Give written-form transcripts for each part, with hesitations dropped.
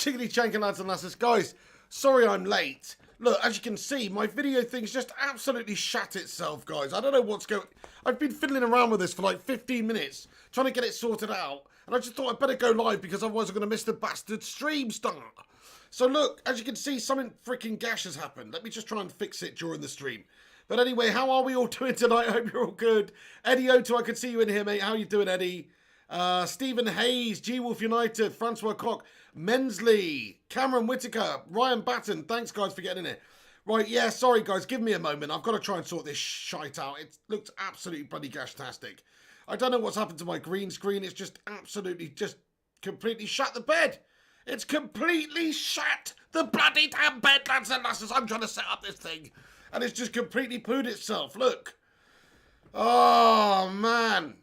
Chickadee chanking, lads and lasses. Guys, sorry I'm late. Look, as you can see, my video thing's just absolutely shat itself, guys. I don't know what's going... I've been fiddling around with this for like 15 minutes, trying to get it sorted out. And I just thought I'd better go live because otherwise I'm going to miss the bastard stream start. So look, as you can see, something freaking gash has happened. Let me just try and fix it during the stream. But anyway, how are we all doing tonight? I hope you're all good. Eddie O2, I can see you in here, mate. How you doing, Eddie? Stephen Hayes, G-Wolf United, Francois Koch, Mensley, Cameron Whitaker, Ryan Batten. Thanks, guys, for getting in here. Right, yeah, sorry, guys. Give me a moment. I've got to try and sort this shite out. It looks absolutely bloody gashtastic. I don't know what's happened to my green screen. It's just absolutely just completely shut the bed. It's completely shut the bloody damn bed, lads and lasses. I'm trying to set up this thing. And it's just completely pooed itself. Look. Oh, man.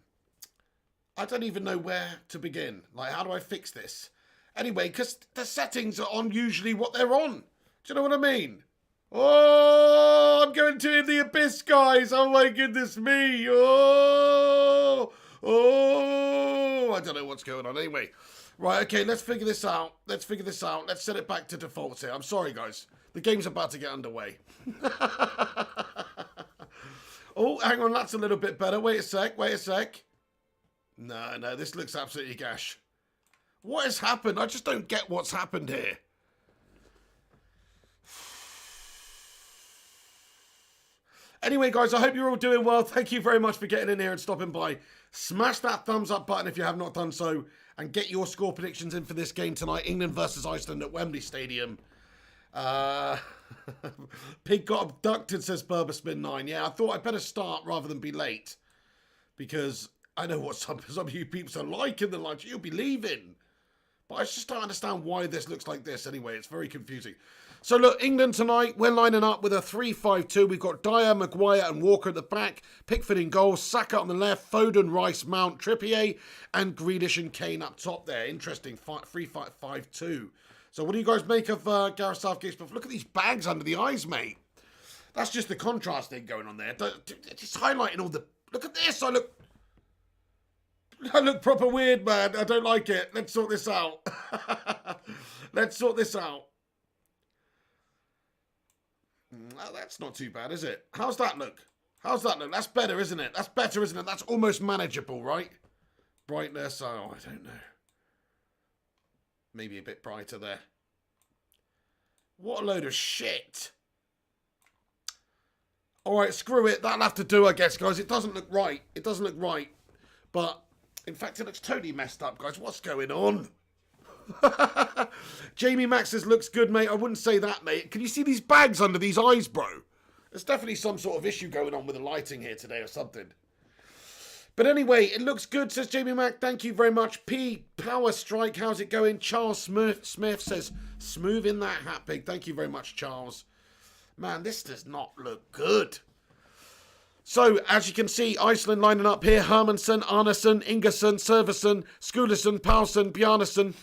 I don't even know where to begin. Like, how do I fix this? Anyway, because the settings are on usually what they're on. Do you know what I mean? Oh, I'm going to the abyss, guys. Oh, my goodness me. Oh, I don't know what's going on. Anyway, right, okay, let's figure this out. Let's set it back to default here. I'm sorry, guys. The game's about to get underway. Oh, hang on, that's a little bit better. Wait a sec. No, this looks absolutely gash. What has happened? I just don't get what's happened here. Anyway, guys, I hope you're all doing well. Thank you very much for getting in here and stopping by. Smash that thumbs up button if you have not done so. And get your score predictions in for this game tonight. England versus Iceland at Wembley Stadium. Pig got abducted, says Burberspin9. Yeah, I thought I'd better start rather than be late. Because I know what some of you people are like in the lunch. You'll be leaving. But I just don't understand why this looks like this anyway. It's very confusing. So look, England tonight, we're lining up with a 3-5-2. We've got Dyer, Maguire and Walker at the back. Pickford in goal, Saka on the left, Foden, Rice, Mount, Trippier and Grealish and Kane up top there. Interesting, 3-5-2. So what do you guys make of Gareth Southgate's stuff? Look at these bags under the eyes, mate. That's just the contrast thing going on there. It's highlighting all the... Look at this, I look proper weird, man. I don't like it. Let's sort this out. Let's sort this out. Well, that's not too bad, is it? How's that look? That's better, isn't it? That's better, isn't it? That's almost manageable, right? Brightness, oh, I don't know. Maybe a bit brighter there. What a load of shit. Alright, screw it. That'll have to do, I guess, guys. It doesn't look right. But, in fact, it looks totally messed up, guys. What's going on? Jamie Max says, looks good, mate. I wouldn't say that, mate. Can you see these bags under these eyes, bro? There's definitely some sort of issue going on with the lighting here today or something. But anyway, it looks good, says Jamie Mac. Thank you very much. P. Power Strike, how's it going? Charles Smith says, smooth in that hat, pig. Thank you very much, Charles. Man, this does not look good. So, as you can see, Iceland lining up here. Hermansson, Arnason, Ingerson, Serverson, Skulason, Paulson, Bjarnason,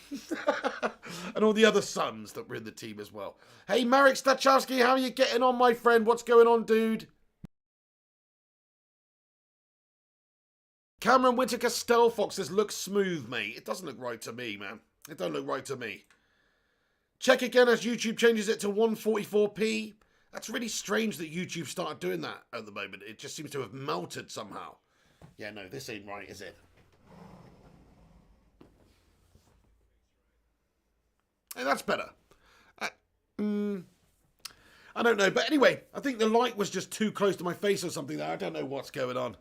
and all the other sons that were in the team as well. Hey, Marek Stachowski, how are you getting on, my friend? What's going on, dude? Cameron Whitaker Stelfox says, looks smooth, mate. It doesn't look right to me, man. It don't look right to me. Check again as YouTube changes it to 144p. That's really strange that YouTube started doing that at the moment. It just seems to have melted somehow. Yeah, no, this ain't right, is it? Hey, that's better. I don't know. But anyway, I think the light was just too close to my face or something there. I don't know what's going on.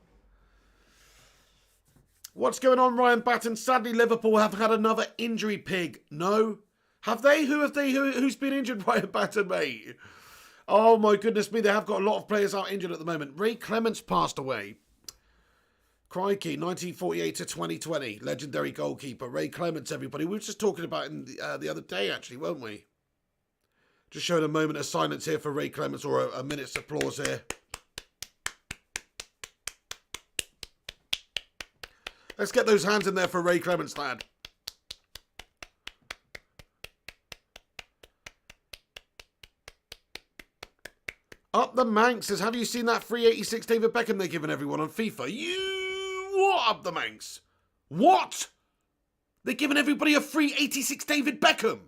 What's going on, Ryan Batten? Sadly, Liverpool have had another injury, pig. No? Have they? Who's been injured, Ryan Batten, mate? Oh, my goodness me. They have got a lot of players out injured at the moment. Ray Clements passed away. Crikey, 1948 to 2020. Legendary goalkeeper. Ray Clements, everybody. We were just talking about him the other day, actually, weren't we? Just showing a moment of silence here for Ray Clements, or a minute's applause here. Let's get those hands in there for Ray Clements, lad. Up the Manx says, have you seen that free 86 David Beckham they're giving everyone on FIFA? What, Up the Manx? What? They're giving everybody a free 86 David Beckham?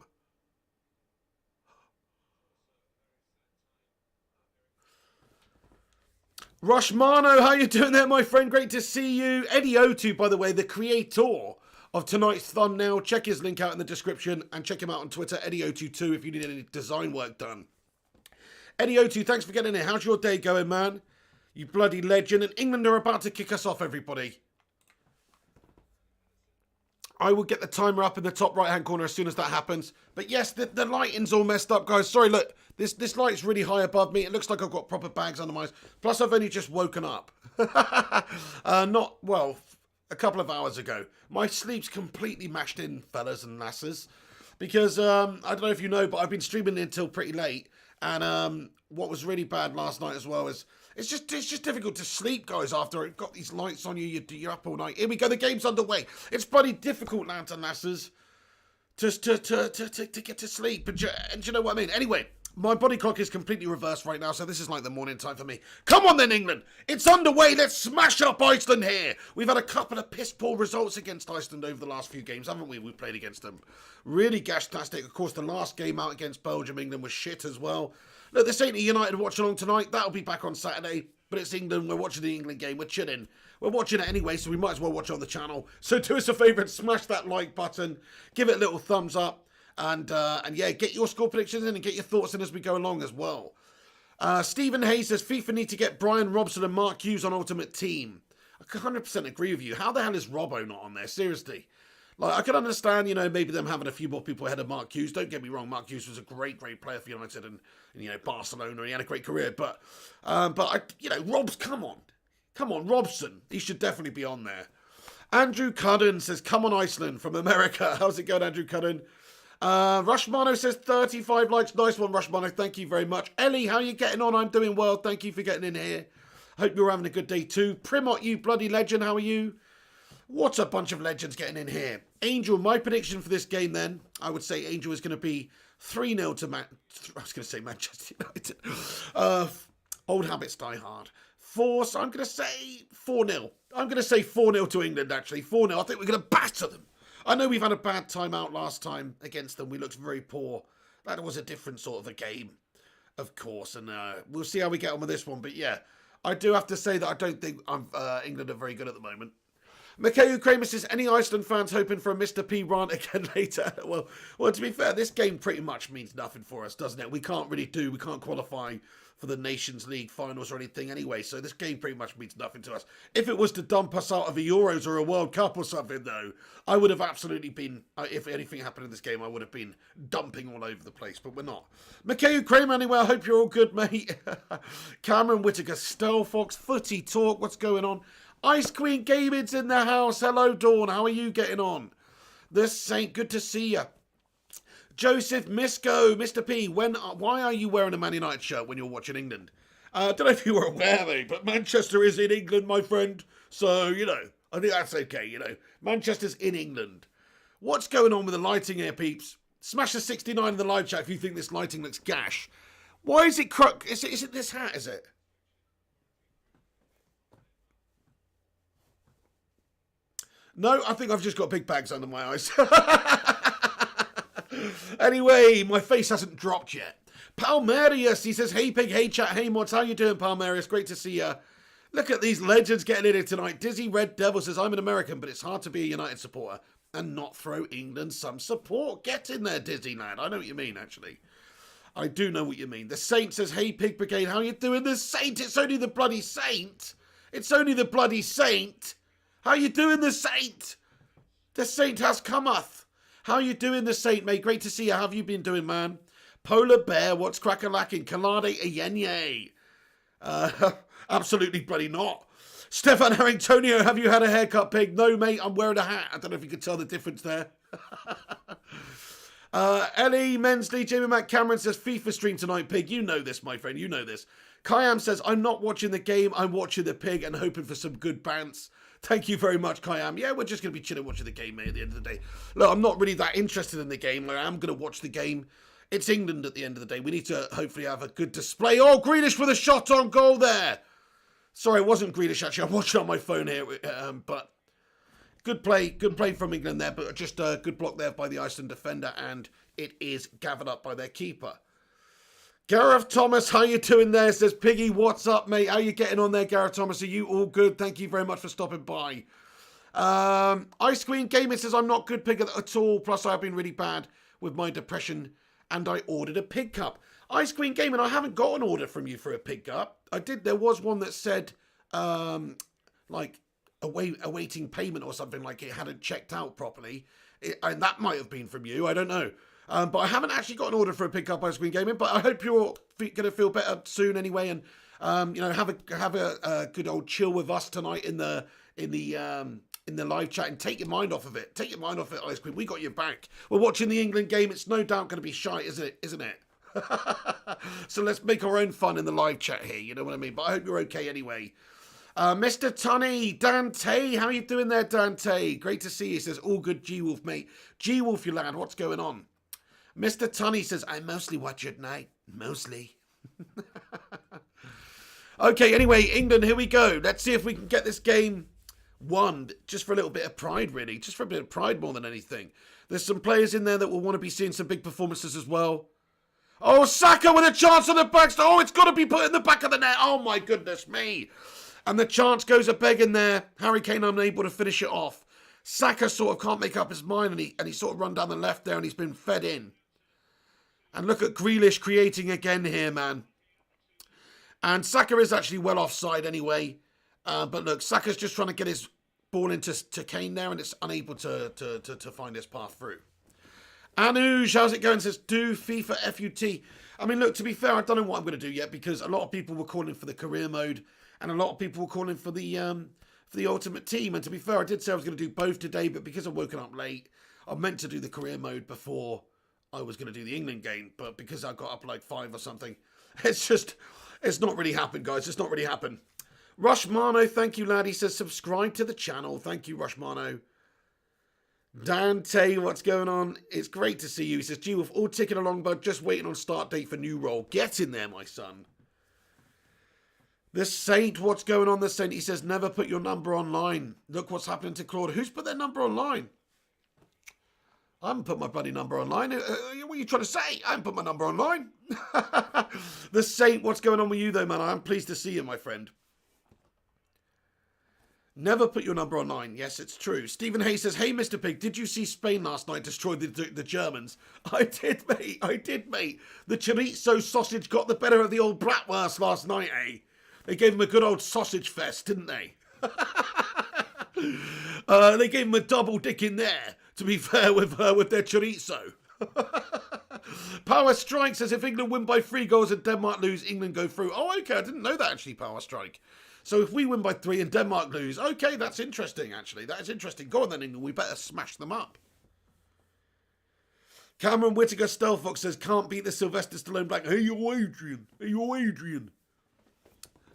Rushmano, how you doing there, my friend? Great to see you. Eddie O2, by the way, the creator of tonight's thumbnail. Check his link out in the description and check him out on Twitter, Eddie O2 too, if you need any design work done. Eddie O2, thanks for getting in. How's your day going, man? You bloody legend. And England are about to kick us off, everybody. I will get the timer up in the top right-hand corner as soon as that happens. But yes, the lighting's all messed up, guys. Sorry, look. This light's really high above me. It looks like I've got proper bags under my eyes. Plus, I've only just woken up. Well, a couple of hours ago. My sleep's completely mashed in, fellas and lasses. Because, I don't know if you know, but I've been streaming until pretty late. And what was really bad last night as well is... It's just difficult to sleep, guys, after you've got these lights on you. You're up all night. Here we go. The game's underway. It's bloody difficult, lads and lasses, to get to sleep. And you know what I mean? Anyway, my body clock is completely reversed right now, so this is like the morning time for me. Come on then, England. It's underway. Let's smash up Iceland here. We've had a couple of piss-poor results against Iceland over the last few games, haven't we? We've played against them. Really gash-tastic. Of course, the last game out against Belgium, England was shit as well. Look, this ain't a United watch along tonight. That'll be back on Saturday. But it's England. We're watching the England game. We're chilling. We're watching it anyway, so we might as well watch it on the channel. So do us a favour and smash that like button. Give it a little thumbs up. And yeah, get your score predictions in and get your thoughts in as we go along as well. Stephen Hayes says, FIFA need to get Brian Robson and Mark Hughes on Ultimate Team. I 100% agree with you. How the hell is Robbo not on there? Seriously. Like, I can understand, you know, maybe them having a few more people ahead of Mark Hughes. Don't get me wrong, Mark Hughes was a great player for United and you know, Barcelona. He had a great career. But you know, come on, Robson. He should definitely be on there. Andrew Cudden says, come on, Iceland from America. How's it going, Andrew Cudden? Rushmano says 35 likes. Nice one, Rushmano. Thank you very much. Ellie, how are you getting on? I'm doing well. Thank you for getting in here. Hope you're having a good day too. Primot, you bloody legend. How are you? What a bunch of legends getting in here. Angel, my prediction for this game then, I would say Angel is going to be 3-0 to Manchester United. Old habits die hard. So I'm going to say 4-0. I'm going to say 4-0 to England, actually. 4-0. I think we're going to batter them. I know we've had a bad time out last time against them. We looked very poor. That was a different sort of a game, of course. And we'll see how we get on with this one. But yeah, I do have to say that I don't think England are very good at the moment. Mikhail Kramer says, any Iceland fans hoping for a Mr. P rant again later? Well, to be fair, this game pretty much means nothing for us, doesn't it? We can't qualify for the Nations League finals or anything anyway, so this game pretty much means nothing to us. If it was to dump us out of a Euros or a World Cup or something, though, I would have absolutely been, if anything happened in this game, I would have been dumping all over the place, but we're not. Mikhail Kramer, anyway, I hope you're all good, mate. Cameron Whittaker, Stelfox, Footy Talk, what's going on? Ice Queen Gaming's in the house. Hello, Dawn. How are you getting on? The Saint, good to see you. Joseph Misco, Mr. P, why are you wearing a Man United shirt when you're watching England? I don't know if you were aware, mate, but Manchester is in England, my friend. So, you know, I think that's okay, you know. Manchester's in England. What's going on with the lighting here, peeps? Smash the 69 in the live chat if you think this lighting looks gash. Why is it Is it this hat, is it? No, I think I've just got big bags under my eyes. Anyway, my face hasn't dropped yet. Palmerius, he says, hey pig, hey chat, hey mods, how you doing, Palmerius? Great to see you. Look at these legends getting in here tonight. Dizzy Red Devil says, I'm an American, but it's hard to be a United supporter and not throw England some support. Get in there, Dizzy lad. I know what you mean, actually. I do know what you mean. The Saint says, hey pig brigade, how you doing? The Saint, it's only the bloody Saint. It's only the bloody Saint. How you doing, the Saint? The Saint has cometh. How you doing, the Saint, mate? Great to see you. How have you been doing, man? Polar Bear, what's crack-a-lacking? Kalade Ayenye. Absolutely bloody not. Stefan Harringtonio, have you had a haircut, pig? No, mate, I'm wearing a hat. I don't know if you can tell the difference there. Ellie Mensley, Jamie Matt Cameron says, FIFA stream tonight, pig. You know this, my friend. You know this. Kayam says, I'm not watching the game. I'm watching the pig and hoping for some good bounce. Thank you very much, Kayam. Yeah, we're just going to be chilling watching the game, mate, at the end of the day. Look, I'm not really that interested in the game. I am going to watch the game. It's England at the end of the day. We need to hopefully have a good display. Oh, Grealish with a shot on goal there. Sorry, it wasn't Grealish, actually. I'm watching on my phone here. But good play from England there. But just a good block there by the Iceland defender. And it is gathered up by their keeper. Gareth Thomas, how you doing there? Says Piggy, what's up, mate? How you getting on there, Gareth Thomas? Are you all good? Thank you very much for stopping by. Ice Queen Gaming says, I'm not good pig at all. Plus, I've been really bad with my depression, and I ordered a pig cup. Ice Queen Gaming, I haven't got an order from you for a pig cup. I did. There was one that said, like, awaiting payment or something, like it hadn't checked out properly. And that might have been from you. I don't know. But I haven't actually got an order for a pickup Ice Cream Gaming. But I hope you're going to feel better soon anyway, and you know, have a good old chill with us tonight in the live chat, and take your mind off of it. Take your mind off it, Ice Cream. We got your back. We're watching the England game. It's no doubt going to be shite, isn't it? So let's make our own fun in the live chat here. You know what I mean? But I hope you're okay anyway. Mr. Tunny, Dante, how you doing there, Dante? Great to see you. He says, all good, G-Wolf, mate. G-Wolf, you lad, what's going on? Mr. Tunny says, I mostly watch at night. Mostly. Okay, anyway, England, here we go. Let's see if we can get this game won. Just for a little bit of pride, really. Just for a bit of pride more than anything. There's some players in there that will want to be seeing some big performances as well. Oh, Saka with a chance on the back. Oh, it's got to be put in the back of the net. Oh, my goodness me. And the chance goes a begging there. Harry Kane unable to finish it off. Saka sort of can't make up his mind, and he sort of run down the left there, and he's been fed in. And look at Grealish creating again here, man. And Saka is actually well offside anyway. But look, Saka's just trying to get his ball into Kane there, and it's unable to find his path through. Anuj, how's it going? Says, do FIFA FUT. I mean, look, to be fair, I don't know what I'm going to do yet, because a lot of people were calling for the career mode. And a lot of people were calling for the Ultimate Team. And to be fair, I did say I was going to do both today, but because I've woken up late, I meant to do the career mode before I was going to do the England game. But because I got up like 5 or something, it's not really happened, guys. It's not really happened. Rushmano, thank you, lad. He says, subscribe to the channel. Thank you, Rushmano. Dante, what's going on? It's great to see you. He says, gee, we're all ticking along, bud. Just waiting on start date for new role. Get in there, my son. The Saint, what's going on, the Saint? He says, never put your number online. Look what's happening to Claude. Who's put their number online? I haven't put my bloody number online. What are you trying to say? I haven't put my number online. The Saint, what's going on with you, though, man? I'm pleased to see you, my friend. Never put your number online. Yes, it's true. Stephen Hayes says, hey, Mr. Pig, did you see Spain last night destroy the Germans? I did, mate. I did, mate. The chorizo sausage got the better of the old bratwurst last night, eh? They gave him a good old sausage fest, didn't they? They gave him a double dick in there, to be fair, with their chorizo. Power Strike says, if England win by 3 goals and Denmark lose, England go through. Oh, okay, I didn't know that, actually, Power Strike. So if we win by 3 and Denmark lose, okay, that's interesting, actually. That is interesting. Go on then, England, we better smash them up. Cameron Whittaker Stelfox says, can't beat the Sylvester Stallone Black. Hey, yo, Adrian. Hey, yo, Adrian.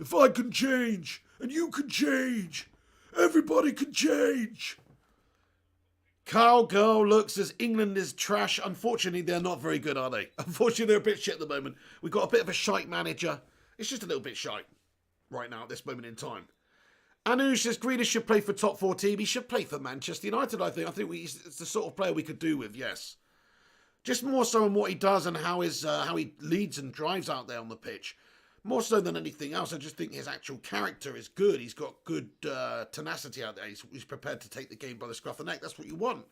If I can change, and you can change, everybody can change. Cowgirl looks as England is trash. Unfortunately, they're not very good, are they? Unfortunately, they're a bit shit at the moment. We've got a bit of a shite manager. It's just a little bit shite right now at this moment in time. Anush says Grealish should play for top 4 team. He should play for Manchester United, I think. It's the sort of player we could do with, yes. Just more so on what he does and how he leads and drives out there on the pitch. More so than anything else, I just think his actual character is good. He's got good tenacity out there. He's prepared to take the game by the scruff of the neck. That's what you want.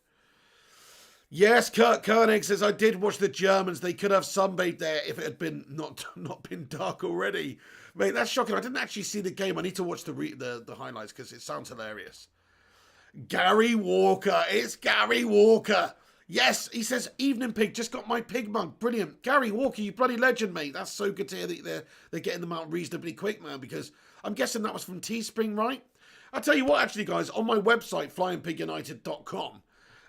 Yes, Kurt Koenig says, I did watch the Germans. They could have sunbathed there if it had been not been dark already. Mate, that's shocking. I didn't actually see the game. I need to watch the highlights because it sounds hilarious. Gary Walker. It's Gary Walker. Yes, he says, evening pig, just got my pig mug. Brilliant. Gary Walker, you bloody legend, mate. That's so good to hear that they're getting them out reasonably quick, man, because I'm guessing that was from Teespring, right? I'll tell you what, actually, guys, on my website, flyingpigunited.com,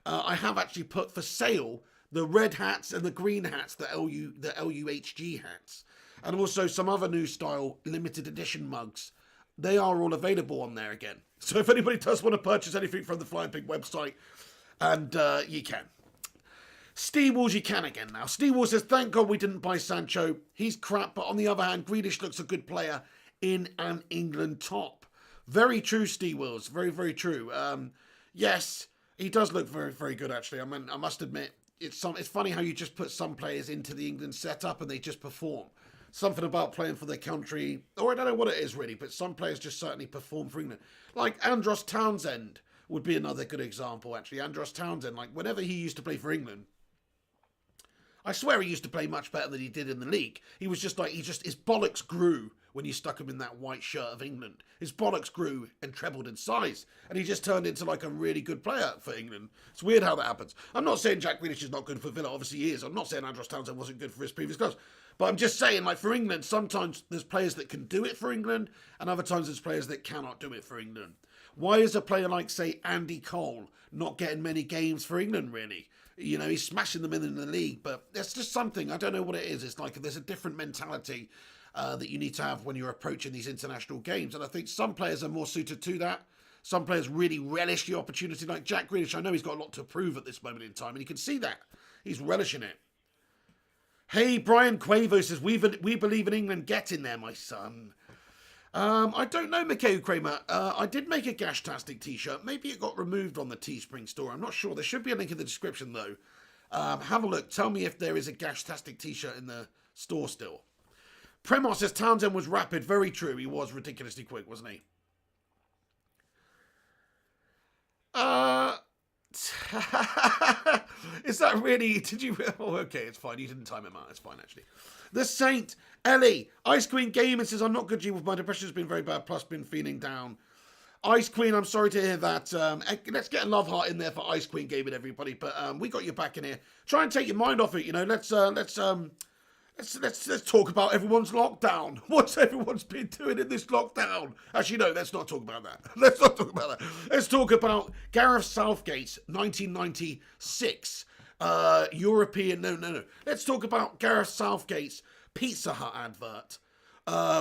I have actually put for sale the red hats and the green hats, the LUHG hats, and also some other new style limited edition mugs. They are all available on there again. So if anybody does want to purchase anything from the Flying Pig website, and you can. Steve Walls, you can again now. Steve Walls says, thank God we didn't buy Sancho. He's crap, but on the other hand, Grealish looks a good player in an England top. Very true, Steve Walls. Very, very true. Yes, he does look very, very good, actually. I must admit, it's funny how you just put some players into the England setup and they just perform. Something about playing for their country, or I don't know what it is really, but some players just certainly perform for England. Like Andros Townsend would be another good example, actually. Andros Townsend, like whenever he used to play for England, I swear he used to play much better than he did in the league. He was just like, his bollocks grew when you stuck him in that white shirt of England. His bollocks grew and trebled in size. And he just turned into like a really good player for England. It's weird how that happens. I'm not saying Jack Grealish is not good for Villa. Obviously he is. I'm not saying Andros Townsend wasn't good for his previous clubs. But I'm just saying, like for England, sometimes there's players that can do it for England, and other times there's players that cannot do it for England. Why is a player like, say, Andy Cole not getting many games for England, really? You know, he's smashing them in the league, but there's just something, I don't know what it is. It's like there's a different mentality that you need to have when you're approaching these international games. And I think some players are more suited to that. Some players really relish the opportunity, like Jack Grealish. I know he's got a lot to prove at this moment in time, and you can see that. He's relishing it. Hey, Brian Quavo says, we believe in England getting there, my son. I don't know, Mikhail Kramer. I did make a Gashtastic t-shirt. Maybe it got removed on the Teespring store. I'm not sure. There should be a link in the description, though. Have a look. Tell me if there is a Gashtastic t-shirt in the store still. Premor says Townsend was rapid. Very true. He was ridiculously quick, wasn't he? Is that really... Did you... Oh, okay, it's fine. You didn't time him out. It's fine, actually. The Saint, Ellie, Ice Queen Gaming says, I'm not good, G, with my depression has been very bad, plus been feeling down. Ice Queen, I'm sorry to hear that. Let's get a love heart in there for Ice Queen Gaming, everybody. But we got you back in here. Try and take your mind off it, you know. Let's talk about everyone's lockdown. What's everyone's been doing in this lockdown? Actually, no, let's not talk about that. Let's not talk about that. Let's talk about Gareth Southgate's 1996 European... No. Let's talk about Gareth Southgate's Pizza Hut advert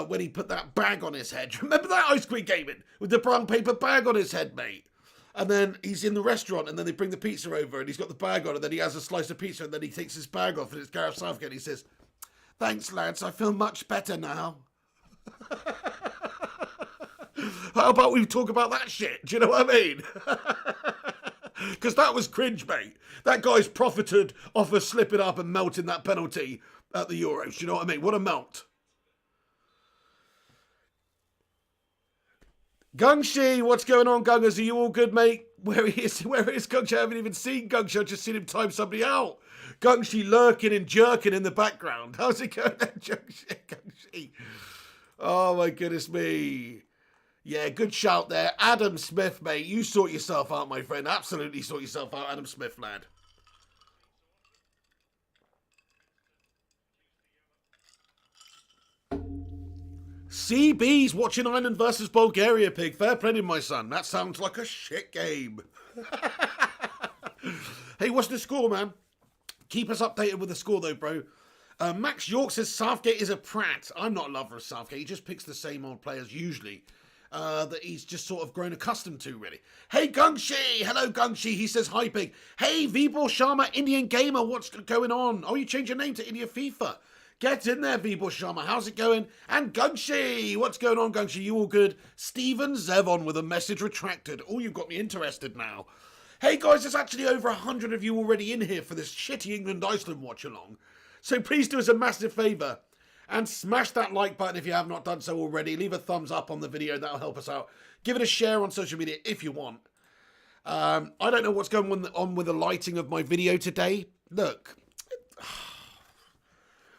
when he put that bag on his head. Remember that, Ice Queen Gaming? With the brown paper bag on his head, mate. And then he's in the restaurant, and then they bring the pizza over, and he's got the bag on, and then he has a slice of pizza, and then he takes his bag off, and it's Gareth Southgate, and he says... Thanks, lads. I feel much better now. How about we talk about that shit? Do you know what I mean? Because that was cringe, mate. That guy's profited off of slipping up and melting that penalty at the Euros. Do you know what I mean? What a melt. Gungshi, what's going on, Gungers? Are you all good, mate? Where is Gungshi? I haven't even seen Gungshi. I've just seen him time somebody out. Gungshi lurking and jerking in the background. How's it going there, Gungshi? Oh, my goodness me. Yeah, good shout there. Adam Smith, mate. You sort yourself out, my friend. Absolutely sort yourself out, Adam Smith, lad. CB's watching Ireland versus Bulgaria, Pig. Fair play, my son. That sounds like a shit game. Hey, what's the score, man? Keep us updated with the score, though, bro. Max York says Southgate is a prat. I'm not a lover of Southgate. He just picks the same old players, usually, that he's just sort of grown accustomed to, really. Hey, Gungshi. Hello, Gungshi. He says, hi, Pig. Hey, Vibor Sharma, Indian Gamer. What's going on? Oh, you changed your name to India FIFA. Get in there, Vibor Sharma. How's it going? And Gungshi. What's going on, Gungshi? You all good? Stephen Zevon with a message retracted. Oh, you've got me interested now. Hey guys, there's actually over 100 of you already in here for this shitty England-Iceland watch-along. So please do us a massive favour and smash that like button if you have not done so already. Leave a thumbs up on the video, that'll help us out. Give it a share on social media if you want. I don't know what's going on with the lighting of my video today. Look,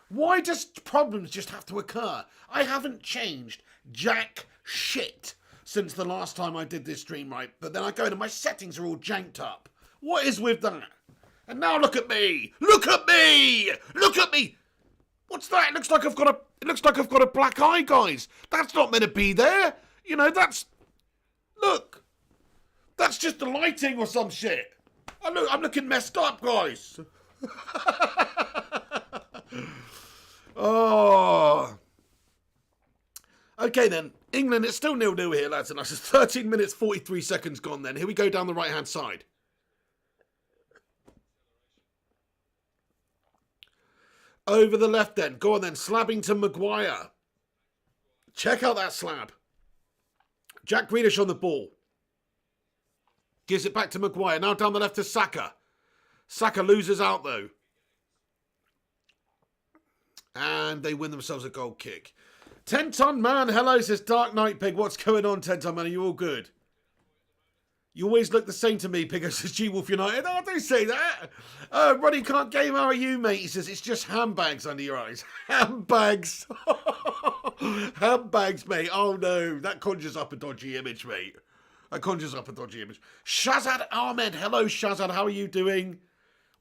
why does problems just have to occur? I haven't changed jack shit since the last time I did this stream, right? But then I go into my settings are all janked up. What is with that? And now look at me! Look at me! Look at me! What's that? It looks like I've got a black eye, guys. That's not meant to be there. You know, look. That's just the lighting or some shit. I'm looking messed up, guys. Oh. Okay then. England, it's still 0-0 here, lads and lads. 13 minutes, 43 seconds gone then. Here we go down the right-hand side. Over the left then. Go on then. Slabbington Maguire. Check out that slab. Jack Grealish on the ball. Gives it back to Maguire. Now down the left to Saka. Saka loses out though. And they win themselves a goal kick. 10-ton man, hello, says Dark Knight Pig. What's going on, 10-ton man? Are you all good? You always look the same to me, Pig, says G-Wolf United. Oh, don't say that. Ronnie can't game, how are you, mate? He says, it's just handbags under your eyes. Handbags. Handbags, mate. Oh, no. That conjures up a dodgy image, mate. That conjures up a dodgy image. Shazad Ahmed. Hello, Shazad. How are you doing?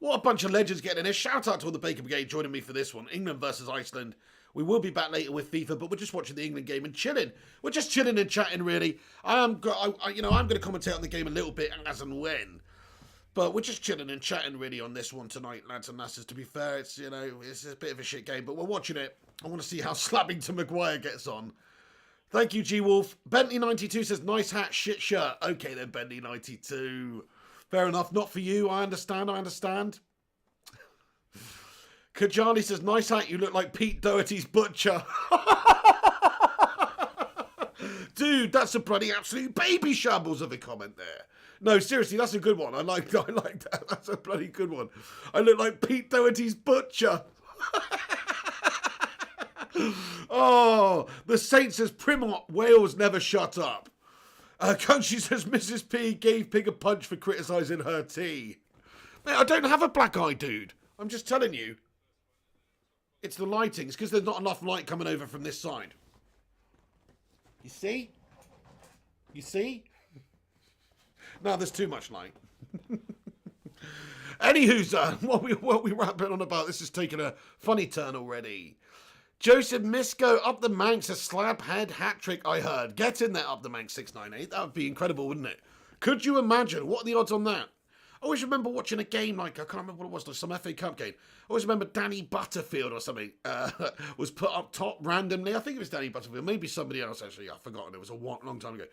What a bunch of legends getting in here. Shout out to all the Baker Brigade joining me for this one. England versus Iceland. We will be back later with FIFA, but we're just watching the England game and chilling. We're just chilling and chatting, really. I'm going to commentate on the game a little bit as and when. But we're just chilling and chatting, really, on this one tonight, lads and lasses. To be fair, it's a bit of a shit game, but we're watching it. I want to see how Slappington Maguire gets on. Thank you, G-Wolf. Bentley92 says, nice hat, shit shirt. Okay, then, Bentley92. Fair enough. Not for you. I understand. Kajali says, nice hat, you look like Pete Doherty's butcher. Dude, that's a bloody absolute baby shambles of a comment there. No, seriously, that's a good one. I like that. That's a bloody good one. I look like Pete Doherty's butcher. Oh, the Saint says, Primot, Wales never shut up. Country says, Mrs. P gave Pig a punch for criticising her tea. Mate, I don't have a black eye, dude. I'm just telling you. It's the lighting. It's because there's not enough light coming over from this side. You see? You see? No, there's too much light. Anywho's, what we rapping on about, this is taking a funny turn already. Joseph Misko, up the Manx, a slab head hat-trick, I heard. Get in there, up the Manx 698. That would be incredible, wouldn't it? Could you imagine? What are the odds on that? I always remember watching a game, like, I can't remember what it was, like some FA Cup game. I always remember Danny Butterfield or something was put up top randomly. I think it was Danny Butterfield, maybe somebody else, actually. I've forgotten. It was a long time ago.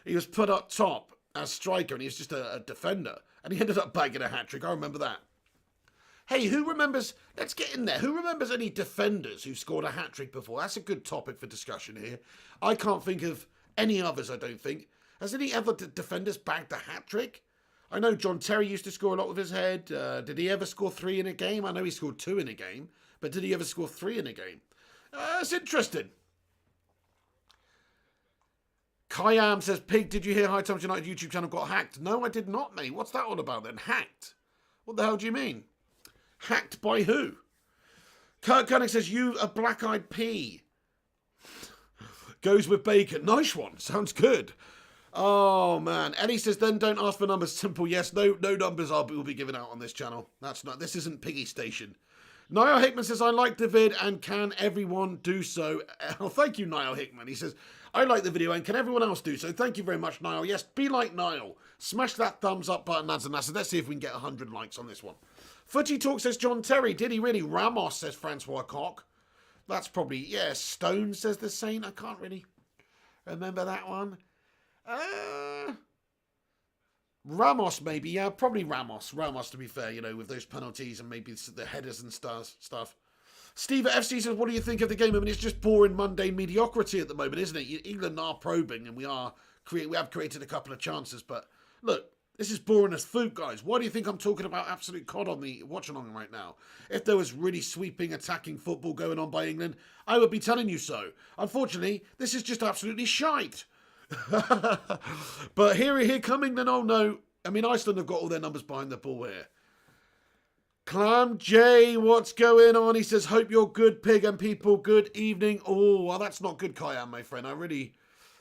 He was put up top as striker, and he was just a defender. And he ended up bagging a hat-trick. I remember that. Hey, who remembers, let's get in there. Who remembers any defenders who scored a hat-trick before? That's a good topic for discussion here. I can't think of any others, I don't think. Has any other defenders bagged a hat-trick? I know John Terry used to score a lot with his head. Did he ever score 3 in a game? I know he scored 2 in a game. But did he ever score 3 in a game? That's interesting. Kayam says, Pig, did you hear High Times United YouTube channel got hacked? No, I did not, mate. What's that all about then? Hacked? What the hell do you mean? Hacked by who? Kurt Koenig says, you a black-eyed pea. Goes with bacon. Nice one. Sounds good. Oh, man. Eddie says, then don't ask for numbers. Simple yes. No numbers will be given out on this channel. This isn't Piggy Station. Niall Hickman says, I like the vid and can everyone do so? Oh, thank you, Niall Hickman. He says, I like the video and can everyone else do so? Thank you very much, Niall. Yes, be like Niall. Smash that thumbs up button, lads and lasses. Let's see if we can get 100 likes on this one. Footy Talk says, John Terry. Did he really? Ramos, says Francois Coq. That's probably, yeah, Stone, says the Saint. I can't really remember that one. Ramos, maybe. Yeah, probably Ramos. Ramos, to be fair, you know, with those penalties and maybe the headers and stuff. Steve at FC says, what do you think of the game? I mean, it's just boring, mundane mediocrity at the moment, isn't it? England are probing and we have created a couple of chances, but look, this is boring as food, guys. Why do you think I'm talking about absolute COD on the watch-along right now? If there was really sweeping, attacking football going on by England, I would be telling you so. Unfortunately, this is just absolutely shite. But here come England. Oh no, I mean Iceland have got all their numbers behind the ball here. Clam J, what's going on? He says, hope you're good, Pig, and people, good evening. Oh, well, that's not good, Kyan, my friend.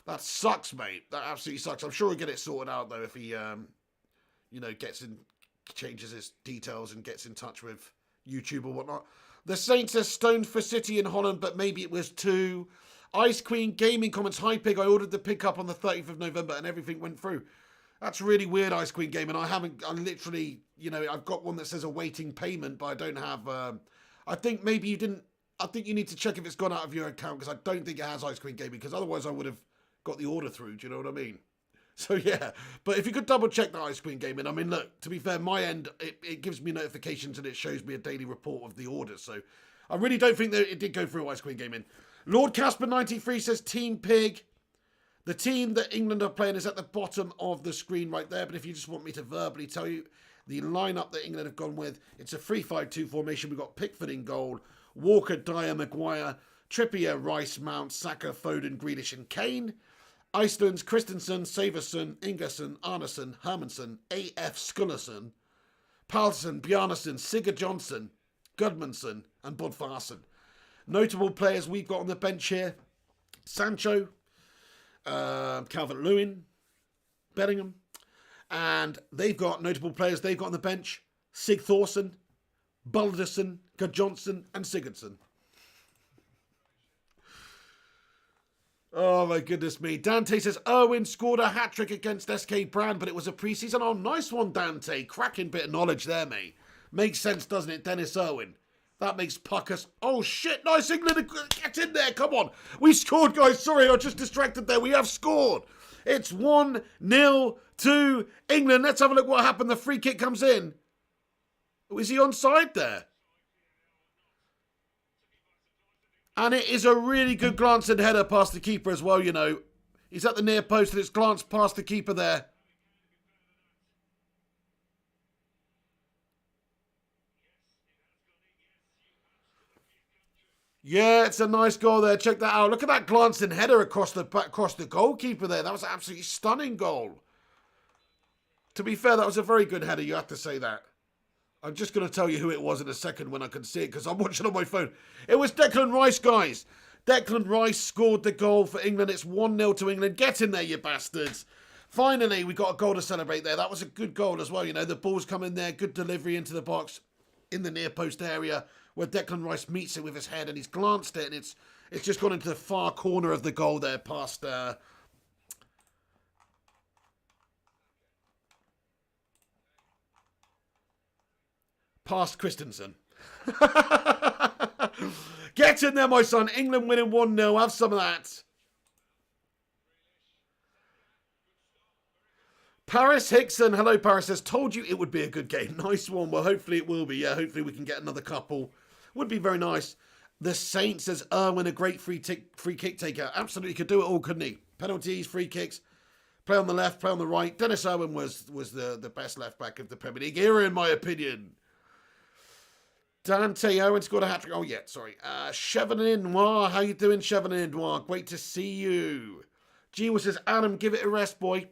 That sucks, mate. That absolutely sucks. I'm sure he'll get it sorted out though if he changes his details and gets in touch with YouTube or whatnot. The Saint says Stones for City in Holland, but maybe it was 2. Ice Queen Gaming comments, hi Pig, I ordered the pickup on the 30th of November and everything went through. That's really weird, Ice Queen Gaming. I literally, I've got one that says awaiting payment, but I don't have, I think maybe you didn't, I think you need to check if it's gone out of your account because I don't think it has Ice Queen Gaming because otherwise I would have got the order through, do you know what I mean? So yeah, but if you could double check the Ice Queen Gaming, I mean, look, to be fair, my end, it gives me notifications and it shows me a daily report of the orders. So I really don't think that it did go through Ice Queen Gaming. Lord Casper 93 says Team Pig. The team that England are playing is at the bottom of the screen right there. But if you just want me to verbally tell you the lineup that England have gone with, it's a 3-5-2 formation. We've got Pickford in goal. Walker, Dyer, Maguire, Trippier, Rice, Mount, Saka, Foden, Grealish and Kane. Iceland's Christensen, Saverson, Ingerson, Arneson, Hermansson, A.F. Skullerson, Palsson, Bjarnason, Sigurd Johnson, Gudmundsson and Bodvarsson. Notable players we've got on the bench here. Sancho, Calvert-Lewin, Bellingham. And they've got notable players they've got on the bench. Sig Thorson, Balderson, Gudjohnsen and Sigurdsson. Oh my goodness me. Dante says, Irwin scored a hat-trick against SK Brand, but it was a pre-season. Oh, nice one, Dante. Cracking bit of knowledge there, mate. Makes sense, doesn't it, Dennis Irwin? That makes Puckers. Oh, shit. Nice, England. Get in there. Come on. We scored, guys. Sorry, I was just distracted there. We have scored. It's 1-0 to England. Let's have a look what happened. The free kick comes in. Is he onside there? And it is a really good glancing header past the keeper as well, you know. He's at the near post and it's glanced past the keeper there. Yeah, it's a nice goal there. Check that out. Look at that glancing header across the goalkeeper there. That was an absolutely stunning goal. To be fair, that was a very good header. You have to say that. I'm just going to tell you who it was in a second when I can see it because I'm watching on my phone. It was Declan Rice, guys. Declan Rice scored the goal for England. It's 1-0 to England. Get in there, you bastards. Finally, we got a goal to celebrate there. That was a good goal as well. You know, the ball's come in there. Good delivery into the box in the near post area where Declan Rice meets it with his head and he's glanced it and it's just gone into the far corner of the goal there past... past Christensen. Get in there, my son. England winning 1-0. Have some of that. Paris Hickson. Hello, Paris says, told you it would be a good game. Nice one. Well, hopefully it will be. Yeah, hopefully we can get another couple. Would be very nice. The Saint says, Irwin, a great free kick taker. Absolutely could do it all, couldn't he? Penalties, free kicks. Play on the left, play on the right. Dennis Irwin was the best left back of the Premier League era, in my opinion. Dante Owen scored a hat-trick. Oh, yeah, sorry. Chevenin Noir. How you doing, Chevenin Noir? Great to see you. G says, Adam, give it a rest, boy.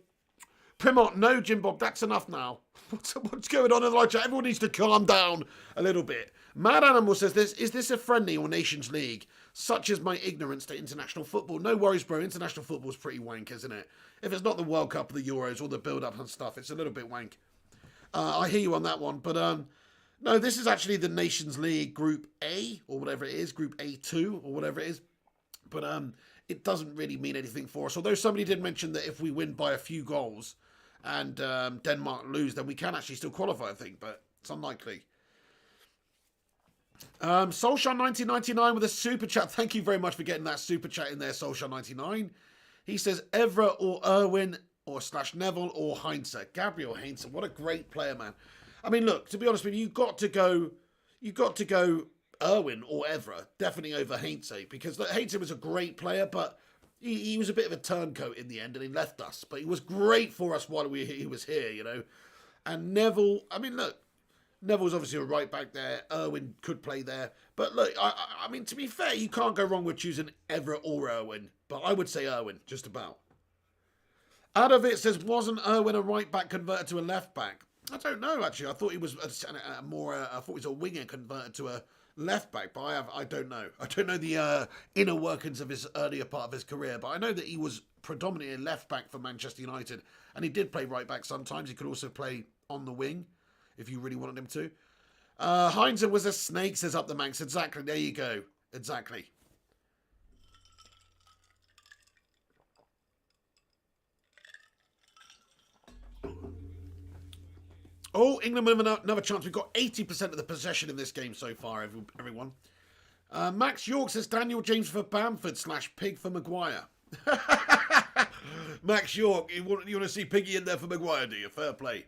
Primot, no, Jim Bob. That's enough now. What's going on in the live chat? Everyone needs to calm down a little bit. Mad Animal says, is this a friendly or Nations League? Such is my ignorance to international football. No worries, bro. International football is pretty wank, isn't it? If it's not the World Cup or the Euros or the build-up and stuff, it's a little bit wank. I hear you on that one, but... No, this is actually the Nations League Group A, or whatever it is, Group A2, or whatever it is. But it doesn't really mean anything for us. Although somebody did mention that if we win by a few goals and Denmark lose, then we can actually still qualify, I think. But it's unlikely. Solskjaer1999 with a super chat. Thank you very much for getting that super chat in there, Solskjaer99. He says, Evra or Irwin or / Neville or Heinze. Gabriel Heinze, what a great player, man. I mean, look, to be honest with you, you've got to go Irwin or Evra, definitely over Heinze, because look, Heinze was a great player, but he was a bit of a turncoat in the end, and he left us. But he was great for us while he was here, you know. And Neville, I mean, look, Neville's obviously a right back there. Irwin could play there. But look, I mean, to be fair, you can't go wrong with choosing Evra or Irwin. But I would say Irwin, just about. Out of it says, wasn't Irwin a right back converted to a left back? I don't know, actually. I thought he was I thought he was a winger converted to a left back, but I don't know. I don't know the inner workings of his earlier part of his career, but I know that he was predominantly a left back for Manchester United, and he did play right back sometimes. He could also play on the wing if you really wanted him to. Heinze was a snake, says Up the Manx. Exactly. There you go. Exactly. Oh, England with another chance. We've got 80% of the possession in this game so far, everyone. Max York says Daniel James for Bamford / Pig for Maguire. Max York, you want to see Piggy in there for Maguire, do you? Fair play.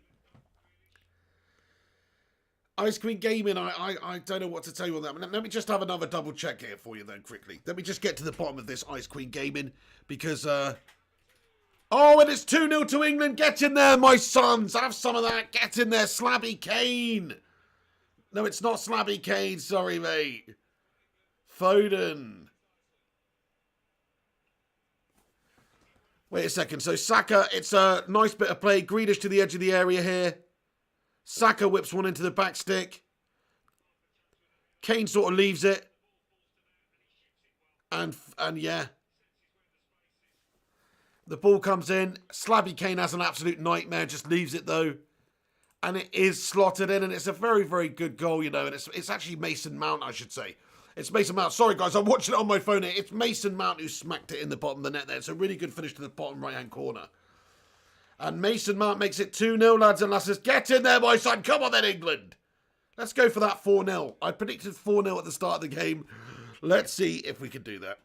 Ice Queen Gaming, I don't know what to tell you on that. Let me just have another double check here for you then quickly. Let me just get to the bottom of this Ice Queen Gaming because... Oh, and it's 2-0 to England. Get in there, my sons. Have some of that. Get in there, Slabby Kane. No, it's not Slabby Kane. Sorry, mate. Foden. Wait a second. So Saka, it's a nice bit of play. Grealish to the edge of the area here. Saka whips one into the back stick. Kane sort of leaves it. And yeah. The ball comes in. Slabby Kane has an absolute nightmare. Just leaves it though. And it is slotted in. And it's a very, very good goal, you know. And it's actually Mason Mount, I should say. It's Mason Mount. Sorry, guys. I'm watching it on my phone here. It's Mason Mount who smacked it in the bottom of the net there. It's a really good finish to the bottom right-hand corner. And Mason Mount makes it 2-0, lads and lasses. Get in there, my son. Come on then, England. Let's go for that 4-0. I predicted 4-0 at the start of the game. Let's see if we can do that.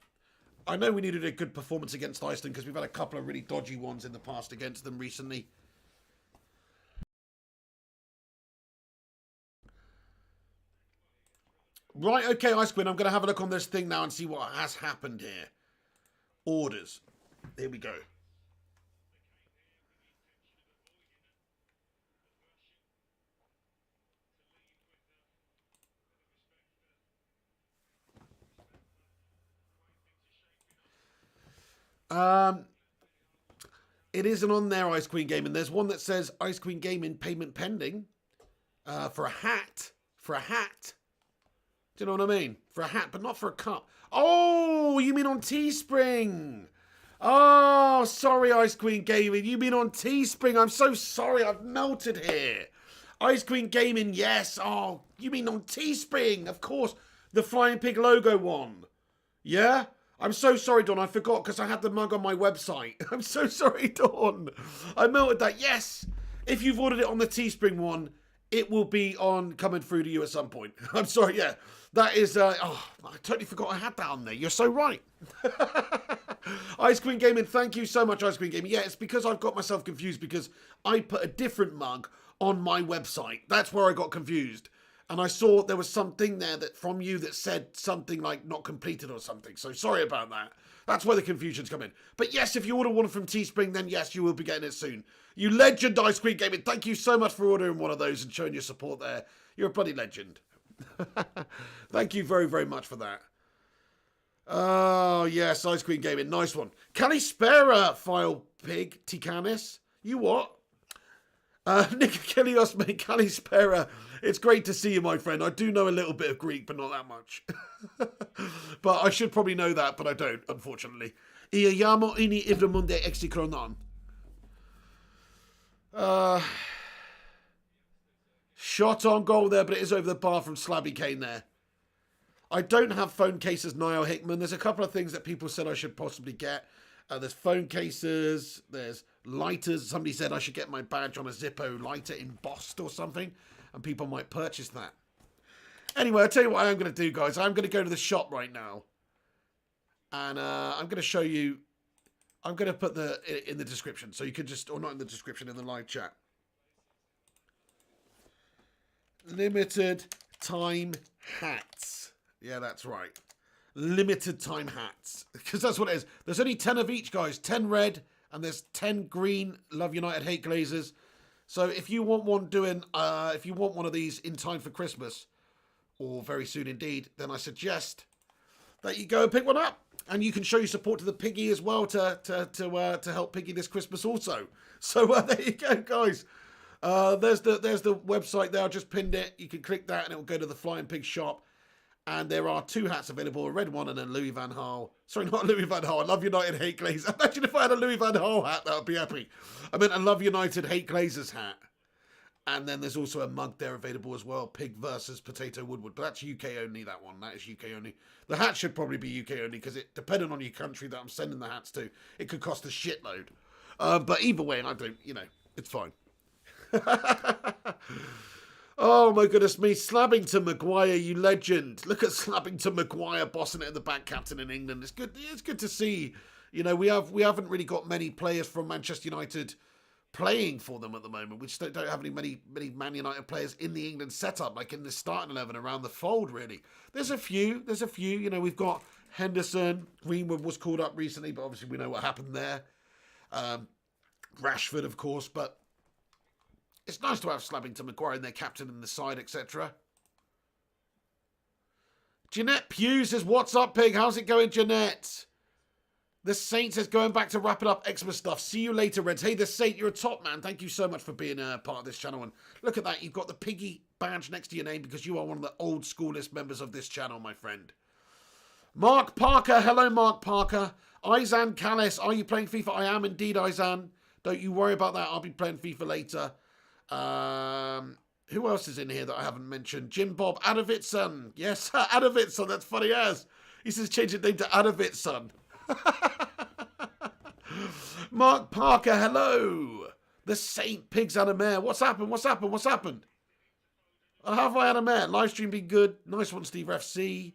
I know we needed a good performance against Iceland because we've had a couple of really dodgy ones in the past against them recently. Right, okay, Ice Queen. I'm going to have a look on this thing now and see what has happened here. Orders. Here we go. It isn't on their Ice Queen Gaming. There's one that says Ice Queen Gaming payment pending for a hat. For a hat. Do you know what I mean? For a hat, but not for a cup. Oh, you mean on Teespring? Oh, sorry, Ice Queen Gaming. You mean on Teespring? I'm so sorry. I've melted here. Ice Queen Gaming, yes. Oh, you mean on Teespring? Of course. The Flying Pig logo one. Yeah? I'm so sorry, Dawn. I forgot because I had the mug on my website. I'm so sorry, Dawn. I melted that. Yes. If you've ordered it on the Teespring one, it will be on coming through to you at some point. I'm sorry. Yeah. That is... I totally forgot I had that on there. You're so right. Ice Queen Gaming, thank you so much, Ice Queen Gaming. Yeah, it's because I've got myself confused because I put a different mug on my website. That's where I got confused. And I saw there was something there that from you that said something like not completed or something. So sorry about that. That's where the confusion's come in. But yes, if you order one from Teespring, then yes, you will be getting it soon. You legend, Ice Queen Gaming. Thank you so much for ordering one of those and showing your support there. You're a bloody legend. Thank you very, very much for that. Oh, yes, Ice Queen Gaming. Nice one. Kalispera, File Pig, Tikanis. You what? Nikakelios, mate, Kalispera. It's great to see you, my friend. I do know a little bit of Greek, but not that much. But I should probably know that, but I don't, unfortunately. Iayamo ini ivramunde exikronon. Shot on goal there, but it is over the bar from Slabby Kane there. I don't have phone cases, Niall Hickman. There's a couple of things that people said I should possibly get. There's phone cases. There's lighters. Somebody said I should get my badge on a Zippo lighter embossed or something. And people might purchase that. Anyway, I'll tell you what I am going to do, guys. I'm going to go to the shop right now. And I'm going to show you. I'm going to put in the description. So you can just, or not in the description, in the live chat. Limited time hats. Yeah, that's right. Limited time hats. Because that's what it is. There's only 10 of each, guys. 10 red and there's 10 green. Love United, hate Glazers. So if you want one if you want one of these in time for Christmas, or very soon indeed, then I suggest that you go and pick one up. And you can show your support to the Piggy as well to help Piggy this Christmas also. So there you go, guys. There's the website there. I just pinned it. You can click that and it will go to the Flying Pig shop. And there are 2 hats available, a red one and a Louis Van Gaal. Sorry, not Louis Van Gaal. I Love United, hate Glazers. Imagine if I had a Louis Van Gaal hat, that would be epic. I meant a Love United, hate Glazers hat. And then there's also a mug there available as well. Pig versus Potato Woodward. But that's UK only, that one. That is UK only. The hat should probably be UK only because it, depending on your country that I'm sending the hats to, it could cost a shitload. But either way, I don't, it's fine. Oh my goodness me, Slabbington Maguire, you legend. Look at Slabbington Maguire bossing it in the back, captain in England. It's good to see. We haven't really got many players from Manchester United playing for them at the moment. We just don't have many Man United players in the England setup, like in the starting 11 around the fold, really. There's a few. We've got Henderson. Greenwood was called up recently, but obviously we know what happened there. Rashford, of course, but it's nice to have Slabbington Maguire in their captain in the side, etc. Jeanette Pugh says, what's up, Pig? How's it going, Jeanette? The Saint says, going back to wrapping up Xmas stuff. See you later, Reds. Hey, The Saint, you're a top man. Thank you so much for being a part of this channel. And look at that. You've got the Piggy badge next to your name because you are one of the old schoolest members of this channel, my friend. Mark Parker. Hello, Mark Parker. Izan Callis. Are you playing FIFA? I am indeed, Izan. Don't you worry about that. I'll be playing FIFA later. Who else is in here that I haven't mentioned? Jim Bob Adovitson. Yes, Adovitson. That's funny as. He says change the name to Adovitson. Mark Parker, hello. The Saint Pigs had a mare. What's happened? What's happened? What's happened? Have I had a mare? Live stream been good. Nice one, Steve FC.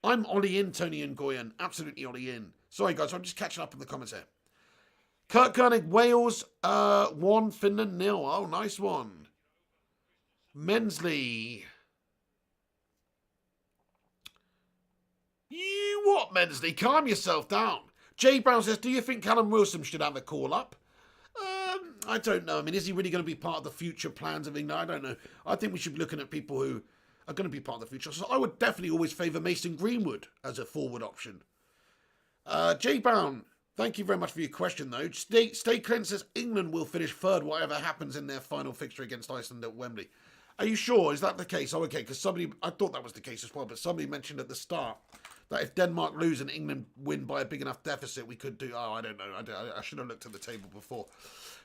I'm Ollie in, Tony and Goyen. Absolutely Ollie in. Sorry, guys. I'm just catching up in the comments here. Kurt Koenig, Wales 1, Finland 0. Oh, nice one. Mensley. You what, Mensley? Calm yourself down. Jay Brown says, do you think Callum Wilson should have a call-up? I don't know. I mean, is he really going to be part of the future plans of England? I don't know. I think we should be looking at people who are going to be part of the future. So I would definitely always favour Mason Greenwood as a forward option. Jay Brown, thank you very much for your question, though. Stay Clean says England will finish third, whatever happens in their final fixture against Iceland at Wembley. Are you sure? Is that the case? Oh, okay, because somebody, I thought that was the case as well, but somebody mentioned at the start that if Denmark lose and England win by a big enough deficit, we could do, oh, I don't know. I should have looked at the table before.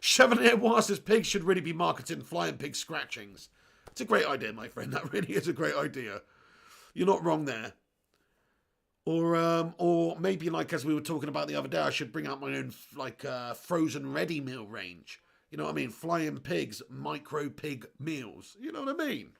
Chevalier War says pigs should really be marketing flying pig scratchings. It's a great idea, my friend. That really is a great idea. You're not wrong there. Or maybe like as we were talking about the other day, I should bring out my own like frozen ready meal range. You know what I mean? Flying pigs, micro pig meals. You know what I mean?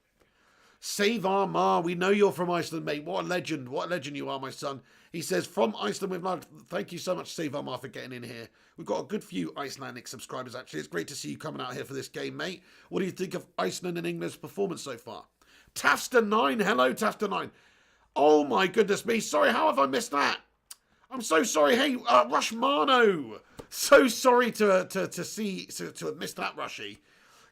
Save Armar, we know you're from Iceland, mate. What a legend. What a legend you are, my son. He says, from Iceland with love. Thank you so much, Save Armar, for getting in here. We've got a good few Icelandic subscribers, actually. It's great to see you coming out here for this game, mate. What do you think of Iceland and England's performance so far? Tafster9, hello, Tafster9. Oh, my goodness me. Sorry, how have I missed that? I'm so sorry. Hey, Rushmano. So sorry to have missed that, Rushy.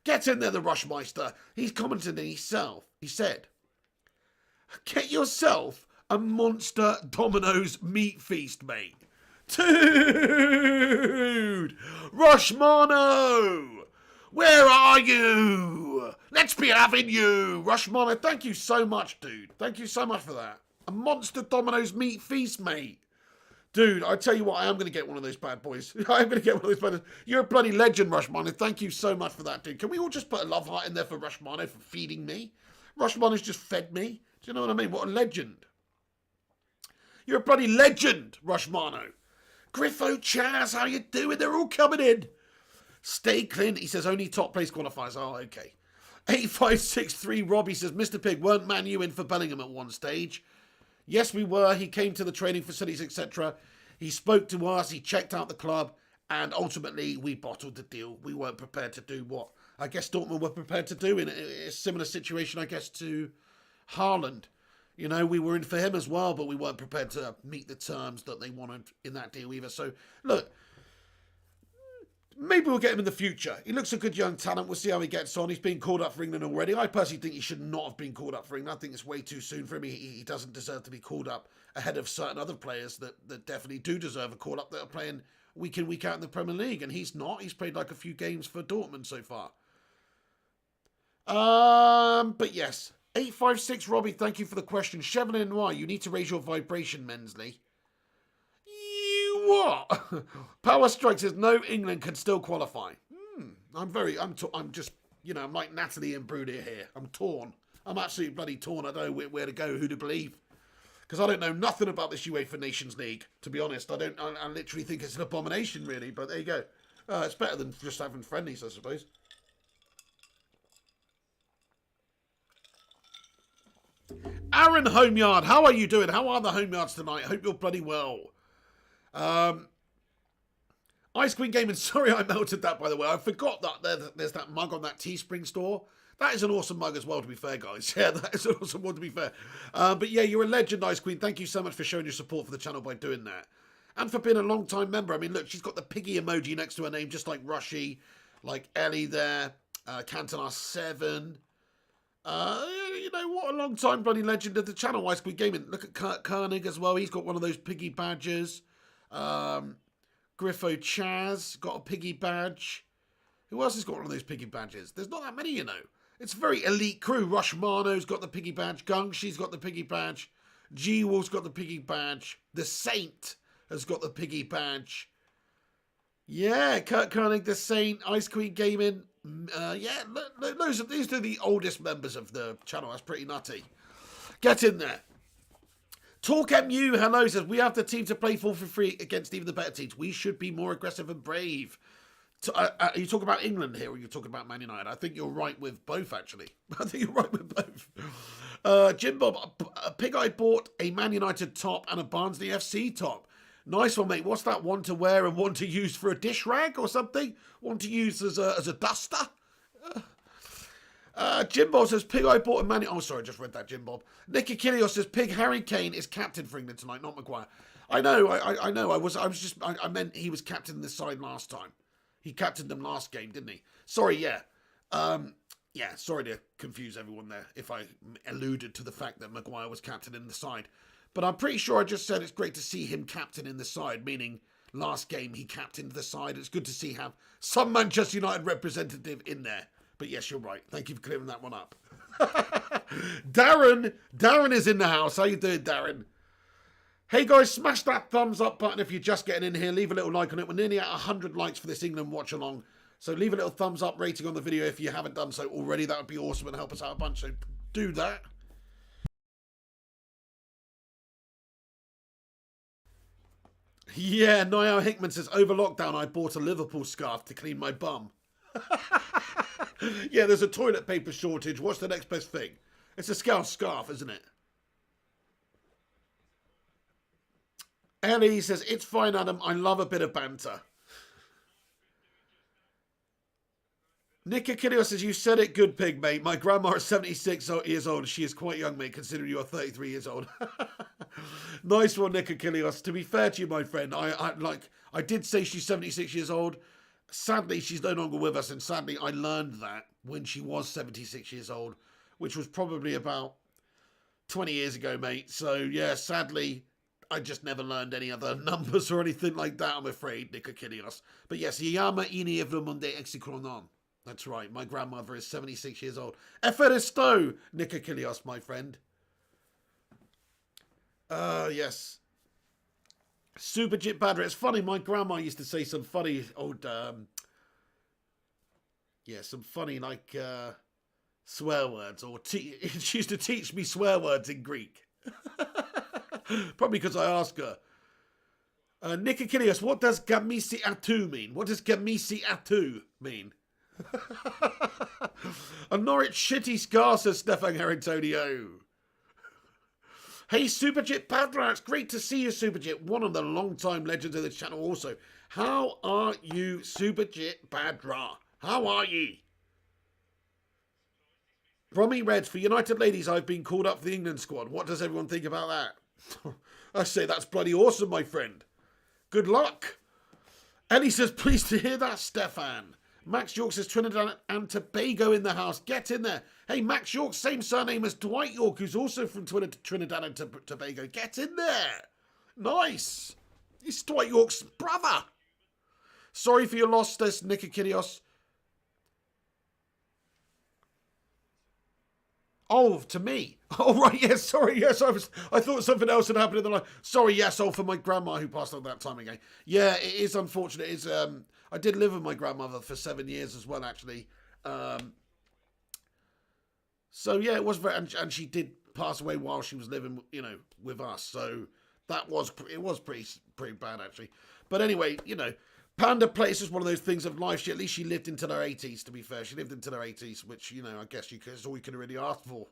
Get in there, the Rushmeister. He's commented himself. He said, get yourself a Monster Domino's meat feast, mate. Dude! Rushmano! Where are you? Let's be having you. Rushmano, thank you so much, dude. Thank you so much for that. A Monster Domino's meat feast, mate. Dude, I tell you what, I am going to get one of those bad boys. I am going to get one of those bad boys. You're a bloody legend, Rushmano. Thank you so much for that, dude. Can we all just put a love heart in there for Rushmano for feeding me? Rushmano's just fed me. Do you know what I mean? What a legend. You're a bloody legend, Rushmano. Griffo Chaz, how you doing? They're all coming in. Stay Clint, he says, only top place qualifiers. Oh, okay. 8563 Rob, he says, Mr. Pig, weren't Man U in for Bellingham at one stage? Yes, we were. He came to the training facilities, etc. He spoke to us. He checked out the club. And ultimately, we bottled the deal. We weren't prepared to do what I guess Dortmund were prepared to do in a similar situation, I guess, to Haaland. You know, we were in for him as well, but we weren't prepared to meet the terms that they wanted in that deal either. So, look, maybe we'll get him in the future. He looks a good young talent. We'll see how he gets on. He's been called up for England already. I personally think he should not have been called up for England. I think it's way too soon for him. He doesn't deserve to be called up ahead of certain other players that definitely do deserve a call up that are playing week in, week out in the Premier League. And he's not. He's played like a few games for Dortmund so far. But yes. 856 Robbie, thank you for the question. Chevalier Noir, you need to raise your vibration, Mensley. You what? Power Strike says no, England can still qualify. I'm just, you know, I'm like Natalie and Brunier here. I'm torn. I'm absolutely bloody torn. I don't know where to go, who to believe. Because I don't know nothing about this UEFA Nations League, to be honest. I literally think it's an abomination, really. But there you go. It's better than just having friendlies, I suppose. Aaron Homeyard, how are you doing? How are the Homeyards tonight? I hope you're bloody well. Ice Queen Gaming, sorry I melted that, by the way. I forgot that there's that mug on that Teespring store. That is an awesome mug as well, to be fair, guys. Yeah, that is an awesome one, to be fair. But yeah, you're a legend, Ice Queen. Thank you so much for showing your support for the channel by doing that. And for being a long-time member. I mean, look, she's got the piggy emoji next to her name, just like Rushy, like Ellie there, Cantona7. you know what? A long time bloody legend of the channel, Ice Cream Gaming. Look at Kurt Koenig as well. He's got one of those piggy badges. Griffo Chaz got a piggy badge. Who else has got one of those piggy badges? There's not that many, you know. It's a very elite crew. Rushmano's got the piggy badge. Gungshi's got the piggy badge. G-Wolf's got the piggy badge. The Saint has got the piggy badge. Yeah, Kurt Koenig, The Saint, Ice Queen Gaming. Yeah, these are the oldest members of the channel. That's pretty nutty. Get in there. Talk MU, hello, says, we have the team to play for free against even the better teams. We should be more aggressive and brave. Are you talking about England here, or are you talking about Man United? I think you're right with both, actually. I think you're right with both. Jim Bob, Pig Eye bought a Man United top and a Barnsley FC top. Nice one, mate. What's that? One to wear and one to use for a dish rag or something? One to use as a duster? Jim Bob says, Pig Eye bought a Man... Oh, sorry, I just read that, Jim Bob. Nick Achilleos says, Pig Harry Kane is captain for England tonight, not Maguire. I know, I know. I meant he was captain this side last time. He captained them last game, didn't he? Sorry, yeah. Yeah, sorry to confuse everyone there if I alluded to the fact that Maguire was captain in the side. But I'm pretty sure I just said it's great to see him captain in the side, meaning last game he captained the side. It's good to see have some Manchester United representative in there. But yes, you're right. Thank you for clearing that one up. Darren is in the house. How you doing, Darren? Hey guys, smash that thumbs up button if you're just getting in here. Leave a little like on it. We're nearly at 100 likes for this England watch along. So leave a little thumbs up rating on the video if you haven't done so already. That would be awesome and help us out a bunch. So do that. Yeah, Niall Hickman says, over lockdown I bought a Liverpool scarf to clean my bum. Yeah, there's a toilet paper shortage. What's the next best thing? It's a scarf, isn't it? Ellie says, it's fine, Adam. I love a bit of banter. Nick Achilleos says, you said it good, Pig, mate. My grandma is 76 years old. She is quite young, mate, considering you are 33 years old. Nice one, Nick Achilleos. To be fair to you, my friend, I did say she's 76 years old. Sadly, she's no longer with us, and sadly, I learned that when she was 76 years old, which was probably about 20 years ago, mate. So, yeah, sadly, I just never learned any other numbers or anything like that, I'm afraid, Nick Achilleos. But yes, Yama ini evromunde exikronon. That's right, my grandmother is 76 years old. Eferisto, Nick Achilleos, my friend. Yes. Superjit Badra. It's funny, my grandma used to say some funny old, some funny, like, swear words. Or she used to teach me swear words in Greek. Probably because I asked her. Nick Achilleos, what does gamisi atu mean? What does gamisi atu mean? A Norwich shitty scar, says Stefan Herringtonio. Hey, Superjit Padra, it's great to see you, Superjit. One of the long-time legends of this channel also. How are you, Superjit Badra? How are ye? Brommy Reds, for United Ladies, I've been called up for the England squad. What does everyone think about that? I say that's bloody awesome, my friend. Good luck. Ellie says, pleased to hear that, Stefan. Max York says, Trinidad and Tobago in the house. Get in there. Hey, Max York, same surname as Dwight York, who's also from Trinidad and Tobago. Get in there. Nice. He's Dwight York's brother. Sorry for your loss, this Nick Achilleos. Oh, to me. Oh, right, yes, sorry, yes, I thought something else had happened in the life. Sorry, yes, for my grandma who passed on that time again. Yeah, it is unfortunate. It's, I did live with my grandmother for 7 years as well, actually. So, yeah, it was very, and she did pass away while she was living, you know, with us. So, it was pretty bad, actually. But anyway, you know, Panda Place is one of those things of life. At least she lived into her 80s, to be fair. She lived into her 80s, which, you know, I guess it's all you could really ask for.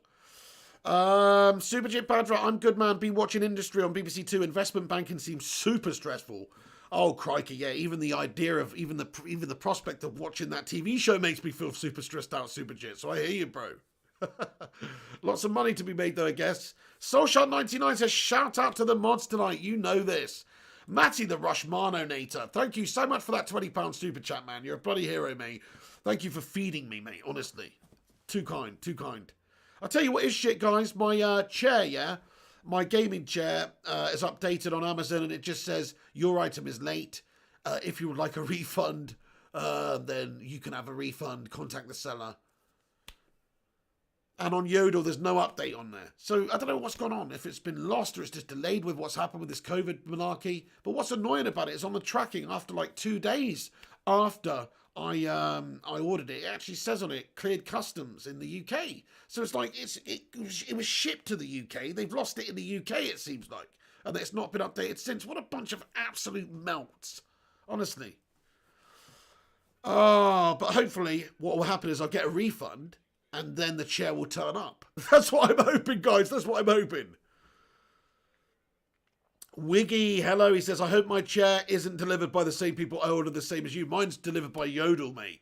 Superjit Padra, I'm good, man. Been watching Industry on BBC Two. Investment banking seems super stressful. Oh, crikey, yeah. Even the idea of, even the prospect of watching that TV show makes me feel super stressed out, Superjit. So I hear you, bro. Lots of money to be made, though, I guess. Soulshot99 says, shout out to the mods tonight. You know this. Matty the Rushmano-nator, thank you so much for that £20 super chat, man. You're a bloody hero, mate. Thank you for feeding me, mate, honestly. Too kind, too kind. I'll tell you what is shit, guys. My chair, yeah? My gaming chair is updated on Amazon and it just says, your item is late. If you would like a refund, then you can have a refund. Contact the seller. And on Yodel, there's no update on there. So I don't know what's gone on. If it's been lost or it's just delayed with what's happened with this COVID malarkey. But what's annoying about it is on the tracking after like 2 days after I ordered it, it actually says on it, cleared customs in the UK. So it's like it was shipped to the UK. They've lost it in the UK, it seems like. And it's not been updated since. What a bunch of absolute melts. Honestly. But hopefully what will happen is I'll get a refund and then the chair will turn up. That's what I'm hoping, guys. That's what I'm hoping. Wiggy, hello. He says, I hope my chair isn't delivered by the same people I ordered the same as you. Mine's delivered by Yodel, mate.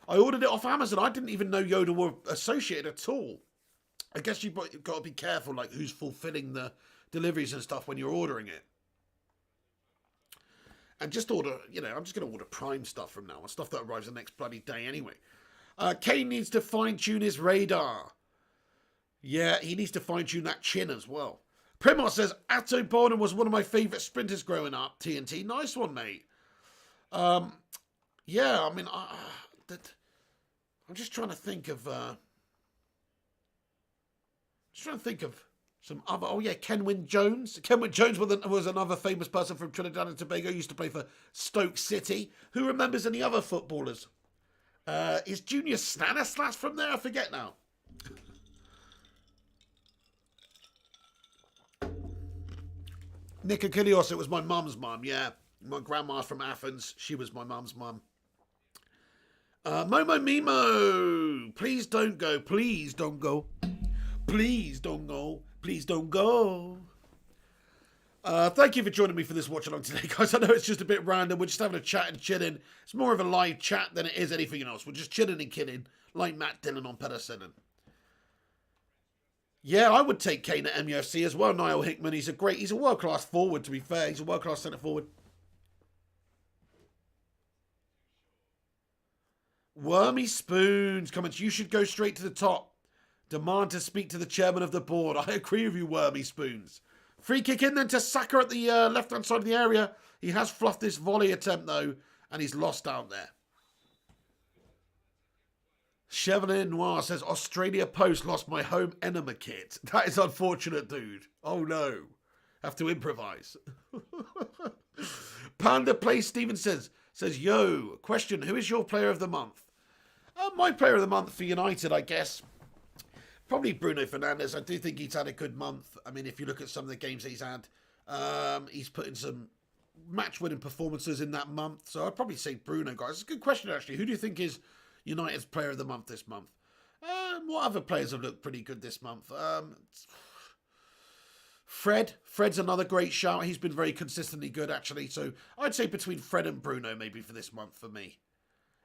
I ordered it off Amazon. I didn't even know Yodel were associated at all. I guess you've got to be careful, like, who's fulfilling the deliveries and stuff when you're ordering it. And just order, you know, I'm just going to order Prime stuff from now on. Stuff that arrives the next bloody day anyway. Kane needs to fine-tune his radar. Yeah, he needs to fine-tune that chin as well. Primos says, Atto Bourne was one of my favourite sprinters growing up. TNT, nice one, mate. Yeah, I mean, I'm just trying to think of... some other... Oh, yeah, Kenwyn Jones. Kenwyn Jones was another famous person from Trinidad and Tobago. Used to play for Stoke City. Who remembers any other footballers? Is Junior Stanislas from there? I forget now. Nick Achilleos, it was my mum's mum, yeah. My grandma's from Athens. She was my mum's mum. Momo Mimo, please don't go. Please don't go. Please don't go. Please don't go. Thank you for joining me for this watch along today, guys. I know it's just a bit random. We're just having a chat and chilling. It's more of a live chat than it is anything else. We're just chilling and kidding, like Matt Dillon on Pedersen. Yeah, I would take Kane at MUFC as well. Niall Hickman, he's a world-class forward, to be fair. He's a world-class centre-forward. Wormy Spoons comments, you should go straight to the top. Demand to speak to the chairman of the board. I agree with you, Wormy Spoons. Free kick in then to Saka at the left-hand side of the area. He has fluffed this volley attempt, though, and he's lost out there. Chevalier Noir says, Australia Post lost my home enema kit. That is unfortunate, dude. Oh, no. Have to improvise. Panda Play Steven says, yo, question, who is your player of the month? My player of the month for United, I guess. Probably Bruno Fernandes. I do think he's had a good month. I mean, if you look at some of the games that he's had, he's put in some match-winning performances in that month. So I'd probably say Bruno, guys. It's a good question, actually. Who do you think is United's player of the month this month? What other players have looked pretty good this month? Fred's another great shout. He's been very consistently good, actually. So I'd say between Fred and Bruno, maybe for this month for me.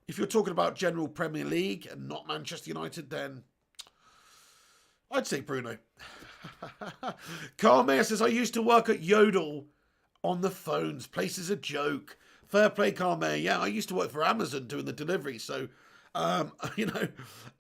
If you're talking about general Premier League and not Manchester United, then I'd say Bruno. Carl Mayer says, I used to work at Yodel on the phones. Place is a joke. Fair play, Carl Mayer. Yeah, I used to work for Amazon doing the delivery. So, you know,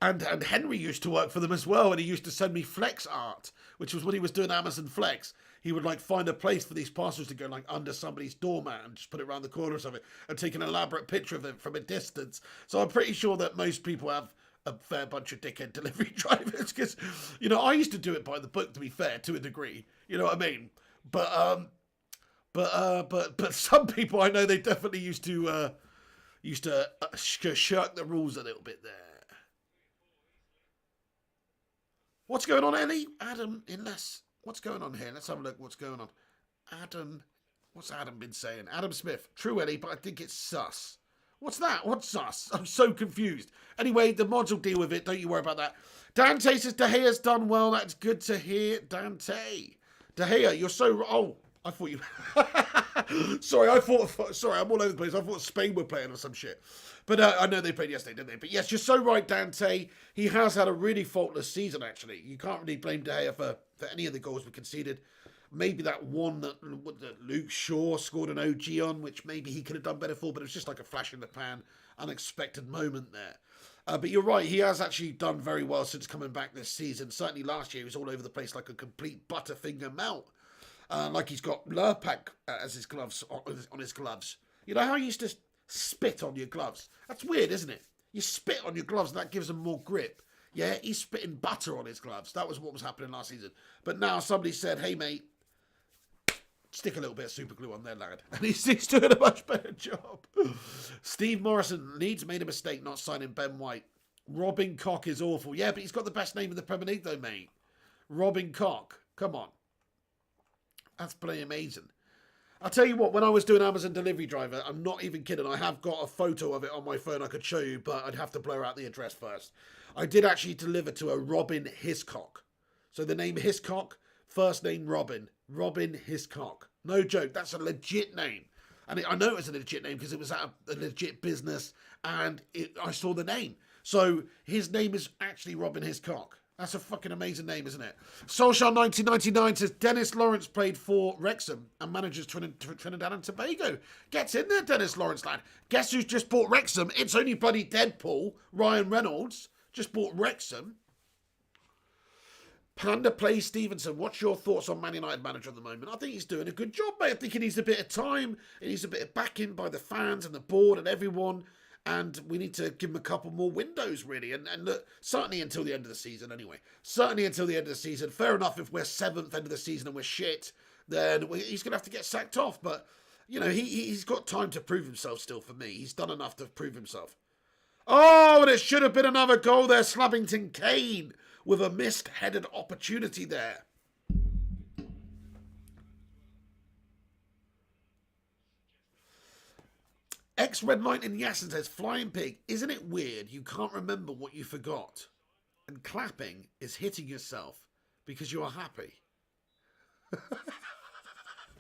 and Henry used to work for them as well. And he used to send me Flex art, which was when he was doing Amazon Flex. He would like find a place for these parcels to go like under somebody's doormat and just put it around the corner or something and take an elaborate picture of them from a distance. So I'm pretty sure that most people have a fair bunch of dickhead delivery drivers because, you know, I used to do it by the book, to be fair, to a degree. You know what I mean? But some people I know, they definitely used to shirk the rules a little bit there. What's going on, Ellie? Adam, what's going on here? Let's have a look. What's going on? Adam, what's Adam been saying? Adam Smith. True, Ellie, but I think it's sus. What's that? What's sus? I'm so confused. Anyway, the mods will deal with it. Don't you worry about that. Dante says De Gea's done well. That's good to hear, Dante. De Gea, you're so... Oh, I thought you... Sorry, I'm all over the place. I thought Spain were playing or some shit. But I know they played yesterday, didn't they? But yes, you're so right, Dante. He has had a really faultless season, actually. You can't really blame De Gea for any of the goals we conceded. Maybe that one that Luke Shaw scored an OG on, which maybe he could have done better for, but it was just like a flash in the pan, unexpected moment there. But you're right, he has actually done very well since coming back this season. Certainly last year he was all over the place like a complete butterfinger melt. Like he's got Lurpak as his gloves on his gloves. You know how you used to spit on your gloves? That's weird, isn't it? You spit on your gloves and that gives them more grip. Yeah, he's spitting butter on his gloves. That was what was happening last season. But now somebody said, hey, mate, stick a little bit of super glue on there, lad. And he's doing a much better job. Steve Morrison, Leeds made a mistake not signing Ben White. Robin Koch is awful. Yeah, but he's got the best name in the Premier League, though, mate. Robin Koch. Come on. That's bloody amazing. I'll tell you what, when I was doing Amazon Delivery Driver, I'm not even kidding, I have got a photo of it on my phone I could show you, but I'd have to blur out the address first. I did actually deliver to a Robin Hiscock. So the name Hiscock, first name Robin. Robin Hiscock. No joke, that's a legit name. And I know it was a legit name because it was at a legit business and I saw the name. So his name is actually Robin Hiscock. That's a fucking amazing name, isn't it? Solskjaer1999 says Dennis Lawrence played for Wrexham and manages Trinidad and Tobago. Gets in there, Dennis Lawrence, lad. Guess who's just bought Wrexham? It's only bloody Deadpool. Ryan Reynolds just bought Wrexham. Panda Play Stevenson, what's your thoughts on Man United manager at the moment? I think he's doing a good job, mate. I think he needs a bit of time. He needs a bit of backing by the fans and the board and everyone. And we need to give him a couple more windows, really. And look, certainly until the end of the season, anyway. Certainly until the end of the season. Fair enough, if we're 7th end of the season and we're shit, then he's going to have to get sacked off. But, you know, he's got time to prove himself still for me. He's done enough to prove himself. Oh, and it should have been another goal there. Slabbington Kane with a missed headed opportunity there. Ex-Red Knight in Yassen says, Flying Pig, isn't it weird you can't remember what you forgot? And clapping is hitting yourself because you are happy.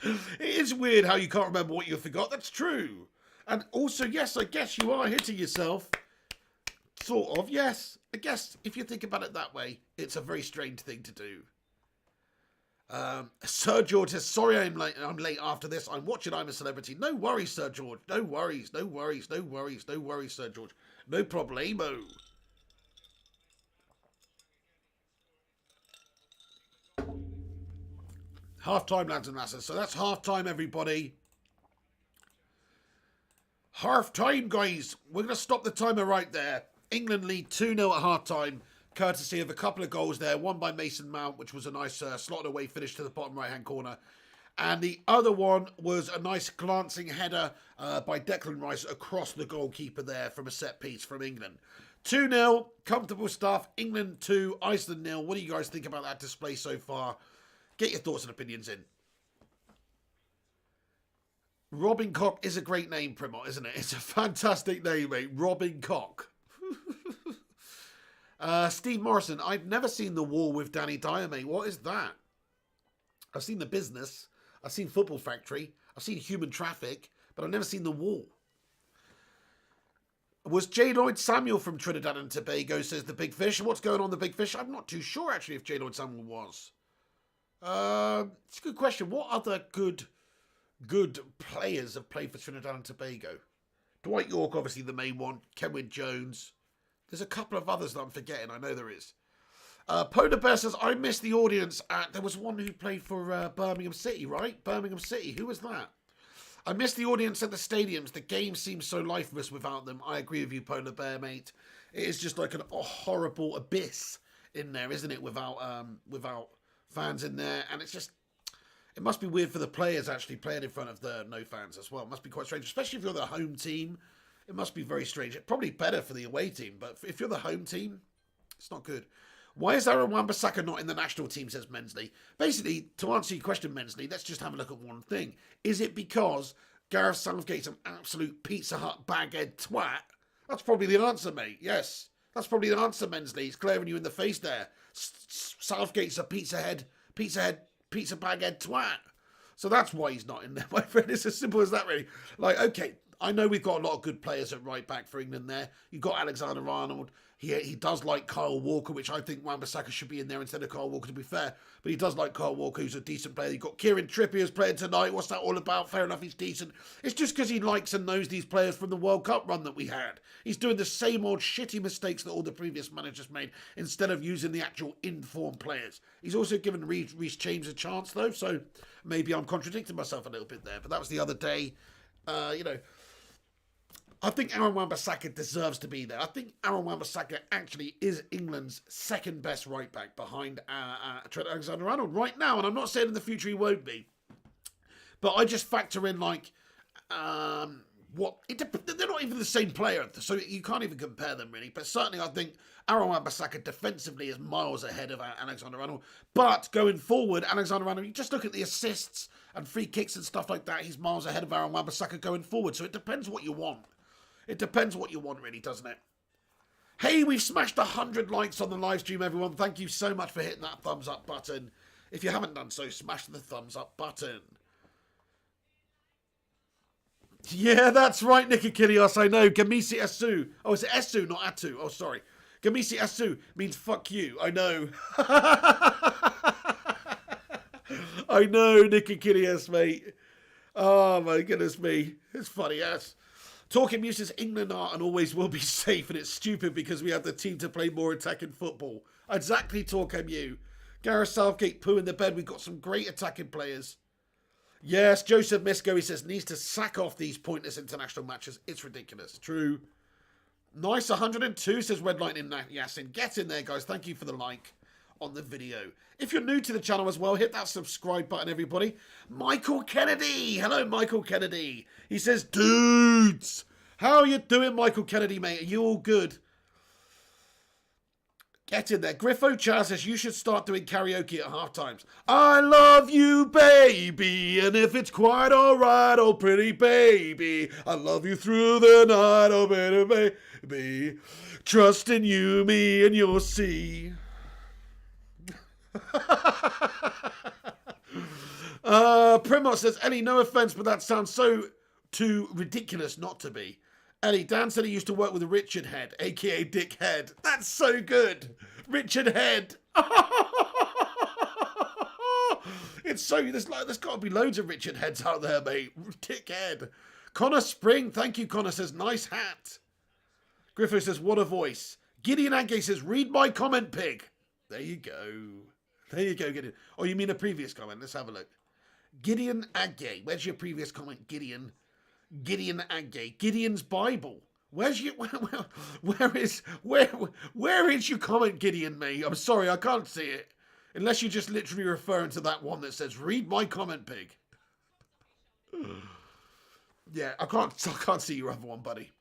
It is weird how you can't remember what you forgot. That's true. And also, yes, I guess you are hitting yourself. Sort of, yes. I guess if you think about it that way, it's a very strange thing to do. Sir George says, sorry I'm late after this. I'm watching I'm a Celebrity. No worries, Sir George. No worries, no worries, no worries, no worries, Sir George. No problemo. Half time, lads and lasses. So that's half time, everybody. Half time, guys. We're going to stop the timer right there. England lead 2-0 at half time. Courtesy of a couple of goals there. One by Mason Mount, which was a nice slotted away finish to the bottom right-hand corner. And the other one was a nice glancing header by Declan Rice across the goalkeeper there from a set piece from England. 2-0, comfortable stuff. England 2, Iceland 0. What do you guys think about that display so far? Get your thoughts and opinions in. Robin Koch is a great name, Primot, isn't it? It's a fantastic name, mate. Robin Koch. Steve Morrison, I've never seen The Wall with Danny Dyer, mate. What is that? I've seen The Business. I've seen Football Factory. I've seen Human Traffic. But I've never seen The Wall. Was J. Lloyd Samuel from Trinidad and Tobago, says The Big Fish. What's going on, The Big Fish? I'm not too sure, actually, if J. Lloyd Samuel was. It's a good question. What other good players have played for Trinidad and Tobago? Dwight York, obviously the main one. Kenwyne Jones. There's a couple of others that I'm forgetting. I know there is. Polar Bear says, I missed the audience at... There was one who played for Birmingham City, right? Birmingham City. Who was that? I missed the audience at the stadiums. The game seems so lifeless without them. I agree with you, Polar Bear, mate. It is just like a horrible abyss in there, isn't it? Without fans in there. And it's just... It must be weird for the players actually playing in front of the no fans as well. It must be quite strange, especially if you're the home team. It must be very strange. It's probably better for the away team, but if you're the home team, it's not good. Why is Aaron Wan-Bissaka not in the national team, says Mensley? Basically, to answer your question, Mensley, let's just have a look at one thing. Is it because Gareth Southgate's an absolute Pizza Hut baghead twat? That's probably the answer, mate. Yes, that's probably the answer, Mensley. It's glaring you in the face there. Southgate's a pizza baghead twat. So that's why he's not in there, my friend. It's as simple as that, really. Like, okay, I know we've got a lot of good players at right back for England there. You've got Alexander-Arnold. He does like Kyle Walker, which I think Wan-Bissaka should be in there instead of Kyle Walker, to be fair. But he does like Kyle Walker, who's a decent player. You've got Kieran Trippier who's playing tonight. What's that all about? Fair enough, he's decent. It's just because he likes and knows these players from the World Cup run that we had. He's doing the same old shitty mistakes that all the previous managers made instead of using the actual informed players. He's also given Reece James a chance, though, so maybe I'm contradicting myself a little bit there. But that was the other day. I think Aaron Wan-Bissaka deserves to be there. I think Aaron Wan-Bissaka actually is England's second best right back behind Trent Alexander-Arnold right now. And I'm not saying in the future he won't be. But I just factor in they're not even the same player, so you can't even compare them really. But certainly I think Aaron Wan-Bissaka defensively is miles ahead of Alexander-Arnold. But going forward, Alexander-Arnold, you just look at the assists and free kicks and stuff like that, he's miles ahead of Aaron Wan-Bissaka going forward. So it depends what you want. It depends what you want, really, doesn't it? Hey, we've smashed 100 likes on the live stream, everyone. Thank you so much for hitting that thumbs up button. If you haven't done so, smash the thumbs up button. Yeah, that's right, Nikakilios, I know. Gamisi Asu. Oh, is it Esu, not Atu? Oh, sorry. Gamisi Asu means fuck you. I know. I know, Nikakilios, mate. Oh, my goodness me. It's funny, yes. Talking Muse says England are and always will be safe, and it's stupid because we have the team to play more attacking football. Exactly, Talk MU. Gareth Southgate poo in the bed. We've got some great attacking players. Yes, Joseph Misko, he says, needs to sack off these pointless international matches. It's ridiculous. True. Nice 102, says Red Lightning Yasin. Get in there, guys. Thank you for the like on the video. If you're new to the channel as well, hit that subscribe button, everybody. Michael Kennedy. Hello, Michael Kennedy. He says, dudes. How are you doing, Michael Kennedy, mate? Are you all good? Get in there. Griffo Chaz says, you should start doing karaoke at half times. I love you, baby. And if it's quite all right, oh, pretty baby. I love you through the night, oh, baby, baby. Trust in you, me, and you'll see. Primos says, Ellie, no offense, but that sounds so too ridiculous not to be. Ellie, Dan said he used to work with Richard Head, aka Dick Head. That's so good. Richard Head. It's so, there's got to be loads of Richard Heads out there, mate. Dick Head. Connor Spring, thank you, Connor, says, nice hat. Griffo says, what a voice. Gideon Agge says, read my comment, pig. There you go. There you go, Gideon. Oh, you mean a previous comment? Let's have a look. Gideon Agge. Where's your previous comment, Gideon? Gideon Agge. Gideon's Bible. Where's your... Where is your comment, Gideon, mate? I'm sorry, I can't see it. Unless you're just literally referring to that one that says, read my comment, pig. Yeah, I can't see your other one, buddy.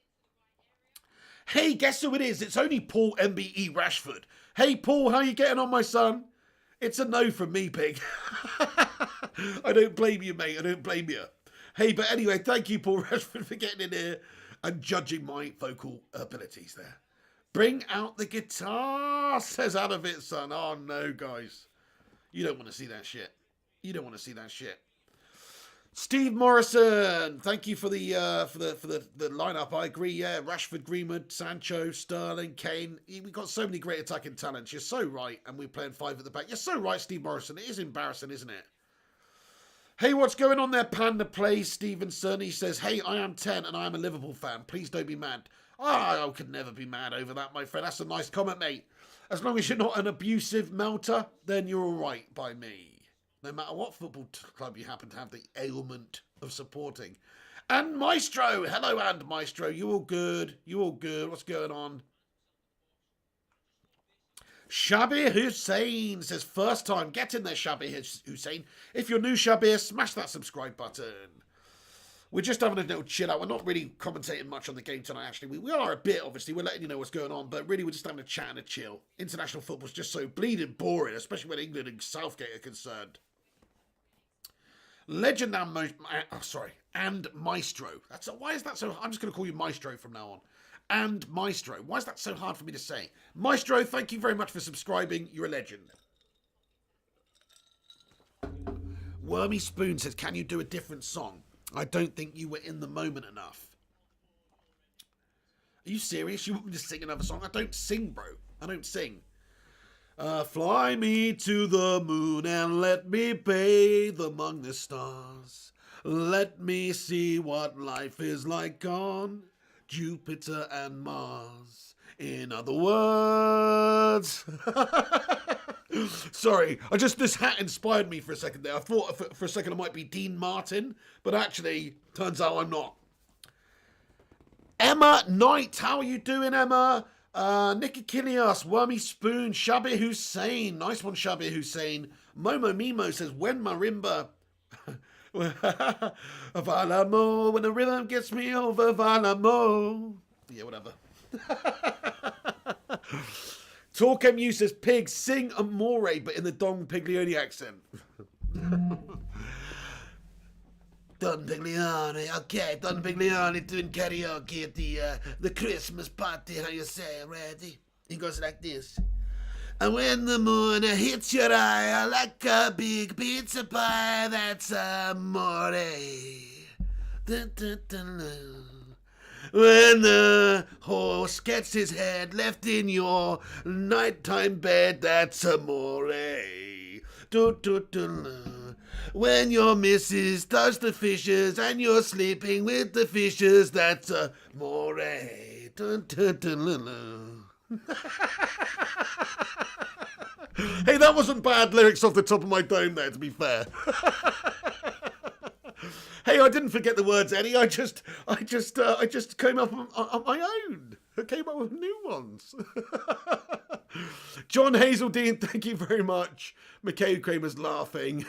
Hey, guess who it is? It's only Paul MBE Rashford. Hey, Paul, how you getting on, my son? It's a no from me, pig. I don't blame you, mate. I don't blame you. Hey, but anyway, thank you, Paul Rashford, for getting in here and judging my vocal abilities there. Bring out the guitar, says out of it, son. Oh, no, guys. You don't want to see that shit. You don't want to see that shit. Steve Morrison, thank you for the lineup. I agree. Yeah, Rashford, Greenwood, Sancho, Sterling, Kane. We've got so many great attacking talents. You're so right, and we're playing five at the back. You're so right, Steve Morrison. It is embarrassing, isn't it? Hey, what's going on there, Panda Play Stevenson? He says, hey, I am 10 and I am a Liverpool fan. Please don't be mad. I could never be mad over that, my friend. That's a nice comment, mate. As long as you're not an abusive melter, then you're all right by me. No matter what football club you happen to have the ailment of supporting. And Maestro. Hello, and Maestro. You all good? You all good? What's going on? Shabir Hussein says, first time. Get in there, Shabir Hussein. If you're new, Shabir, smash that subscribe button. We're just having a little chill out. We're not really commentating much on the game tonight, actually. We are a bit, obviously. We're letting you know what's going on. But really, we're just having a chat and a chill. International football's just so bleeding boring, especially when England and Southgate are concerned. Legend and Maestro. Why is that so? I'm just going to call you Maestro from now on. And Maestro. Why is that so hard for me to say? Maestro, thank you very much for subscribing. You're a legend. Wormy Spoon says, can you do a different song? I don't think you were in the moment enough. Are you serious? You want me to sing another song? I don't sing, bro. I don't sing. Fly me to the moon and let me bathe among the stars. Let me see what life is like on Jupiter and Mars. In other words... Sorry, this hat inspired me for a second there. I thought for a second I might be Dean Martin, but actually, turns out I'm not. Emma Knight, how are you doing, Emma? Nikki Kilias, Wormy Spoon, Shabir Hussein. Nice one, Shabir Hussein. Momo Mimo says, when marimba... Valamo, when the rhythm gets me over, Valamo. Yeah, whatever. Talk MU says, Pig, sing Amore, but in the Don Piglioni accent. Don Piglioni, okay, Don Piglioni doing karaoke at the Christmas party, how you say, ready? He goes like this. And when the moon hits your eye like a big pizza pie, that's amore. Dun, dun, dun, dun. When the horse gets his head left in your nighttime bed, that's amore. Dun, dun, dun, dun. When your missus does the fishes and you're sleeping with the fishes, that's amore. Dun, dun, dun, dun, dun. Hey, that wasn't bad lyrics off the top of my dome there, to be fair. Hey, I didn't forget the words, Eddie. I just came up on my own. I came up with new ones. John Hazeldine, thank you very much. McKay Kramer's laughing.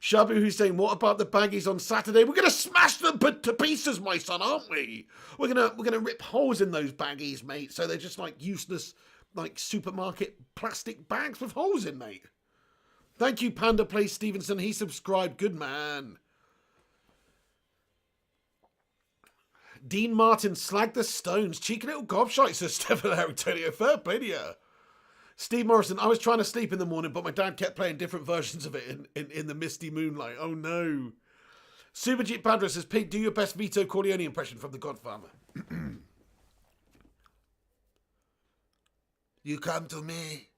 Shabu Hussein, what about the baggies on Saturday? We're gonna smash them to pieces, my son, aren't we? We're gonna rip holes in those baggies, mate. So they're just like useless, like supermarket plastic bags with holes in, mate. Thank you, Panda Play Stevenson. He subscribed. Good man. Dean Martin slagged the Stones. Cheeky little gobshite, says Stefan Antonio. Fair play to you. Steve Morrison, I was trying to sleep in the morning, but my dad kept playing different versions of it in the misty moonlight. Oh, no. Superjeep Padra says, Pete, do your best Vito Corleone impression from The Godfather. You come to me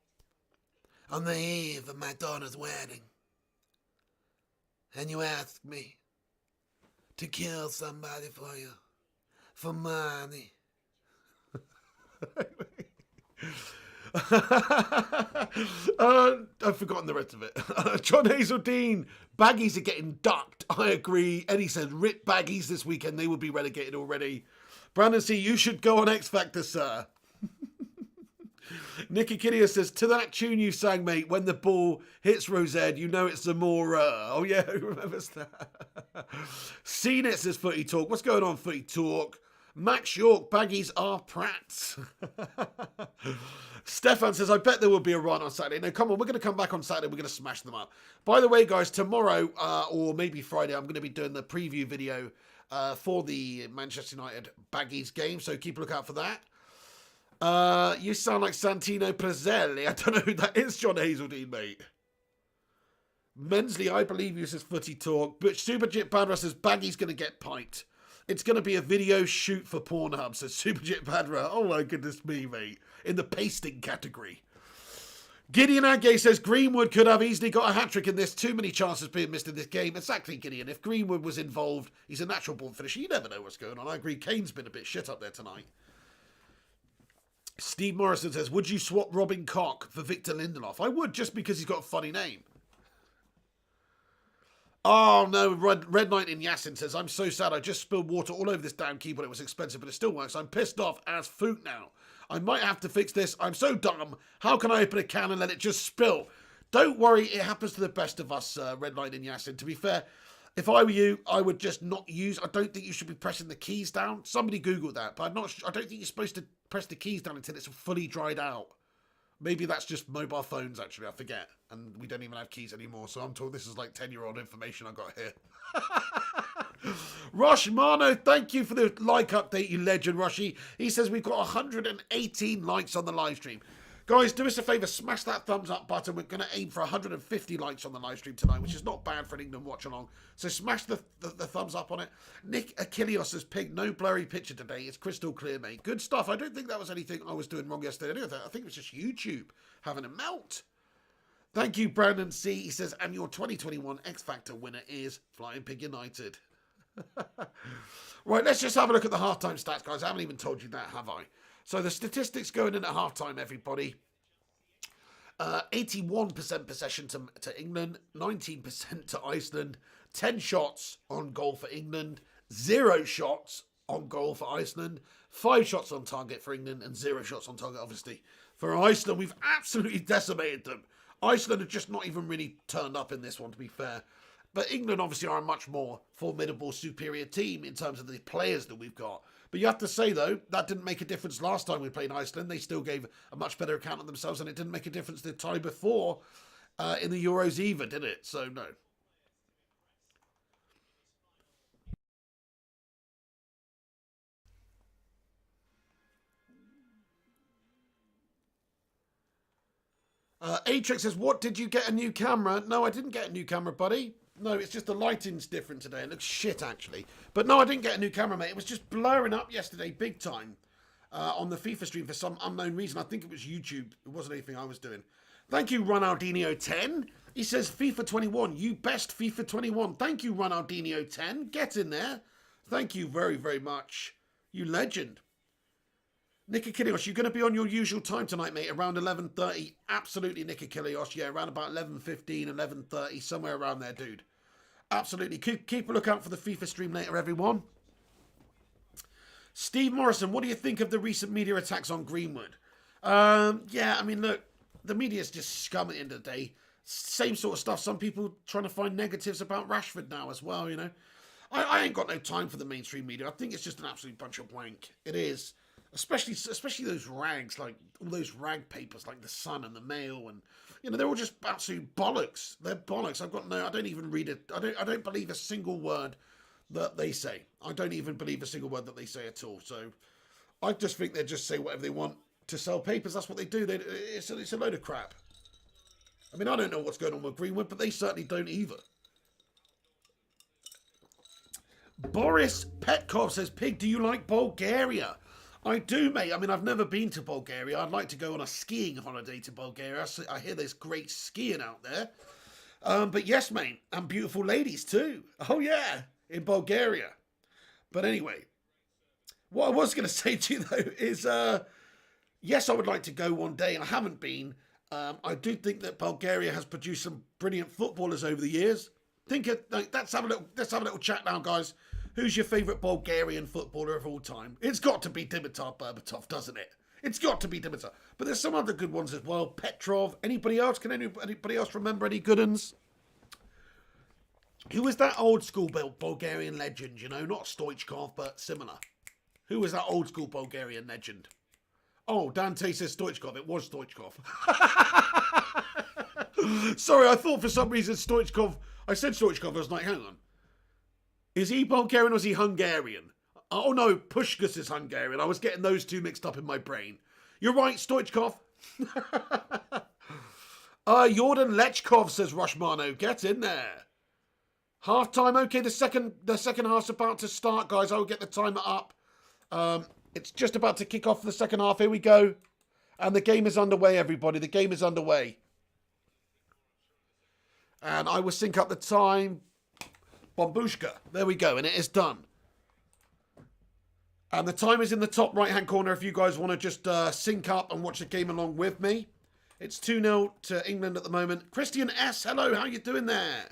on the eve of my daughter's wedding, and you ask me to kill somebody for you. For money. I've forgotten the rest of it. John Hazeldine, baggies are getting ducked. I agree. Eddie said, rip baggies this weekend. They will be relegated already. Brandon C, you should go on X Factor, sir. Nicky Kiddia says, to that tune you sang, mate, when the ball hits Rosed, you know it's Zamora. Oh, yeah, who remembers that? Seen it, says Footy Talk. What's going on, Footy Talk? Max York, baggies are prats. Stefan says, I bet there will be a run on Saturday. No, come on, we're going to come back on Saturday. We're going to smash them up. By the way, guys, tomorrow or maybe Friday, I'm going to be doing the preview video for the Manchester United baggies game. So keep a look out for that. You sound like Santino Prezzelli. I don't know who that is, John Hazeldine, mate. Mensley, I believe you, says Footy Talk. But Superjit Badra says baggy's going to get piped. It's going to be a video shoot for Pornhub, says Superjit Badra. Oh my goodness me, mate. In the pasting category. Gideon Agay says Greenwood could have easily got a hat-trick in this. Too many chances being missed in this game. Exactly, Gideon. If Greenwood was involved, he's a natural born finisher. You never know what's going on. I agree. Kane's been a bit shit up there tonight. Steve Morrison says, would you swap Robin Koch for Victor Lindelof? I would, just because he's got a funny name. Oh, no, Red Knight in Yasin says, I'm so sad. I just spilled water all over this damn keyboard. It was expensive, but it still works. I'm pissed off as foot now. I might have to fix this. I'm so dumb. How can I open a can and let it just spill? Don't worry. It happens to the best of us, Red Knight in Yasin. To be fair, if I were you, I would just not use... I don't think you should be pressing the keys down. Somebody Googled that, but I don't think you're supposed to press the keys down until it's fully dried out. Maybe that's just mobile phones, actually. I forget. And we don't even have keys anymore. So I'm told this is like 10-year-old information I got here. Rush Mano, thank you for the like update, you legend, Rushy. He says we've got 118 likes on the live stream. Guys, do us a favour, smash that thumbs up button. We're going to aim for 150 likes on the live stream tonight, which is not bad for an England watch along. So smash the thumbs up on it. Nick Achilleos says, Pig, no blurry picture today. It's crystal clear, mate. Good stuff. I don't think that was anything I was doing wrong yesterday. I think it was just YouTube having a melt. Thank you, Brandon C. He says, and your 2021 X Factor winner is Flying Pig United. Right, let's just have a look at the halftime stats, guys. I haven't even told you that, have I? So the statistics going in at halftime, everybody. 81% possession to England, 19% to Iceland, 10 shots on goal for England, 0 shots on goal for Iceland, 5 shots on target for England, and 0 shots on target, obviously, for Iceland. We've absolutely decimated them. Iceland have just not even really turned up in this one, to be fair. But England obviously are a much more formidable, superior team in terms of the players that we've got. But you have to say, though, that didn't make a difference last time we played Iceland. They still gave a much better account of themselves, and it didn't make a difference the time before in the Euros either, did it? So, no. Atrix says, what, did you get a new camera? No, I didn't get a new camera, buddy. No, it's just the lighting's different today. It looks shit, actually. But no, I didn't get a new camera, mate. It was just blurring up yesterday big time on the FIFA stream for some unknown reason. I think it was YouTube. It wasn't anything I was doing. Thank you, Ronaldinho10. He says, FIFA 21, you best FIFA 21. Thank you, Ronaldinho10. Get in there. Thank you very, very much. You legend. Nick Achilleos, you're going to be on your usual time tonight, mate, around 11:30. Absolutely, Nick Achilleos. Yeah, around about 11:15, 11:30, somewhere around there, dude. Absolutely. Keep a lookout for the FIFA stream later, everyone. Steve Morrison, what do you think of the recent media attacks on Greenwood? Yeah, I mean, look, the media's just scum at the end of the day. Same sort of stuff. Some people trying to find negatives about Rashford now as well, you know. I ain't got no time for the mainstream media. I think it's just an absolute bunch of wank. It is. Especially those rags, like all those rag papers like the Sun and the Mail, and you know, they're all just absolute bollocks. They're bollocks. I don't even read it. I don't believe a single word that they say. I don't even believe a single word that they say at all. So I just think they just say whatever they want to sell papers. That's what they do. It's a load of crap. I mean, I don't know what's going on with Greenwood, but they certainly don't either. Boris Petkov says, Pig, do you like Bulgaria? I do, mate. I mean, I've never been to Bulgaria. I'd like to go on a skiing holiday to Bulgaria. I hear there's great skiing out there. But yes, mate. And beautiful ladies too. Oh, yeah. In Bulgaria. But anyway, what I was going to say to you, though, is yes, I would like to go one day. I haven't been. I do think that Bulgaria has produced some brilliant footballers over the years. Let's have a little chat now, guys. Who's your favourite Bulgarian footballer of all time? It's got to be Dimitar Berbatov, doesn't it? It's got to be Dimitar. But there's some other good ones as well. Petrov. Anybody else? Can anybody else remember any good ones? Who was that old school Bulgarian legend, you know? Not Stoichkov, but similar. Who was that old school Bulgarian legend? Oh, Dante says Stoichkov. It was Stoichkov. Sorry, I thought for some reason Stoichkov... I said Stoichkov. I was like, hang on. Is he Bulgarian or is he Hungarian? Oh no, Pushkas is Hungarian. I was getting those two mixed up in my brain. You're right, Stoichkov. Jordan Lechkov, says Rushmano. Get in there. Half time, okay. The second half's about to start, guys. I will get the timer up. It's just about to kick off for the second half. Here we go. And the game is underway, everybody. The game is underway. And I will sync up the time. Bombushka. There we go. And it is done. And the time is in the top right-hand corner if you guys want to just sync up and watch the game along with me. It's 2-0 to England at the moment. Christian S. Hello. How you doing there?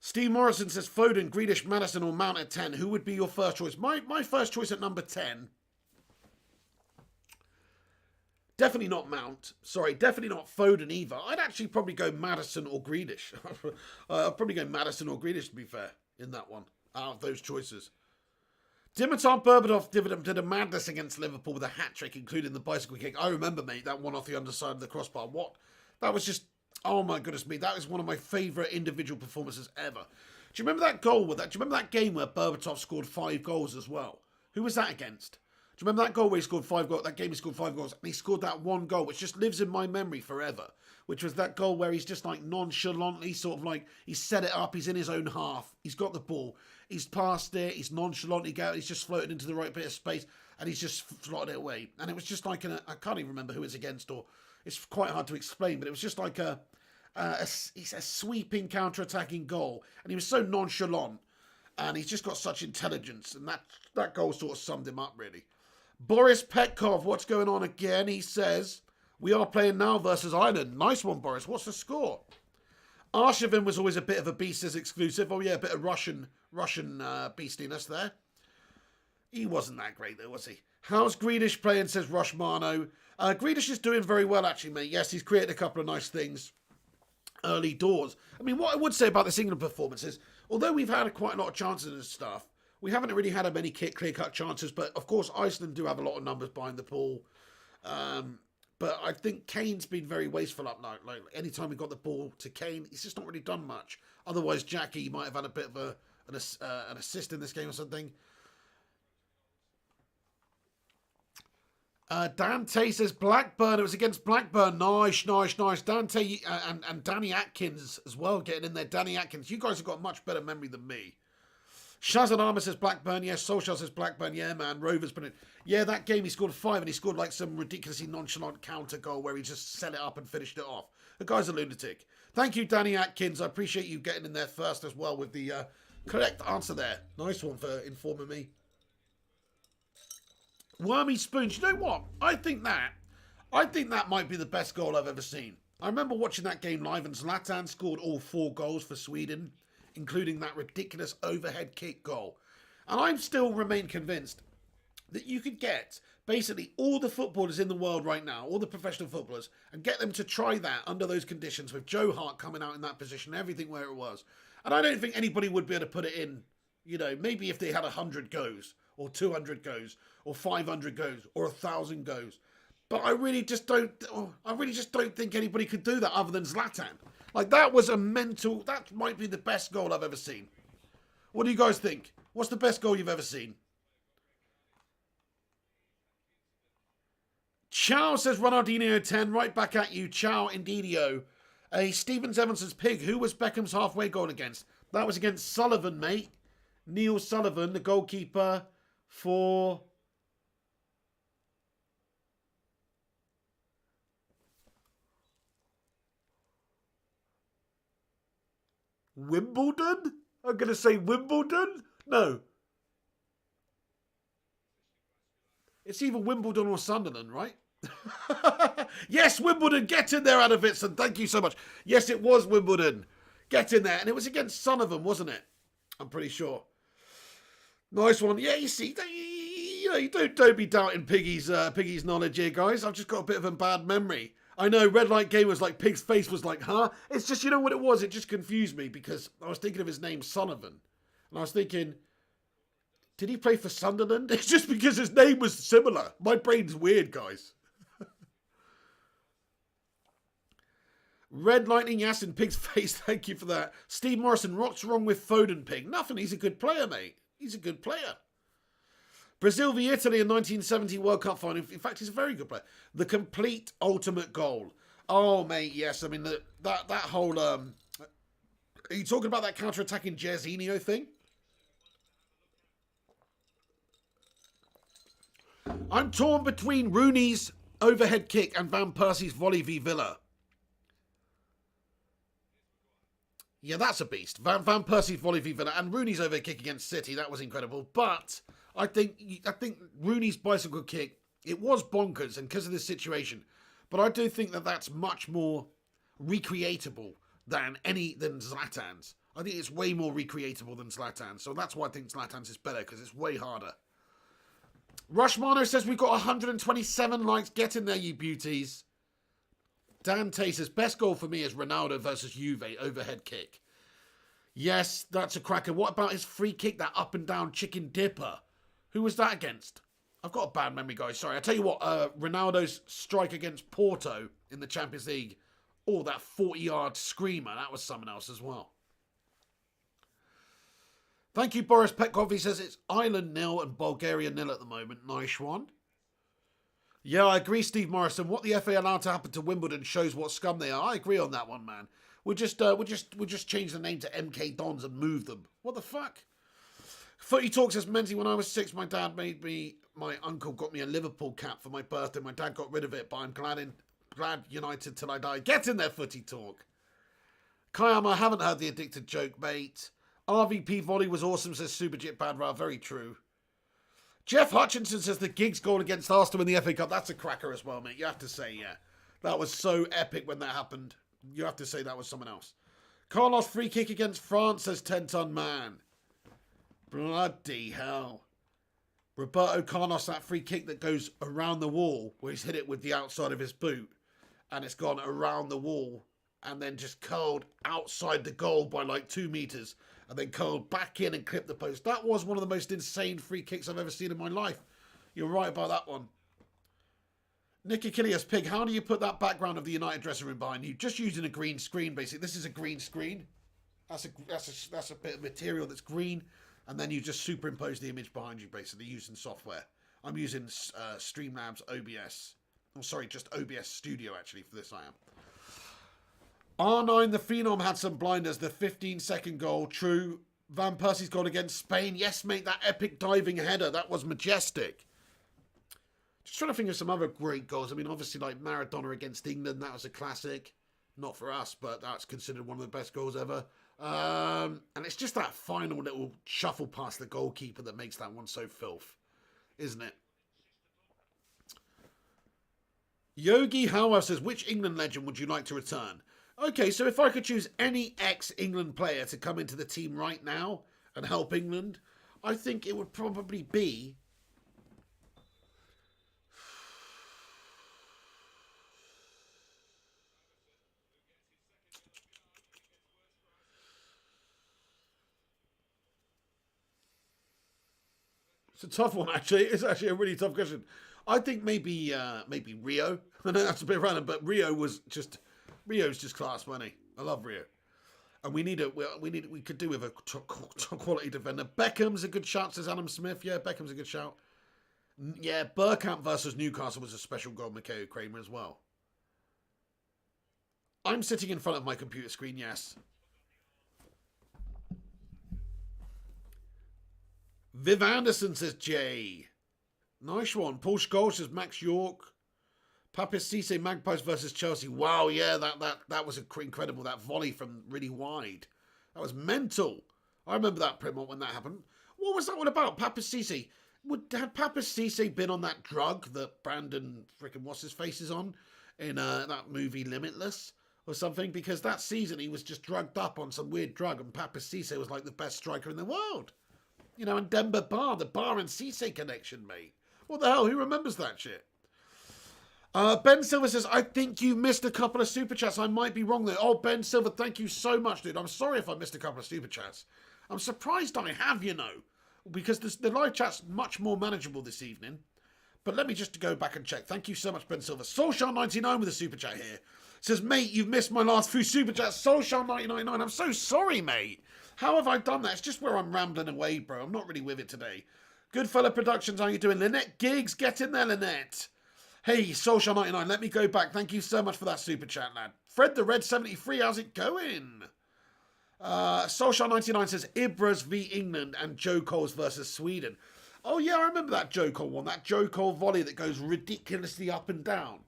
Steve Morrison says Foden, Grealish, Madison or Mount at 10. Who would be your first choice? My first choice at number 10. Definitely not Mount. Sorry, definitely not Foden either. I'd actually probably go Madison or Grealish. I'd probably go Madison or Grealish, to be fair, in that one, out of those choices. Dimitar Berbatov did a madness against Liverpool with a hat-trick, including the bicycle kick. I remember, mate, that one off the underside of the crossbar. What? That was just... Oh, my goodness me. That is one of my favourite individual performances ever. Do you remember that goal with that? Do you remember that game where Berbatov scored 5 goals as well? Who was that against? Do you remember that goal where he scored 5 goals? That game he scored 5 goals, and he scored that one goal, which just lives in my memory forever. Which was that goal where he's just like nonchalantly sort of like, he's set it up, he's in his own half, he's got the ball, he's passed it, he's nonchalantly he's just floated into the right bit of space, and he's just slotted it away. And it was just like, I can't even remember who it's against, or it's quite hard to explain, but it was just like a sweeping counter-attacking goal, and he was so nonchalant, and he's just got such intelligence, and that goal sort of summed him up, really. Boris Petkov, what's going on again? He says, we are playing now versus Ireland. Nice one, Boris. What's the score? Arshavin was always a bit of a beast as exclusive. Oh, yeah, a bit of Russian beastliness there. He wasn't that great, though, was he? How's Greedish playing, says Rushmano. Greedish is doing very well, actually, mate. Yes, he's created a couple of nice things early doors. I mean, what I would say about this England performance is, although we've had quite a lot of chances and stuff, we haven't really had many clear-cut chances, but of course Iceland do have a lot of numbers behind the ball. But I think Kane's been very wasteful up now. Like, anytime we got the ball to Kane, he's just not really done much. Otherwise, Jackie might have had a bit of an assist in this game or something. Dante says Blackburn. It was against Blackburn. Nice. Dante and Danny Atkins as well getting in there. Danny Atkins. You guys have got much better memory than me. Shazanama says Blackburn. Yes. Solskjaer says Blackburn. Yeah, man. Rovers. But yeah, that game he scored 5 and he scored like some ridiculously nonchalant counter goal where he just set it up and finished it off. The guy's a lunatic. Thank you, Danny Atkins. I appreciate you getting in there first as well with the correct answer there. Nice one for informing me. Wormy Spoons. You know what? I think that might be the best goal I've ever seen. I remember watching that game live and Zlatan scored all 4 goals for Sweden, including that ridiculous overhead kick goal. And I still remain convinced that you could get basically all the footballers in the world right now, all the professional footballers, and get them to try that under those conditions with Joe Hart coming out in that position, everything where it was. And I don't think anybody would be able to put it in, you know, maybe if they had 100 goes, or 200 goes, or 500 goes, or 1,000 goes. But I really just don't think anybody could do that other than Zlatan. Like, that was that might be the best goal I've ever seen. What do you guys think? What's the best goal you've ever seen? Ciao, says Ronaldinho 10. Right back at you. Ciao, Indidio. Stevens Evanson's pig. Who was Beckham's halfway goal against? That was against Sullivan, mate. Neil Sullivan, the goalkeeper for Wimbledon? I'm going to say Wimbledon? No. It's either Wimbledon or Sunderland, right? Yes, Wimbledon. Get in there, Adovitson. Thank you so much. Yes, it was Wimbledon. Get in there. And it was against Sullivan, wasn't it? I'm pretty sure. Nice one. Yeah, you see, you don't be doubting Piggy's knowledge here, guys. I've just got a bit of a bad memory. I know Red Light Game was like, Pig's face was like, huh? It's just, you know what it was? It just confused me because I was thinking of his name, Sullivan. And I was thinking, did he play for Sunderland? It's just because his name was similar. My brain's weird, guys. Red Lightning Yasin, Pig's face, thank you for that. Steve Morrison, what's wrong with Foden, Pig? Nothing, he's a good player, mate. He's a good player. Brazil v Italy in 1970 World Cup final. In fact, he's a very good player. The complete ultimate goal. Oh, mate, yes. I mean, that whole... are you talking about that counter-attacking Jairzinho thing? I'm torn between Rooney's overhead kick and Van Persie's volley v Villa. Yeah, that's a beast. Van Persie's volley v Villa and Rooney's overhead kick against City. That was incredible. But I think Rooney's bicycle kick, it was bonkers and because of this situation. But I do think that that's much more recreatable than Zlatan's. I think it's way more recreatable than Zlatan's. So that's why I think Zlatan's is better because it's way harder. Rushmano says we've got 127 likes. Get in there, you beauties. Dante says, best goal for me is Ronaldo versus Juve overhead kick. Yes, that's a cracker. What about his free kick, that up and down chicken dipper? Who was that against? I've got a bad memory, guys. Sorry. I tell you what, Ronaldo's strike against Porto in the Champions League. Oh, that 40-yard screamer. That was someone else as well. Thank you, Boris Petkov. He says it's Ireland 0 and Bulgaria 0 at the moment. Nice one. Yeah, I agree, Steve Morrison. What the FA allowed to happen to Wimbledon shows what scum they are. I agree on that one, man. We'll just change the name to MK Dons and move them. What the fuck? Footy Talk says, Menzi, when I was 6, my uncle got me a Liverpool cap for my birthday. My dad got rid of it, but I'm glad United till I die. Get in there, Footy Talk. Kayama, I haven't heard the addicted joke, mate. RVP volley was awesome, says Superjit Badra. Very true. Jeff Hutchinson says the Giggs goal against Arsenal in the FA Cup. That's a cracker as well, mate. You have to say, yeah. That was so epic when that happened. You have to say that was someone else. Carlos free kick against France, says 10-ton man. Bloody hell. Roberto Carlos, that free kick that goes around the wall, where he's hit it with the outside of his boot, and it's gone around the wall, and then just curled outside the goal by like 2 meters, and then curled back in and clipped the post. That was one of the most insane free kicks I've ever seen in my life. You're right about that one. Nick Achilles Pig, how do you put that background of the United dressing room behind you? Just using a green screen, basically. This is a green screen. That's a bit of material that's green, and then you just superimpose the image behind you, basically, using software. I'm using Streamlabs OBS. I'm sorry, just OBS Studio, actually, for this I am. R9, the Phenom, had some blinders. The 15-second goal, true. Van Persie's goal against Spain. Yes, mate, that epic diving header. That was majestic. Just trying to think of some other great goals. I mean, obviously, like Maradona against England. That was a classic. Not for us, but that's considered one of the best goals ever. And it's just that final little shuffle past the goalkeeper that makes that one so filth, isn't it? Yogi Howe says, which England legend would you like to return? Okay, so if I could choose any ex-England player to come into the team right now and help England, I think it would probably be... It's a tough one, actually. It's actually a really tough question. I think maybe Rio. I know that's a bit random, but Rio's just class, wasn't he? I love Rio. And we could do with a quality defender. Beckham's a good shout, says Adam Smith. Yeah, Beckham's a good shout. Yeah, Bergkamp versus Newcastle was a special goal, Mikhail Kramer as well. I'm sitting in front of my computer screen, yes. Viv Anderson, says Jay. Nice one. Paul Scholes says Max York. Papis Cisse, Magpies versus Chelsea. Wow, yeah, that was incredible. That volley from really wide. That was mental. I remember that, Primont, when that happened. What was that all about? Papis Cisse. Had Papis Cisse been on that drug that Brandon frickin' what's-his-face is on in that movie Limitless or something? Because that season he was just drugged up on some weird drug, and Papis Cisse was like the best striker in the world. You know, and Denver Bar, the Bar and Cisse connection, mate. What the hell? Who remembers that shit? Ben Silver says, I think you missed a couple of super chats. I might be wrong there. Oh, Ben Silver, thank you so much, dude. I'm sorry if I missed a couple of super chats. I'm surprised I have, you know, because the live chat's much more manageable this evening. But let me just go back and check. Thank you so much, Ben Silver. Soulshine99 with a super chat here. Says, mate, you've missed my last few super chats. Soulshine999. I'm so sorry, mate. How have I done that? It's just where I'm rambling away, bro. I'm not really with it today. Goodfella Productions, how you doing? Lynette Giggs, get in there, Lynette. Hey, Soulshine99, let me go back. Thank you so much for that super chat, lad. Fred the Red 73, how's it going? Soulshine99 says, Ibras v England and Joe Cole's versus Sweden. Oh, yeah, I remember that Joe Cole one. That Joe Cole volley that goes ridiculously up and down.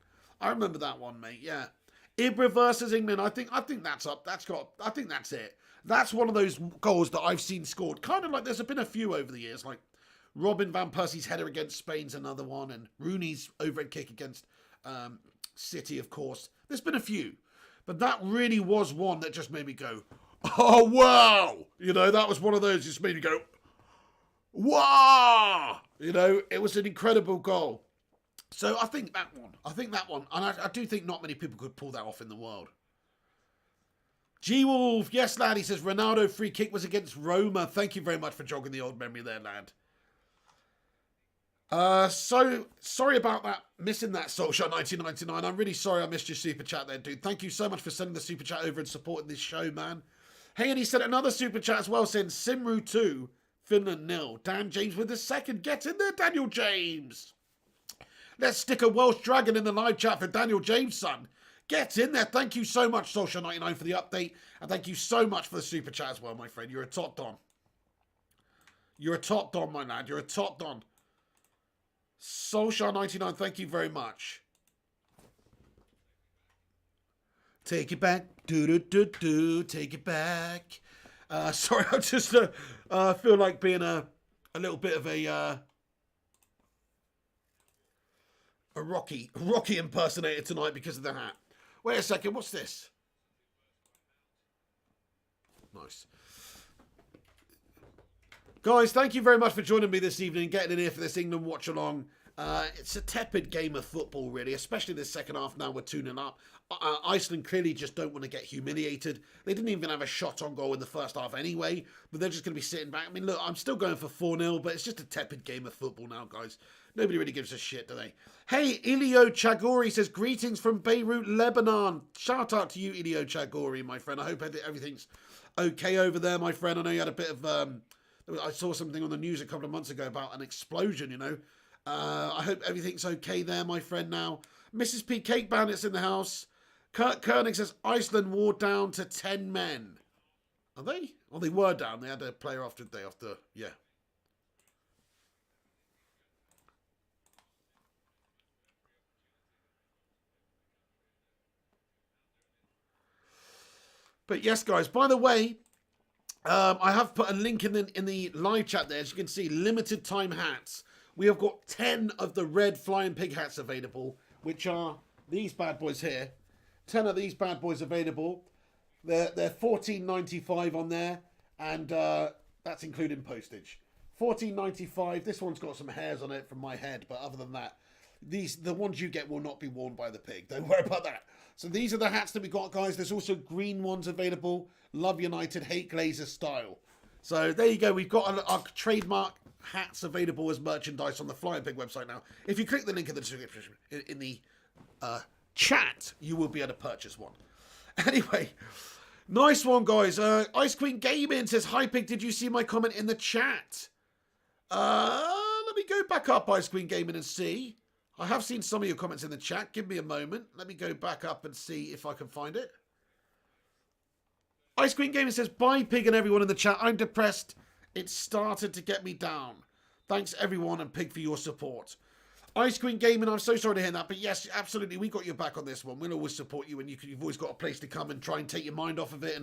I remember that one, mate, yeah. Ibra versus England, I think that's up. I think that's it. That's one of those goals that I've seen scored. Kind of like there's been a few over the years, like Robin Van Persie's header against Spain's another one, and Rooney's overhead kick against City, of course. There's been a few. But that really was one that just made me go, oh, wow! You know, that was one of those that just made me go, wow! You know, it was an incredible goal. So I think that one. And I do think not many people could pull that off in the world. G-Wolf, yes, lad. He says, Ronaldo free kick was against Roma. Thank you very much for jogging the old memory there, lad. So, sorry about that, missing that Soulshot 1999. I'm really sorry I missed your super chat there, dude. Thank you so much for sending the super chat over and supporting this show, man. Hey, and he sent another super chat as well, saying Simru 2 Finland 0. Dan James with the second. Get in there, Daniel James. Let's stick a Welsh Dragon in the live chat for Daniel James, son. Get in there. Thank you so much, Solskjaer99, for the update. And thank you so much for the super chat as well, my friend. You're a top don. You're a top don, my lad. You're a top don. Solskjaer99, thank you very much. Take it back. Do. Take it back. Sorry, I just feel like being a little bit of a Rocky impersonator tonight because of the hat. Wait a second, what's this? Nice. Guys, thank you very much for joining me this evening, getting in here for this England watch-along. It's a tepid game of football, really, especially the second half now we're 2-0 up. Iceland clearly just don't want to get humiliated. They didn't even have a shot on goal in the first half anyway, but they're just going to be sitting back. I mean, look, I'm still going for 4-0, but it's just a tepid game of football now, guys. Nobody really gives a shit, do they? Hey, Ilio Chagori says, greetings from Beirut, Lebanon. Shout out to you, Ilio Chagori, my friend. I hope everything's okay over there, my friend. I know you had a bit of... I saw something on the news a couple of months ago about an explosion, you know. I hope everything's okay there, my friend, now. Mrs. P. Cake Bandit's in the house. Kurt Koenig says, Iceland wore down to 10 men. Are they? Oh, they were down. They had a player off, did they? Yeah. But yes, guys, by the way, I have put a link in the live chat there. As you can see, limited time hats. We have got 10 of the red flying pig hats available, which are these bad boys here. 10 of these bad boys available. They're $14.95 on there, and that's including postage. $14.95. This one's got some hairs on it from my head, but other than that, the ones you get will not be worn by the pig. Don't worry about that. So these are the hats that we got, guys. There's also green ones available. Love United, hate Glazer style. So there you go. We've got our trademark hats available as merchandise on the Flying Pig website now. If you click the link in the description in the chat, you will be able to purchase one. Anyway, nice one, guys. Ice Queen Gaming says, hi, Pig. Did you see my comment in the chat? Let me go back up, Ice Queen Gaming, and see. I have seen some of your comments in the chat. Give me a moment. Let me go back up and see if I can find it. Ice Queen Gaming says, bye, Pig, and everyone in the chat. I'm depressed. It started to get me down. Thanks, everyone, and Pig, for your support. Ice Queen Gaming, I'm so sorry to hear that. But yes, absolutely, we got your back on this one. We'll always support you, and you've always got a place to come and try and take your mind off of it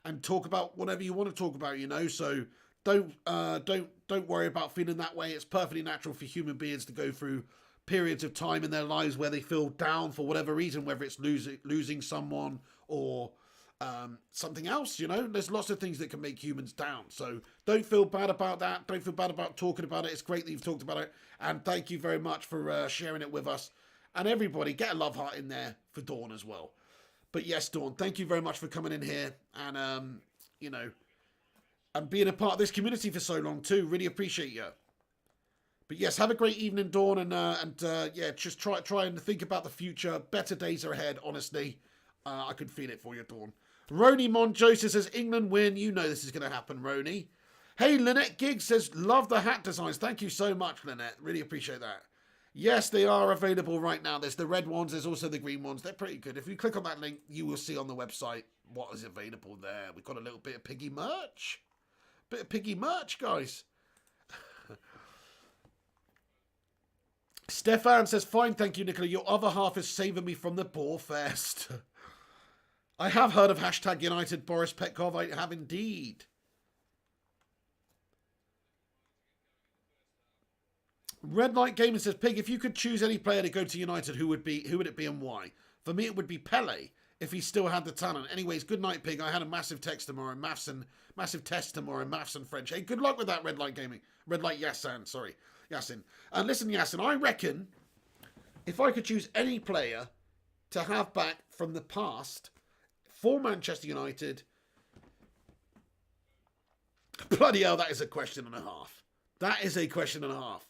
and talk about whatever you want to talk about, you know. So don't worry about feeling that way. It's perfectly natural for human beings to go through periods of time in their lives where they feel down for whatever reason, whether it's losing someone or something else, you know. There's lots of things that can make humans down. So don't feel bad about that. Don't feel bad about talking about it. It's great that you've talked about it. And thank you very much for sharing it with us. And everybody, get a love heart in there for Dawn as well. But yes, Dawn, thank you very much for coming in here and, you know, and being a part of this community for so long too. Really appreciate you. But yes, have a great evening, Dawn, and yeah, just try and think about the future. Better days are ahead, honestly. I can feel it for you, Dawn. Roni Monjosa says, England win. You know this is going to happen, Roni. Hey, Lynette Giggs says, love the hat designs. Thank you so much, Lynette. Really appreciate that. Yes, they are available right now. There's the red ones. There's also the green ones. They're pretty good. If you click on that link, you will see on the website what is available there. We've got a little bit of piggy merch. Bit of piggy merch, guys. Stefan says, fine, thank you, Nicola. Your other half is saving me from the bore fest. I have heard of hashtag United Boris Petkov. I have indeed. Red Light Gaming says, Pig, if you could choose any player to go to United, who would it be and why? For me, it would be Pele, if he still had the talent. Anyways, good night, Pig. I had a massive test tomorrow, maths and French. Hey, good luck with that, Red Light Gaming. Red Light Yassin, sorry. Yassin. And listen, Yassin, I reckon if I could choose any player to have back from the past for Manchester United, bloody hell, that is a question and a half. That is a question and a half.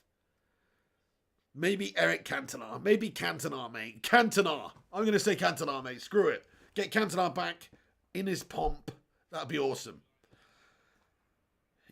Maybe Eric Cantona. Maybe Cantona, mate. Cantona. I'm going to say Cantona, mate. Screw it. Get Cantona back in his pomp. That'd be awesome.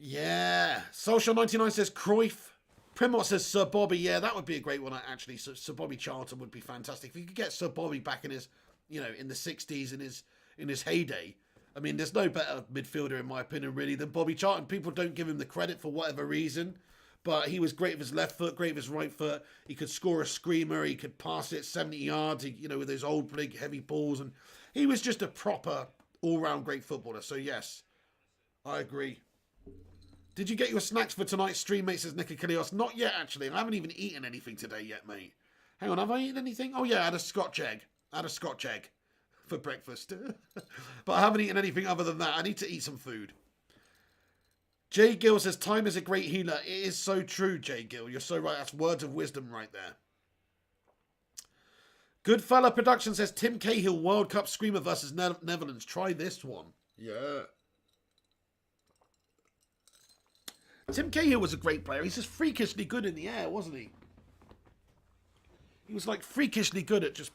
Yeah. Social99 says Cruyff. Primot says Sir Bobby. Yeah, that would be a great one, actually. Sir Bobby Charlton would be fantastic. If you could get Sir Bobby back in his, in the 60s, in his heyday. I mean, there's no better midfielder, in my opinion, really, than Bobby Charlton. People don't give him the credit for whatever reason. But he was great with his left foot, great with his right foot. He could score a screamer. He could pass it 70 yards, with those old, big, heavy balls. And he was just a proper, all-round great footballer. So, yes, I agree. Did you get your snacks for tonight's stream, mate, says Nikakilios? Not yet, actually. I haven't even eaten anything today yet, mate. Hang on, have I eaten anything? Oh, yeah, I had a Scotch egg. For breakfast. But I haven't eaten anything other than that. I need to eat some food. Jay Gill says, time is a great healer. It is so true, Jay Gill. You're so right. That's words of wisdom right there. Goodfella Production says, Tim Cahill, World Cup Screamer versus Netherlands. Try this one. Yeah. Tim Cahill was a great player. He's just freakishly good in the air, wasn't he? He was like freakishly good at just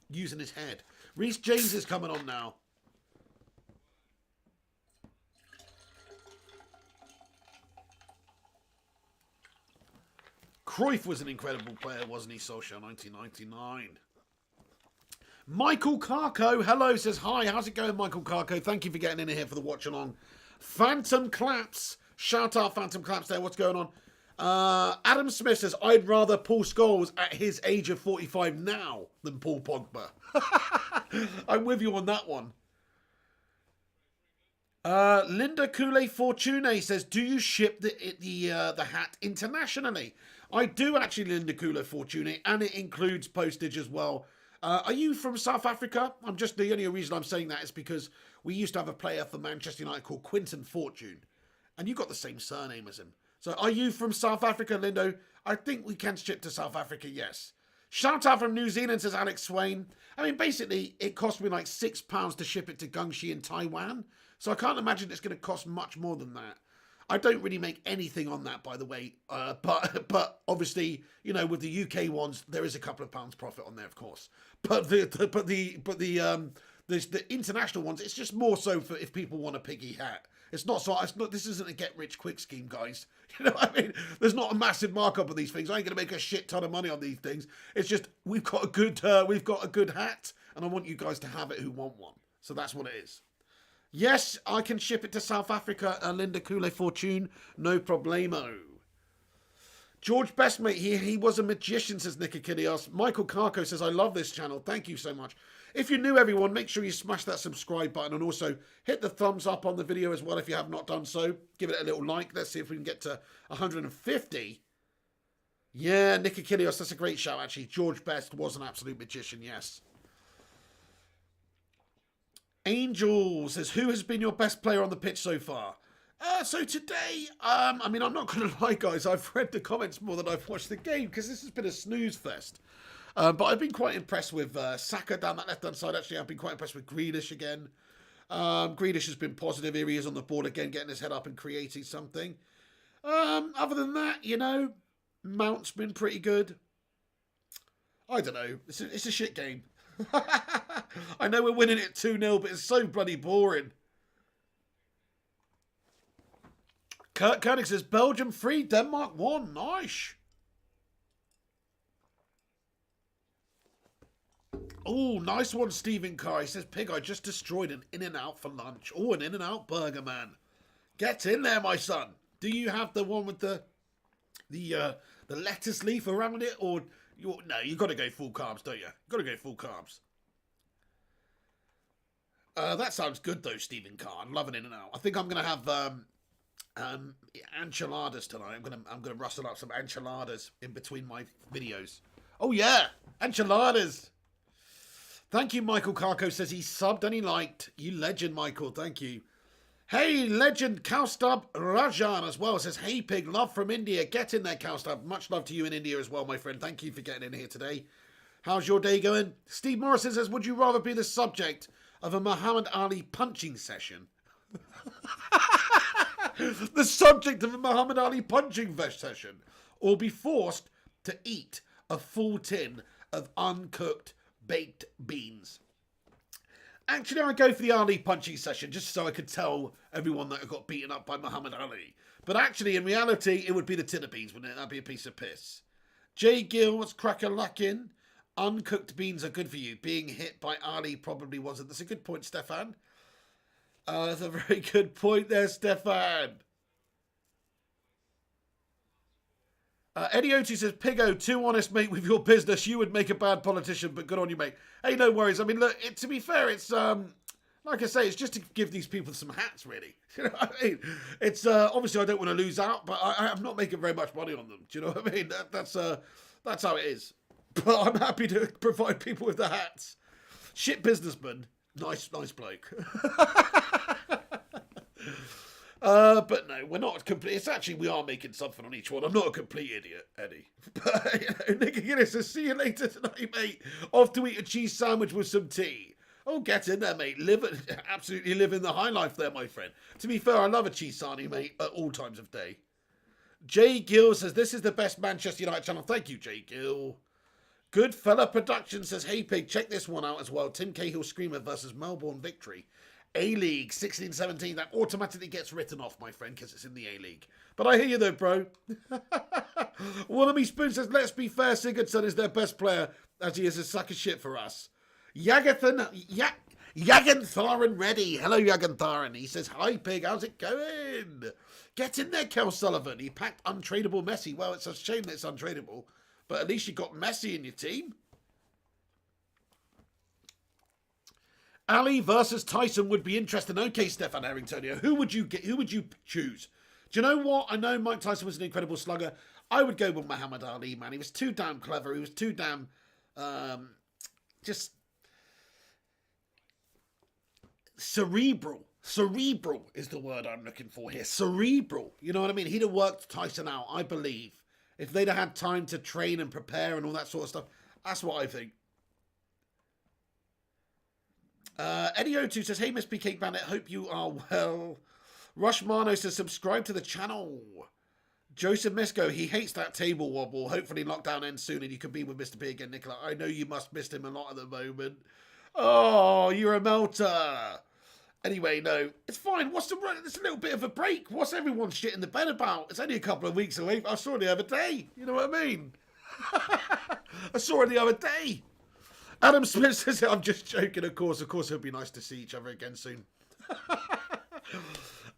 using his head. Reece James is coming on now. Cruyff was an incredible player, wasn't he, Solskjaer, 1999. Michael Carco, hello, says, hi, how's it going, Michael Carco? Thank you for getting in here for the watch along. Phantom Claps, shout out Phantom Claps there, what's going on? Adam Smith says, I'd rather Paul Scholes at his age of 45 now than Paul Pogba. I'm with you on that one. Linda Coulé Fortune says, do you ship the hat internationally? I do actually, Linda Coulé Fortune, and it includes postage as well. Are you from South Africa? The only reason I'm saying that is because we used to have a player for Manchester United called Quinton Fortune, and you got the same surname as him. So are you from South Africa, Lindo? I think we can ship to South Africa, yes. Shout out from New Zealand, says Alex Swain. I mean, basically, it cost me like £6 to ship it to Gengshi in Taiwan. So I can't imagine it's going to cost much more than that. I don't really make anything on that, by the way. But obviously, with the UK ones, there is a couple of pounds profit on there, of course. But the international ones, it's just more so for if people want a piggy hat. It's not. This isn't a get rich quick scheme, guys. You know what I mean? There's not a massive markup on these things. I ain't gonna make a shit ton of money on these things. It's just we've got a good hat, and I want you guys to have it who want one. So that's what it is. Yes, I can ship it to South Africa. Linda Coulé Fortune, no problemo. George Bestmate, he was a magician, says Nikakilios. Michael Carco says, I love this channel. Thank you so much. If you're new, everyone, make sure you smash that subscribe button and also hit the thumbs up on the video as well if you have not done so. Give it a little like. Let's see if we can get to 150. Yeah, Nikakilios, that's a great shout, actually. George Best was an absolute magician, yes. Angel says, who has been your best player on the pitch so far? So today, I'm not going to lie, guys. I've read the comments more than I've watched the game because this has been a snooze fest. But I've been quite impressed with Saka down that left-hand side, actually. I've been quite impressed with Grealish again. Grealish has been positive. Here he is on the ball again, getting his head up and creating something. Other than that, Mount's been pretty good. I don't know. It's a shit game. I know we're winning it 2-0, but it's so bloody boring. Kurt Koenig says, Belgium 3, Denmark 1. Nice. Oh, nice one, Stephen Carr. He says, Pig, I just destroyed an In-N-Out for lunch. Oh, an In-N-Out burger, man. Get in there, my son. Do you have the one with the lettuce leaf around it? Or, no, you got to go full carbs, don't you? Got to go full carbs. That sounds good, though, Stephen Carr. I'm loving In-N-Out. I think I'm going to have enchiladas tonight. I'm gonna rustle up some enchiladas in between my videos. Oh yeah, enchiladas. Thank you, Michael Carco says he subbed and he liked. You legend, Michael. Thank you. Hey, legend Cowstub Rajan as well says, hey Pig, love from India. Get in there, Cowstub. Much love to you in India as well, my friend. Thank you for getting in here today. How's your day going? Steve Morrison says, would you rather be the subject of a Muhammad Ali punching session? The subject of a Muhammad Ali punching session, or be forced to eat a full tin of uncooked baked beans? Actually, I go for the Ali punching session just so I could tell everyone that I got beaten up by Muhammad Ali. But actually, in reality, it would be the tin of beans, wouldn't it? That'd be a piece of piss. Jay Gill, what's crack-a-lackin'? Uncooked beans are good for you. Being hit by Ali probably wasn't. That's a good point, Stefan. That's a very good point there, Stefan. Eddie O2 says, Piggo, too honest, mate, with your business. You would make a bad politician, but good on you, mate. Hey, no worries. I mean, look, to be fair, it's, like I say, it's just to give these people some hats, really. You know what I mean? It's, obviously, I don't want to lose out, but I'm not making very much money on them. Do you know what I mean? That's how it is. But I'm happy to provide people with the hats. Shit businessman. Nice bloke. But no, we're not complete. It's actually, we are making something on each one. I'm not a complete idiot, Eddie. But, you know, Nick Guinness says, see you later tonight, mate. Off to eat a cheese sandwich with some tea. Oh, get in there, mate. Absolutely living the high life there, my friend. To be fair, I love a cheese sarnie, mate, at all times of day. Jay Gill says, this is the best Manchester United channel. Thank you, Jay Gill. Good Fella Production says, hey, Pig, check this one out as well. Tim Cahill Screamer versus Melbourne Victory. A-League, 16-17. That automatically gets written off, my friend, because it's in the A-League. But I hear you, though, bro. Wannabe Spoon says, let's be fair, Sigurdsson is their best player, as he is a sack of shit for us. Yagantharan Reddy. Hello, Yagantharan. He says, hi, Pig, how's it going? Get in there, Kel Sullivan. He packed untradeable Messi. Well, it's a shame that it's untradeable. But at least you got Messi in your team. Ali versus Tyson would be interesting. Okay, Stefan Harringtonio, who would you get? Who would you choose? Do you know what? I know Mike Tyson was an incredible slugger. I would go with Muhammad Ali, man. He was too damn clever. He was too damn just cerebral. Cerebral is the word I'm looking for here. Cerebral. You know what I mean? He'd have worked Tyson out, I believe. If they'd have had time to train and prepare and all that sort of stuff. That's what I think. Eddie O2 says, hey, Miss B Cake Bandit, hope you are well. Rush Mano says, subscribe to the channel. Joseph Misko, he hates that table wobble. Hopefully lockdown ends soon and you can be with Mr. B again, Nicola. I know you must miss him a lot at the moment. Oh, you're a melter. Anyway, no, it's fine. It's a little bit of a break. What's everyone shit in the bed about? It's only a couple of weeks away. I saw it the other day. You know what I mean? I saw it the other day. Adam Smith says, I'm just joking, of course. Of course, it would be nice to see each other again soon.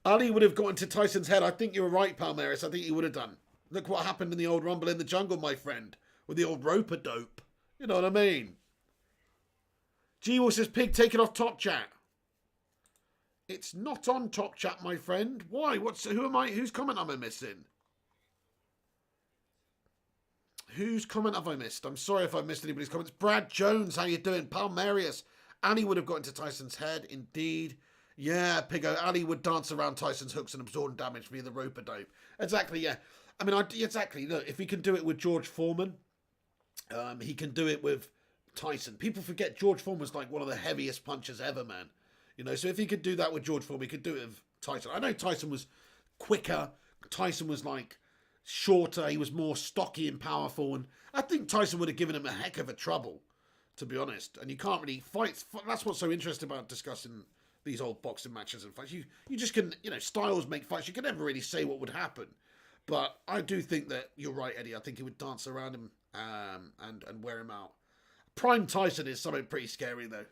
Ali would have gotten to Tyson's head. I think you were right, Palmeiras. I think he would have done. Look what happened in the old Rumble in the Jungle, my friend. With the old rope-a-dope. You know what I mean? G-Will says, Pig, take it off Top Chat. It's not on Top Chat, my friend. Why? Who am I? Whose comment am I missing? Whose comment have I missed? I'm sorry if I missed anybody's comments. Brad Jones, how you doing? Palmerius. Ali would have got into Tyson's head, indeed. Yeah, Piggo. Ali would dance around Tyson's hooks and absorb damage via the rope-a-dope. Exactly, yeah. I mean, exactly. Look, if he can do it with George Foreman, he can do it with Tyson. People forget George Foreman was like one of the heaviest punchers ever, man. You know, so if he could do that with George Foreman, he could do it with Tyson. I know Tyson was quicker. Tyson was like shorter. He was more stocky and powerful. And I think Tyson would have given him a heck of a trouble, to be honest. And you can't really fight. That's what's so interesting about discussing these old boxing matches and fights. You just can, you know, styles make fights. You can never really say what would happen. But I do think that you're right, Eddie. I think he would dance around him and wear him out. Prime Tyson is something pretty scary, though.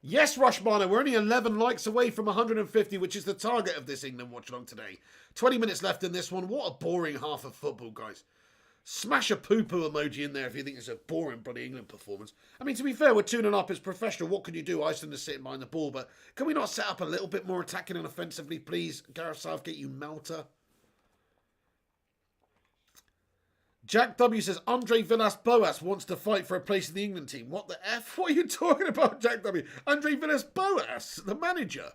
Yes, Rushmana, we're only 11 likes away from 150, which is the target of this England watch along today. 20 minutes left in this one. What a boring half of football, guys. Smash a poo-poo emoji in there if you think it's a boring bloody England performance. I mean, to be fair, we're tuning up. It's professional. What can you do? Iceland is sitting behind the ball, but can we not set up a little bit more attacking and offensively, please? Gareth Southgate, you melter. Jack W says, Andre Villas-Boas wants to fight for a place in the England team. What the F? What are you talking about, Jack W? Andre Villas-Boas, the manager.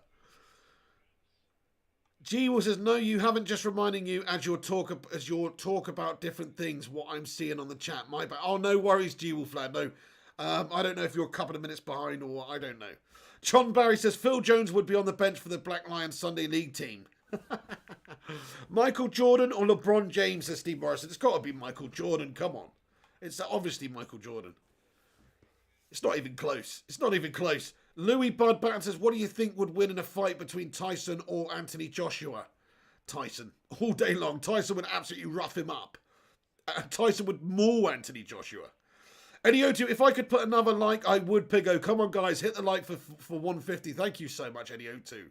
G says, no, you haven't, just reminding you as your talk about different things, what I'm seeing on the chat. My bad. Oh, no worries, G Flag. No, I don't know if you're a couple of minutes behind or I don't know. John Barry says, Phil Jones would be on the bench for the Black Lions Sunday League team. Michael Jordan or LeBron James, says Steve Morrison. It's got to be Michael Jordan. Come on. It's obviously Michael Jordan. It's not even close. It's not even close. Louis Bud Batten says, what do you think would win in a fight between Tyson or Anthony Joshua? Tyson. All day long. Tyson would absolutely rough him up. Tyson would maul Anthony Joshua. Eddie O2, if I could put another like, I would, Piggo. Come on, guys. Hit the like for 150. Thank you so much, Eddie O2.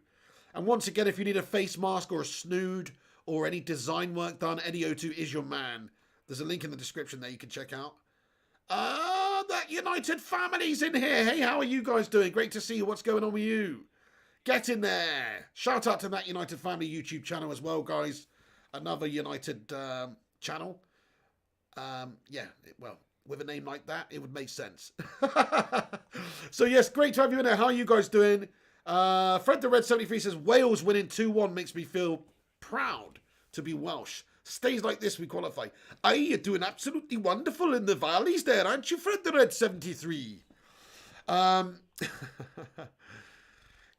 And once again, if you need a face mask or a snood or any design work done, Eddie O2 is your man. There's a link in the description there you can check out. That United family's in here. Hey, how are you guys doing? Great to see you. What's going on with you? Get in there. Shout out to that United family YouTube channel as well, guys. Another United channel. Well, with a name like that, it would make sense. So, yes, great to have you in there. How are you guys doing? Fred the Red 73 says, Wales winning 2-1 makes me feel proud to be Welsh. Stays like this, we qualify. Aye, you're doing absolutely wonderful in the valleys there, aren't you, Fred the Red 73?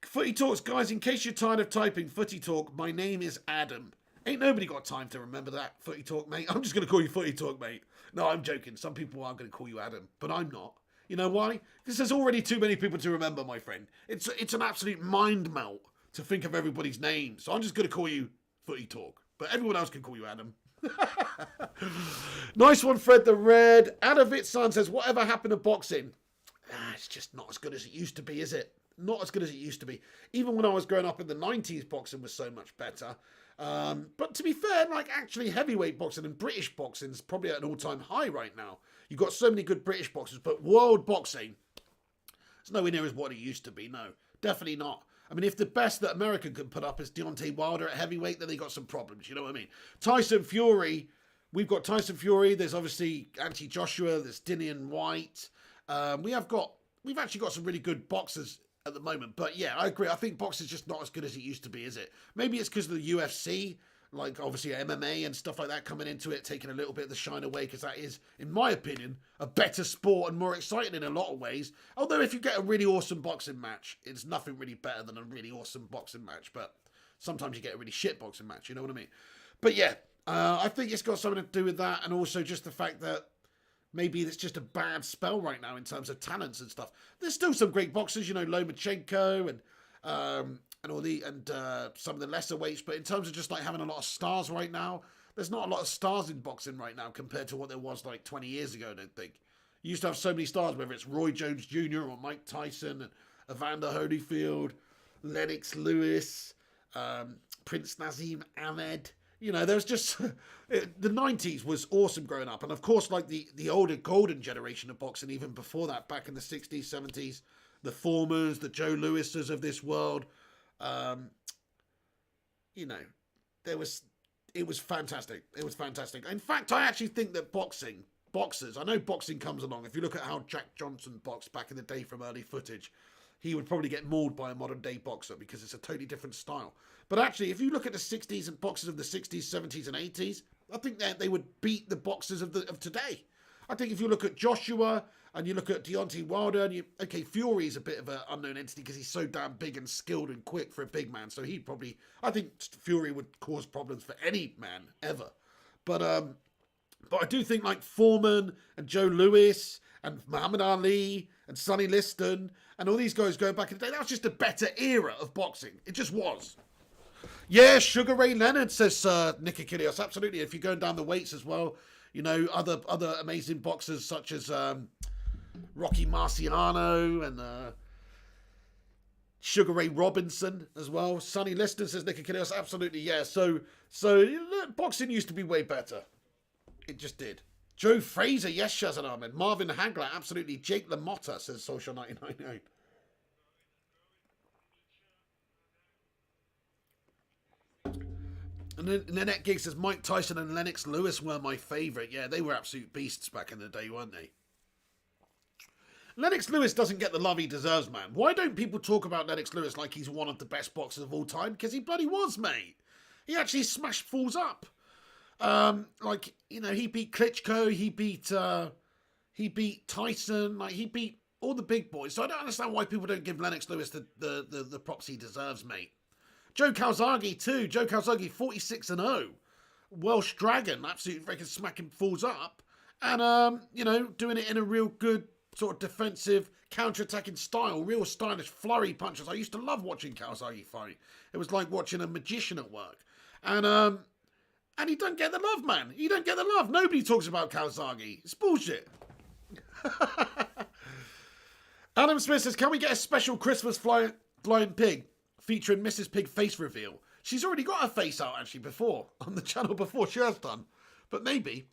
Footy Talks, guys, in case you're tired of typing Footy Talk, my name is Adam. Ain't nobody got time to remember that, Footy Talk, mate. I'm just going to call you Footy Talk, mate. No, I'm joking. Some people are going to call you Adam, but I'm not. You know why? Because there's already too many people to remember, my friend. It's an absolute mind melt to think of everybody's name. So I'm just going to call you Footy Talk. But everyone else can call you Adam. Nice one, Fred the Red. Adavit's son says, whatever happened to boxing? It's just not as good as it used to be, is it? Not as good as it used to be. Even when I was growing up in the 90s, boxing was so much better. But to be fair, like actually heavyweight boxing and British boxing is probably at an all-time high right now. You've got so many good British boxers, but world boxing, it's nowhere near as what it used to be. No, definitely not. I mean, if the best that America can put up is Deontay Wilder at heavyweight, then they got some problems. You know what I mean? Tyson Fury, we've got Tyson Fury. There's obviously Anthony Joshua. There's Dillian White. We've actually got some really good boxers at the moment. But yeah, I agree. I think boxing's just not as good as it used to be, is it? Maybe it's because of the UFC, like obviously MMA and stuff like that coming into it, taking a little bit of the shine away, because that is, in my opinion, a better sport and more exciting in a lot of ways. Although if you get a really awesome boxing match, it's nothing really better than a really awesome boxing match. But sometimes you get a really shit boxing match, you know what I mean? But yeah, I think it's got something to do with that, and also just the fact that maybe it's just a bad spell right now in terms of talents and stuff. There's still some great boxers, you know, Lomachenko and some of the lesser weights, but in terms of just like having a lot of stars right now, there's not a lot of stars in boxing right now compared to what there was like 20 years ago, I don't think. You used to have so many stars, whether it's Roy Jones Jr. or Mike Tyson and Evander Holyfield, Lennox Lewis, Prince Nazim Ahmed. You know, there was just the 90s was awesome growing up, and of course, like the older golden generation of boxing, even before that, back in the 60s, 70s, the Formers, the Joe Lewis's of this world. You know, it was fantastic. It was fantastic. In fact, I actually think that boxers, I know boxing comes along. If you look at how Jack Johnson boxed back in the day from early footage, he would probably get mauled by a modern day boxer because it's a totally different style. But actually, if you look at the 60s and boxers of the 60s, 70s and 80s, I think that they would beat the boxers of today. I think if you look at Joshua and you look at Deontay Wilder, and Fury's a bit of an unknown entity because he's so damn big and skilled and quick for a big man. So I think Fury would cause problems for any man ever. But I do think like Foreman and Joe Louis and Muhammad Ali and Sonny Liston and all these guys going back in the day, that was just a better era of boxing. It just was. Yeah, Sugar Ray Leonard, says Nick Achilles. Absolutely. If you're going down the weights as well, you know, other amazing boxers such as Rocky Marciano and Sugar Ray Robinson as well. Sonny Liston, says Nick Achilles. Absolutely, yeah. So boxing used to be way better. It just did. Joe Fraser, yes, Shazan Ahmed. Marvin Hagler, absolutely. Jake LaMotta, says Social 999. And then Nanette Gig says Mike Tyson and Lennox Lewis were my favourite. Yeah, they were absolute beasts back in the day, weren't they? Lennox Lewis doesn't get the love he deserves, man. Why don't people talk about Lennox Lewis like he's one of the best boxers of all time? Because he bloody was, mate. He actually smashed fools up. Like, you know, he beat Klitschko, he beat Tyson, like he beat all the big boys. So I don't understand why people don't give Lennox Lewis the props he deserves, mate. Joe Calzaghe too. Joe Calzaghe 46-0. Welsh Dragon, absolutely freaking smacking fools up. And, you know, doing it in a real good sort of defensive, counter-attacking style. Real stylish flurry punches. I used to love watching Kawasaki fight. It was like watching a magician at work. And he don't get the love, man. He don't get the love. Nobody talks about Kawasaki. It's bullshit. Adam Smith says, can we get a special Christmas flying pig featuring Mrs. Pig face reveal? She's already got her face out, actually, before. On the channel before. She has done. But maybe.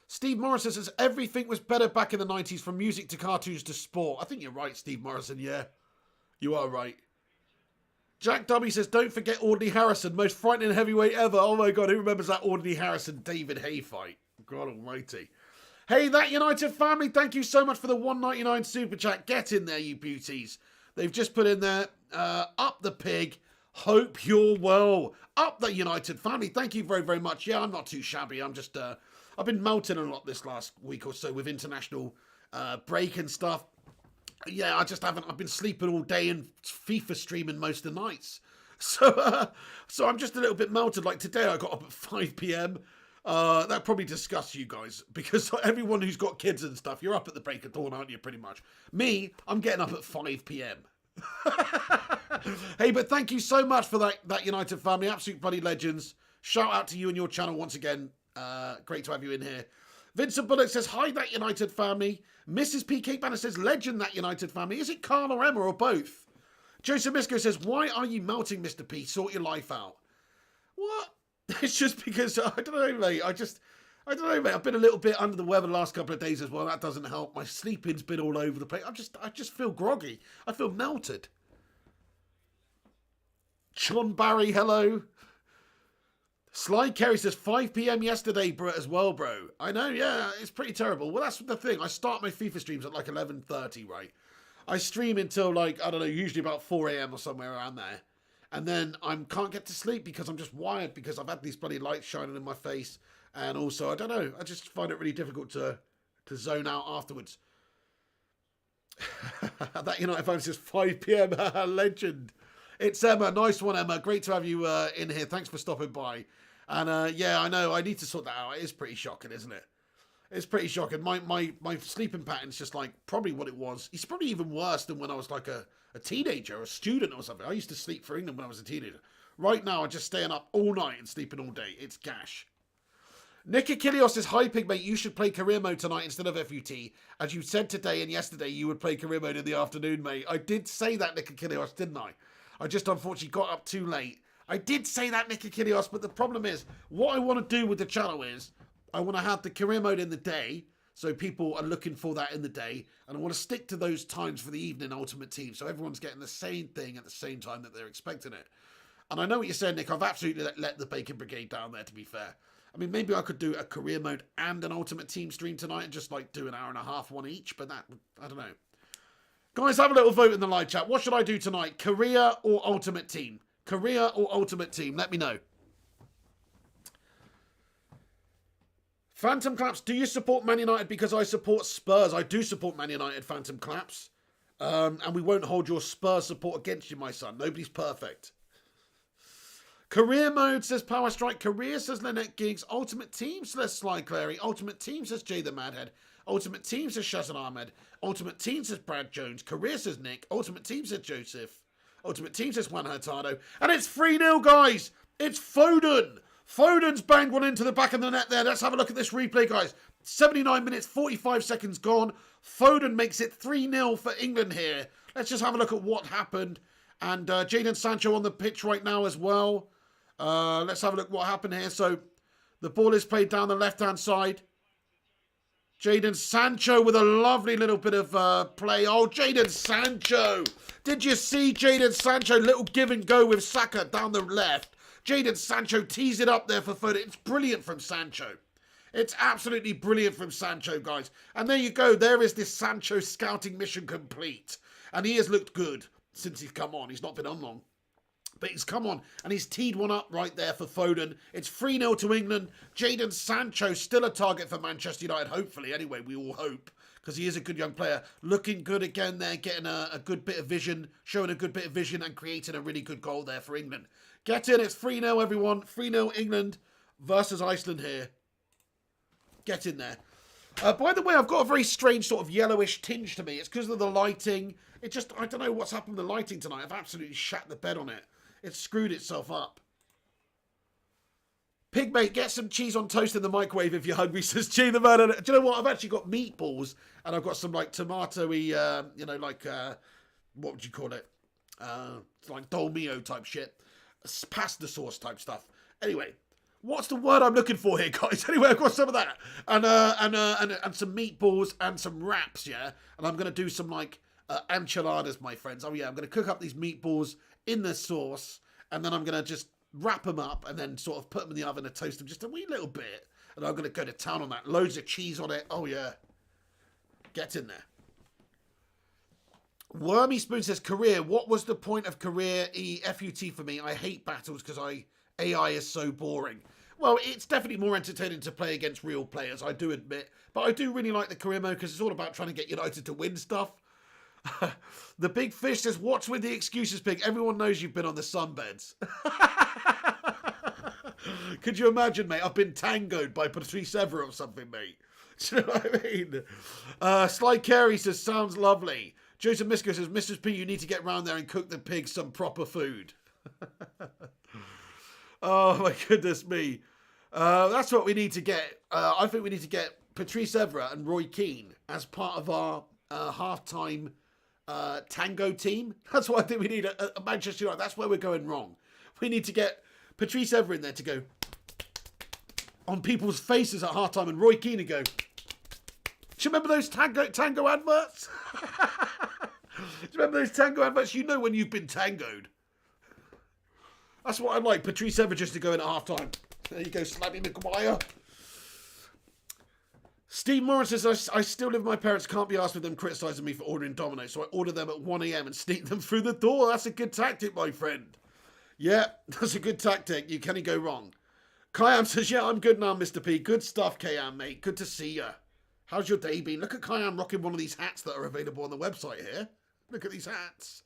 Steve Morrison says, everything was better back in the 90s, from music to cartoons to sport. I think you're right, Steve Morrison, yeah. You are right. Jack W says, don't forget Audley Harrison, most frightening heavyweight ever. Oh my God, who remembers that Audley Harrison-David Hay fight? God almighty. Hey, That United family, thank you so much for the $1.99 super chat. Get in there, you beauties. They've just put in there, up the pig. Hope you're well. Up the United family. Thank you very, very much. Yeah, I'm not too shabby. I'm just, I've been melting a lot this last week or so with international break and stuff. Yeah, I just haven't. I've been sleeping all day and FIFA streaming most of the nights. So I'm just a little bit melted. Like today, I got up at 5 p.m. That probably disgusts you guys, because everyone who's got kids and stuff, you're up at the break of dawn, aren't you, pretty much? Me, I'm getting up at 5 p.m. Hey, but thank you so much for that United family. Absolute bloody legends. Shout out to you and your channel once again. Great to have you in here. Vincent Bullock says, hi, That United family. Mrs. P. Cake Banner says, legend, That United family. Is it Carl or Emma or both? Joseph Misco says, why are you melting, Mr. P? Sort your life out. What? It's just because, I don't know, mate. I don't know, mate. I've been a little bit under the weather the last couple of days as well. That doesn't help. My sleeping's been all over the place. I just feel groggy. I feel melted. John Barry, hello. Sly Kerry says, 5 p.m. yesterday, bro, as well, bro. I know, yeah, it's pretty terrible. Well, that's the thing. I start my FIFA streams at like 11:30, right? I stream until like, I don't know, usually about 4 a.m. or somewhere around there. And then I can't get to sleep because I'm just wired, because I've had these bloody lights shining in my face. And also, I don't know, I just find it really difficult to zone out afterwards. That United fan says 5 p.m. Legend. It's Emma. Nice one, Emma. Great to have you in here. Thanks for stopping by. And yeah, I know, I need to sort that out. It is pretty shocking, isn't it? It's pretty shocking. My sleeping pattern's just like probably what it was. It's probably even worse than when I was like a teenager or a student or something. I used to sleep for England when I was a teenager. Right now, I'm just staying up all night and sleeping all day. It's gash. Nick Achilleos says, hi, Pigmate, you should play career mode tonight instead of FUT. As you said today and yesterday, you would play career mode in the afternoon, mate. I did say that, Nick Achilleos, didn't I? I just unfortunately got up too late. I did say that, Nick Achilleos, but the problem is, what I want to do with the channel is, I want to have the career mode in the day, so people are looking for that in the day, and I want to stick to those times for the evening Ultimate Team, so everyone's getting the same thing at the same time that they're expecting it. And I know what you're saying, Nick. I've absolutely let the Bacon Brigade down there, to be fair. I mean, maybe I could do a career mode and an Ultimate Team stream tonight and just like do an hour and a half one each, but that, I don't know. Guys, have a little vote in the live chat. What should I do tonight? Career or Ultimate Team? Career or Ultimate Team? Let me know. Phantom Claps, do you support Man United? Because I support Spurs. I do support Man United, Phantom Claps. And we won't hold your Spurs support against you, my son. Nobody's perfect. Career mode, says Power Strike. Career, says Lynette Giggs. Ultimate Team, says Sly Clary. Ultimate Team, says Jay the Madhead. Ultimate Team, says Shazan Ahmed. Ultimate Team, says Brad Jones. Career, says Nick. Ultimate Team, says Joseph. Ultimate Team, says Juan Hurtado. And it's 3-0, guys. It's Foden. Foden's banged one into the back of the net there. Let's have a look at this replay, guys. 79 minutes, 45 seconds gone. Foden makes it 3-0 for England here. Let's just have a look at what happened. And Jadon Sancho on the pitch right now as well. Let's have a look what happened here. So the ball is played down the left-hand side. Jadon Sancho with a lovely little bit of play. Oh, Jadon Sancho. Did you see Jadon Sancho? Little give and go with Saka down the left. Jadon Sancho tees it up there for Foden. It's brilliant from Sancho. It's absolutely brilliant from Sancho, guys. And there you go. There is this Sancho scouting mission complete. And he has looked good since he's come on. He's not been on long. But he's come on and he's teed one up right there for Foden. It's 3-0 to England. Jadon Sancho still a target for Manchester United, hopefully. Anyway, we all hope, because he is a good young player. Looking good again there, getting a good bit of vision, showing a good bit of vision and creating a really good goal there for England. Get in, it's 3-0, everyone. 3-0 England versus Iceland here. Get in there. By the way, I've got a very strange sort of yellowish tinge to me. It's because of the lighting. It just, I don't know what's happened with the lighting tonight. I've absolutely shat the bed on it. It's screwed itself up. Pigmate, get some cheese on toast in the microwave if you're hungry, says G the man. Do you know what? I've actually got meatballs and I've got some like tomatoey, you know, like, what would you call it? It's like dolmio type shit. Pasta sauce type stuff. Anyway, what's the word I'm looking for here, guys? Anyway, I've got some of that. And some meatballs and some wraps, yeah? And I'm going to do some like enchiladas, my friends. Oh yeah, I'm going to cook up these meatballs in the sauce and then I'm going to just wrap them up and then sort of put them in the oven and toast them just a wee little bit. And I'm going to go to town on that. Loads of cheese on it. Oh, yeah. Get in there. Wormy Spoon says, career. What was the point of career FUT for me? I hate battles because AI is so boring. Well, it's definitely more entertaining to play against real players, I do admit. But I do really like the career mode because it's all about trying to get United to win stuff. The Big Fish says, what's with the excuses, Pig? Everyone knows you've been on the sunbeds. Could you imagine, mate? I've been tangoed by Patrice Evra or something, mate. Do you know what I mean? Sly Carey says, sounds lovely. Joseph Misko says, Mrs. P, you need to get round there and cook the pig some proper food. Oh, my goodness me. That's what we need to get. I think we need to get Patrice Evra and Roy Keane as part of our half-time tango team. That's what I think we need at Manchester United. That's where we're going wrong. We need to get Patrice Evra in there to go on people's faces at half-time and Roy Keane to go, do you remember those tango adverts? Do you remember those tango adverts? You know when you've been tangoed. That's what I'd like. Patrice Evra just to go in at half-time. There you go, Slappy Maguire. Steve Morris says, I still live with my parents. Can't be asked with them criticising me for ordering Domino's. So I order them at 1 a.m. and sneak them through the door. That's a good tactic, my friend. Yeah, that's a good tactic. You can't go wrong. Kayam says, yeah, I'm good now, Mr. P. Good stuff, Kayam, mate. Good to see you. How's your day been? Look at Kayam rocking one of these hats that are available on the website here. Look at these hats.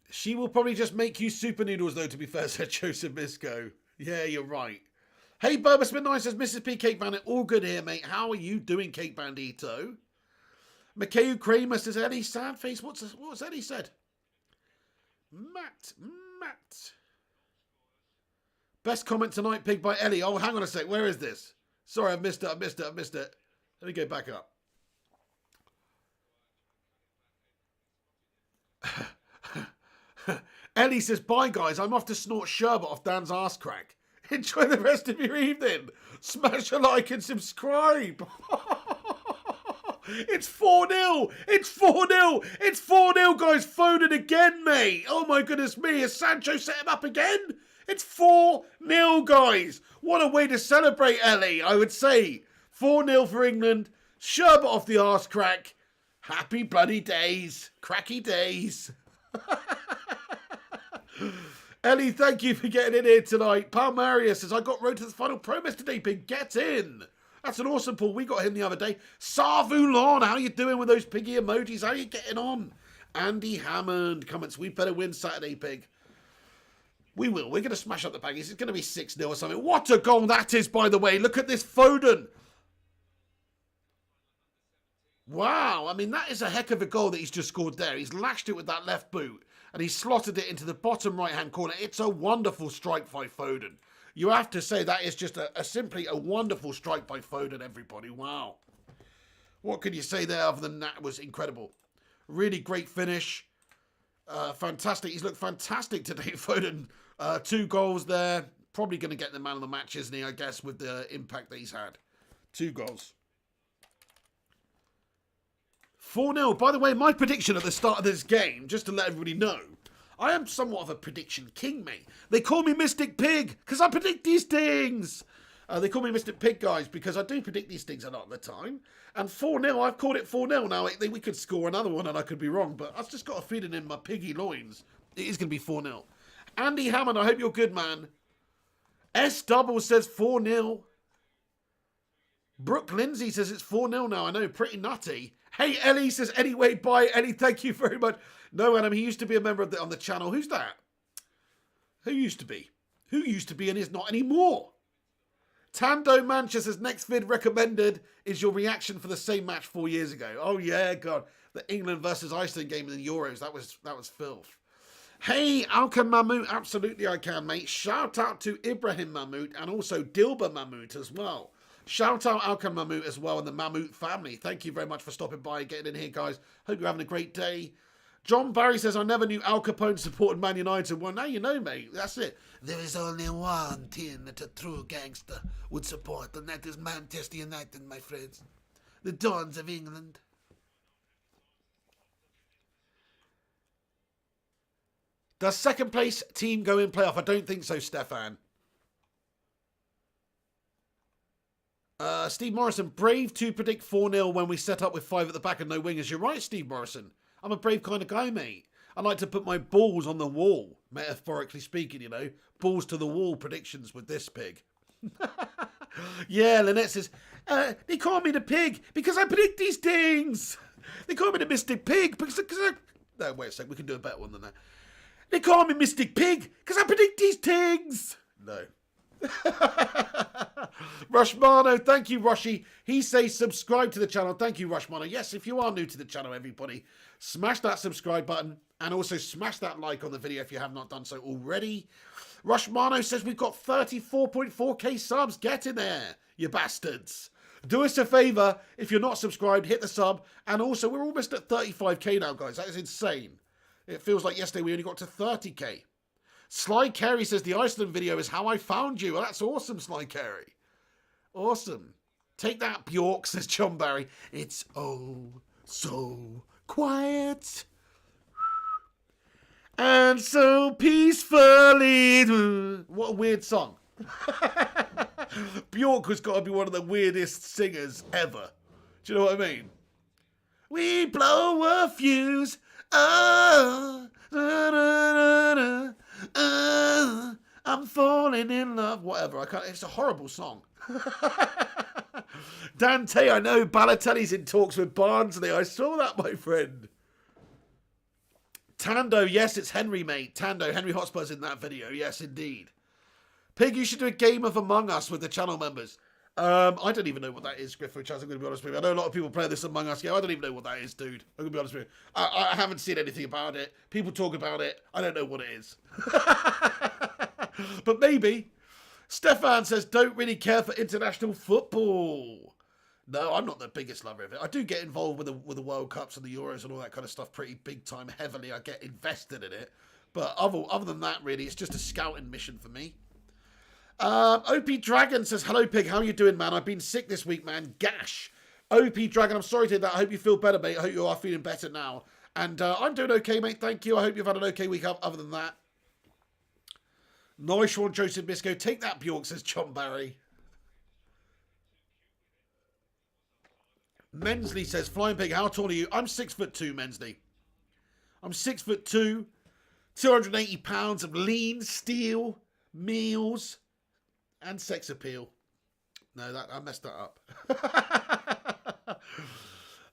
She will probably just make you super noodles, though, to be fair, said Joseph Misko. Yeah, you're right. Hey, Burma Spin Nice says, Mrs. P. Cake Bandit, all good here, mate. How are you doing, Cake Bandito? Mikhail Kramer says, Eddie, sad face. What's Eddie said? Matt. Best comment tonight, Pig, by Ellie. Oh, hang on a sec. Where is this? Sorry, I missed it. Let me go back up. Ellie says, bye, guys. I'm off to snort sherbet off Dan's arse crack. Enjoy the rest of your evening. Smash a like and subscribe. It's 4-0. It's 4-0. It's 4-0, guys. Foden again, mate. Oh, my goodness me. Has Sancho set him up again? It's 4-0, guys. What a way to celebrate, Ellie, I would say. 4-0 for England. Sherbet off the arse crack. Happy bloody days. Cracky days. Ellie, thank you for getting in here tonight. Palmaria says, I got road to the final promise today, Pig. Get in. That's an awesome pull. We got him the other day. Savulon, how you doing with those piggy emojis? How you getting on? Andy Hammond comments, we better win Saturday, Pig. We will. We're going to smash up the Baggies. It's going to be 6-0 or something. What a goal that is, by the way. Look at this Foden. Wow. I mean, that is a heck of a goal that he's just scored there. He's lashed it with that left boot and he slotted it into the bottom right-hand corner. It's a wonderful strike by Foden. You have to say that is just simply a wonderful strike by Foden, everybody. Wow. What could you say there other than that was incredible? Really great finish. Fantastic. He's looked fantastic today, Foden. 2 goals there. Probably going to get the man of the match, isn't he, I guess, with the impact that he's had. 2 goals. 4-0. By the way, my prediction at the start of this game, just to let everybody know, I am somewhat of a prediction king, mate. They call me Mystic Pig because I predict these things. They call me Mystic Pig, guys, because I do predict these things a lot of the time. And 4-0, I've called it 4-0 now. We could score another one and I could be wrong, but I've just got a feeling in my piggy loins it is going to be 4-0. Andy Hammond, I hope you're good, man. S Double says 4-0. Brooke Lindsay says it's 4-0 now. I know, pretty nutty. Hey, Ellie says, anyway, bye. Ellie, thank you very much. No, Adam, he used to be a member of on the channel. Who's that? Who used to be? Who used to be and is not anymore? Tando Manchester's next vid recommended is your reaction for the same match 4 years ago. Oh yeah, God, the England versus Iceland game in the Euros. That was filth. Hey, Alkan Mahmoud, absolutely I can, mate. Shout out to Ibrahim Mahmoud and also Dilba Mahmoud as well. Shout out Alkan Mahmoud as well and the Mahmoud family. Thank you very much for stopping by and getting in here, guys. Hope you're having a great day. John Barry says, I never knew Al Capone supported Man United. Well, now you know, mate. That's it. There is only one team that a true gangster would support, and that is Manchester United, my friends. The Dons of England. Does second place team go in playoff? I don't think so, Stefan. Steve Morrison, brave to predict 4-0 when we set up with 5 at the back and no wingers. You're right, Steve Morrison. I'm a brave kind of guy, mate. I like to put my balls on the wall, metaphorically speaking, you know. Balls to the wall predictions with this pig. Yeah, Lynette says, they call me the pig because I predict these things. They call me the Mystic Pig because I... No, wait a sec, we can do a better one than that. They call me Mystic Pig because I predict these things. No. Rushmano, thank you, Rushy. He says subscribe to the channel. Thank you, Rushmano. Yes, if you are new to the channel, everybody, smash that subscribe button and also smash that like on the video if you have not done so already. Rushmano says we've got 34.4k subs. Get in there, you bastards. Do us a favour, if you're not subscribed, hit the sub. And also, we're almost at 35k now, guys. That is insane. It feels like yesterday we only got to 30k. Sly Carey says the Iceland video is how I found you. Well, that's awesome, Sly Carey. Awesome. Take that, Bjork, says John Barry. It's oh so quiet. And so peacefully. What a weird song. Bjork has got to be one of the weirdest singers ever. Do you know what I mean? We blow a fuse. Oh, da, da, da, da. I'm falling in love. Whatever. I can't. It's a horrible song. Dante, I know Balotelli's in talks with Barnsley. I saw that, my friend. Tando, yes, it's Henry, mate. Tando, Henry Hotspur's in that video. Yes, indeed. Pig, you should do a game of Among Us with the channel members. I don't even know what that is, Griffith Chaz. I'm going to be honest with you. I know a lot of people play this Among Us game. I don't even know what that is, dude. I'm going to be honest with you. I haven't seen anything about it. People talk about it. I don't know what it is. But maybe. Stefan says, don't really care for international football. No, I'm not the biggest lover of it. I do get involved with the World Cups and the Euros and all that kind of stuff pretty big time, heavily. I get invested in it. But other than that, really, it's just a scouting mission for me. OP Dragon says, hello, Pig. How you doing, man? I've been sick this week, man. Gash. OP Dragon, I'm sorry to hear that. I hope you feel better, mate. I hope you are feeling better now. And I'm doing okay, mate. Thank you. I hope you've had an okay week other than that. Nice one, Joseph Bisco. Take that, Bjork, says John Barry. Mensley says, Flying Pig, how tall are you? I'm 6'2", Mensley. I'm 6'2", 280 pounds of lean steel, meals, and sex appeal. No, I messed that up.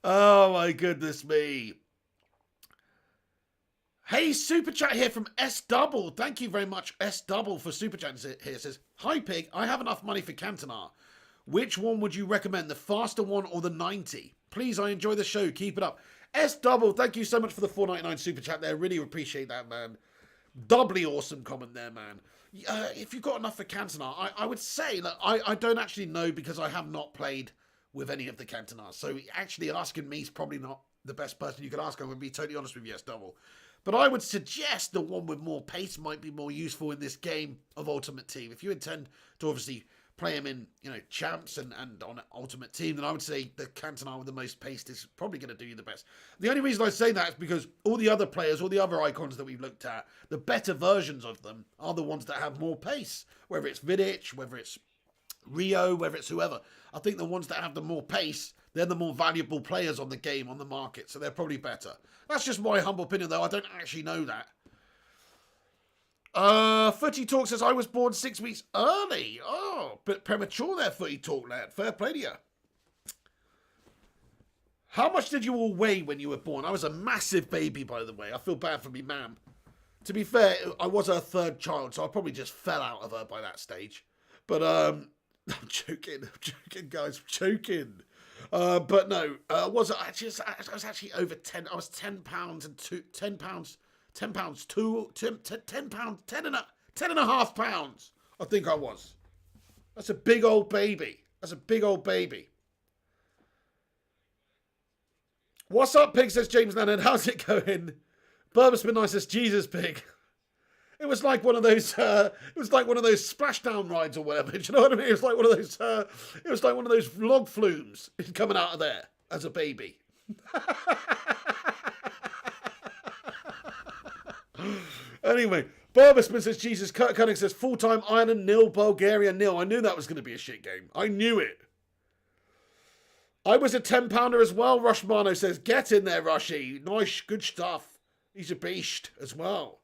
Oh, my goodness me. Hey, Super Chat here from S Double. Thank you very much, S Double, for Super Chat here. Says, hi, Pig. I have enough money for Cantona. Which one would you recommend, the faster one or the 90? Please, I enjoy the show. Keep it up. S Double, thank you so much for the $4.99 Super Chat there. Really appreciate that, man. Doubly awesome comment there, man. If you've got enough for Cantona, I would say that I don't actually know because I have not played with any of the Cantonars. So actually asking me is probably not the best person you could ask. I'm going to be totally honest with you, S Double. But I would suggest the one with more pace might be more useful in this game of Ultimate Team. If you intend to obviously play him in, champs and on Ultimate Team, then I would say the Cantona with the most pace is probably going to do you the best. The only reason I say that is because all the other players, all the other icons that we've looked at, the better versions of them are the ones that have more pace. Whether it's Vidic, whether it's Rio, whether it's whoever. I think the ones that have the more pace, they're the more valuable players on the game, on the market, so they're probably better. That's just my humble opinion, though. I don't actually know that. Footy Talk says, I was born 6 weeks early. Oh, bit premature there, Footy Talk, lad. Fair play to you. How much did you all weigh when you were born? I was a massive baby, by the way. I feel bad for me, ma'am. To be fair, I was her third child, so I probably just fell out of her by that stage. But, I'm joking, guys, I'm joking. But no, I was actually over 10. I was 10 pounds and 10 pounds, 10 pounds, 10 pounds, 10 and a half pounds. I think I was. That's a big old baby. That's a big old baby. What's up, pig, says James Leonard. How's it going? Burbusman Nice says Jesus pig. It was like one of those. It was like one of those splashdown rides or whatever. Do you know what I mean? It was like one of those. It was like one of those log flumes coming out of there as a baby. Anyway, Burbusman says Jesus. Kurt Cunning says full-time Ireland 0, Bulgaria 0. I knew that was going to be a shit game. I knew it. I was a 10-pounder as well. Rushmano says, get in there, Rushy. Nice, good stuff. He's a beast as well.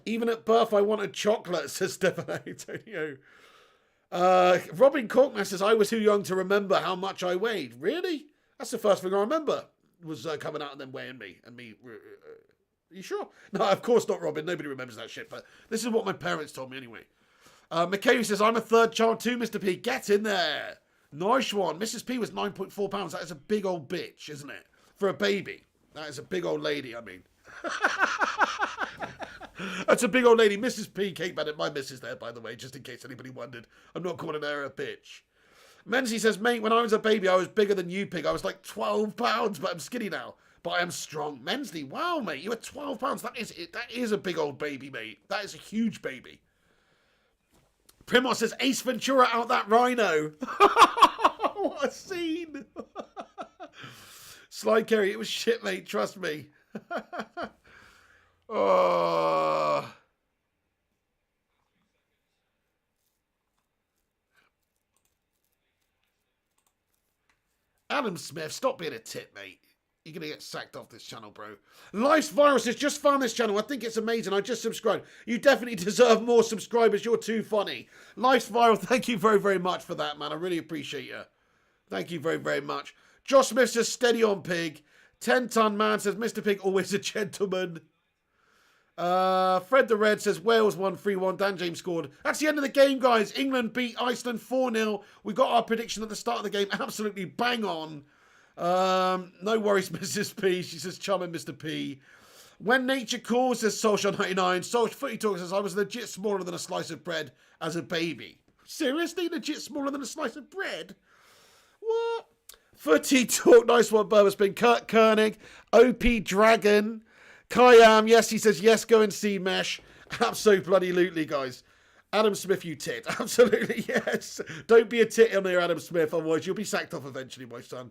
Even at birth, I wanted chocolate, says Stefano Antonio. Robin Corkman says, I was too young to remember how much I weighed. Really? That's the first thing I remember, was coming out and then weighing me. And me, are you sure? No, of course not, Robin. Nobody remembers that shit. But this is what my parents told me anyway. McKay says, I'm a third child too, Mr. P. Get in there. Nice one. Mrs. P was 9.4 pounds. That is a big old bitch, isn't it? For a baby. That is a big old lady, I mean. That's a big old lady. Mrs. P. Kate Bennett, my missus there, by the way, just in case anybody wondered. I'm not calling her a bitch. Menzie says, mate, when I was a baby, I was bigger than you, pig. I was like 12 pounds, but I'm skinny now. But I am strong. Menzie, wow, mate, you were 12 pounds. That is a big old baby, mate. That is a huge baby. Primos says, Ace Ventura out that rhino. What a scene. Slide Kerry, it was shit, mate. Trust me. Oh. Adam Smith, stop being a tit, mate. You're going to get sacked off this channel, bro. Life's Virus has just found this channel. I think it's amazing. I just subscribed. You definitely deserve more subscribers. You're too funny. Life's Viral, thank you very, very much for that, man. I really appreciate you. Thank you very, very much. Josh Smith says, steady on, pig. 10-ton man says, Mr. Pig, always a gentleman. Fred the Red says, Wales won 3-1. Dan James scored. That's the end of the game, guys. England beat Iceland 4-0. We got our prediction at the start of the game. Absolutely bang on. No worries, Mrs. P. She says, chumming Mr. P. When nature calls, says Solskjaer99. Footy Talk says, I was legit smaller than a slice of bread as a baby. Seriously? Legit smaller than a slice of bread? What? Footy Talk, nice one, Burber's been Kurt Koenig, OP Dragon, Kayam, yes, he says, yes, go and see Mesh. Absolutely, guys. Adam Smith, you tit. Absolutely, yes. Don't be a tit on here, Adam Smith, otherwise you'll be sacked off eventually, my son.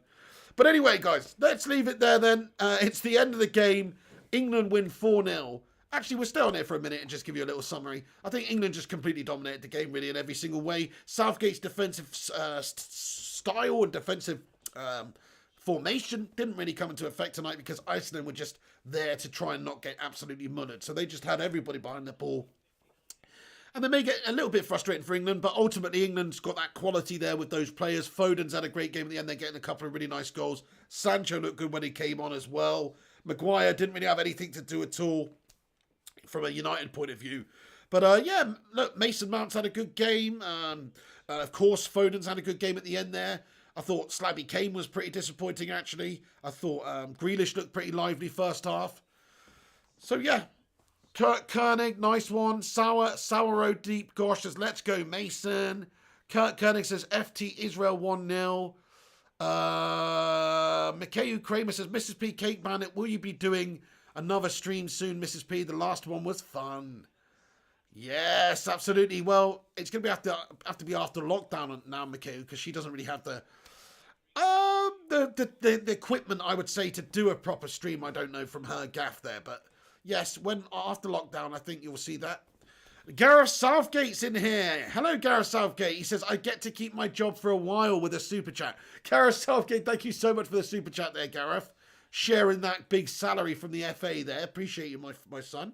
But anyway, guys, let's leave it there then. It's the end of the game. England win 4-0. Actually, we'll stay on here for a minute and just give you a little summary. I think England just completely dominated the game, really, in every single way. Southgate's defensive style and defensive formation didn't really come into effect tonight because Iceland were just there to try and not get absolutely mullered. So they just had everybody behind the ball. And they may get a little bit frustrating for England, but ultimately England's got that quality there with those players. Foden's had a great game at the end. They're getting a couple of really nice goals. Sancho looked good when he came on as well. Maguire didn't really have anything to do at all from a United point of view. But yeah, look, Mason Mount's had a good game. Of course, Foden's had a good game at the end there. I thought Slabby Kane was pretty disappointing, actually. I thought Grealish looked pretty lively first half. So yeah. Kurt Koenig, nice one. Sourrow Deep, gosh, says, let's go, Mason. Kurt Koenig says, FT Israel 1-0. Mikhail Kramer says, Mrs. P, Cake Bandit, will you be doing another stream soon, Mrs. P? The last one was fun. Yes, absolutely. Well, it's going to have to be after lockdown now, Mikhail, because she doesn't really have the equipment, I would say, to do a proper stream. I don't know from her gaff there, but yes, when after lockdown, I think you'll see that. Gareth Southgate's in here. Hello, Gareth Southgate. He says, I get to keep my job for a while with a super chat. Gareth Southgate, thank you so much for the super chat there, Gareth. Sharing that big salary from the FA there. Appreciate you, my son.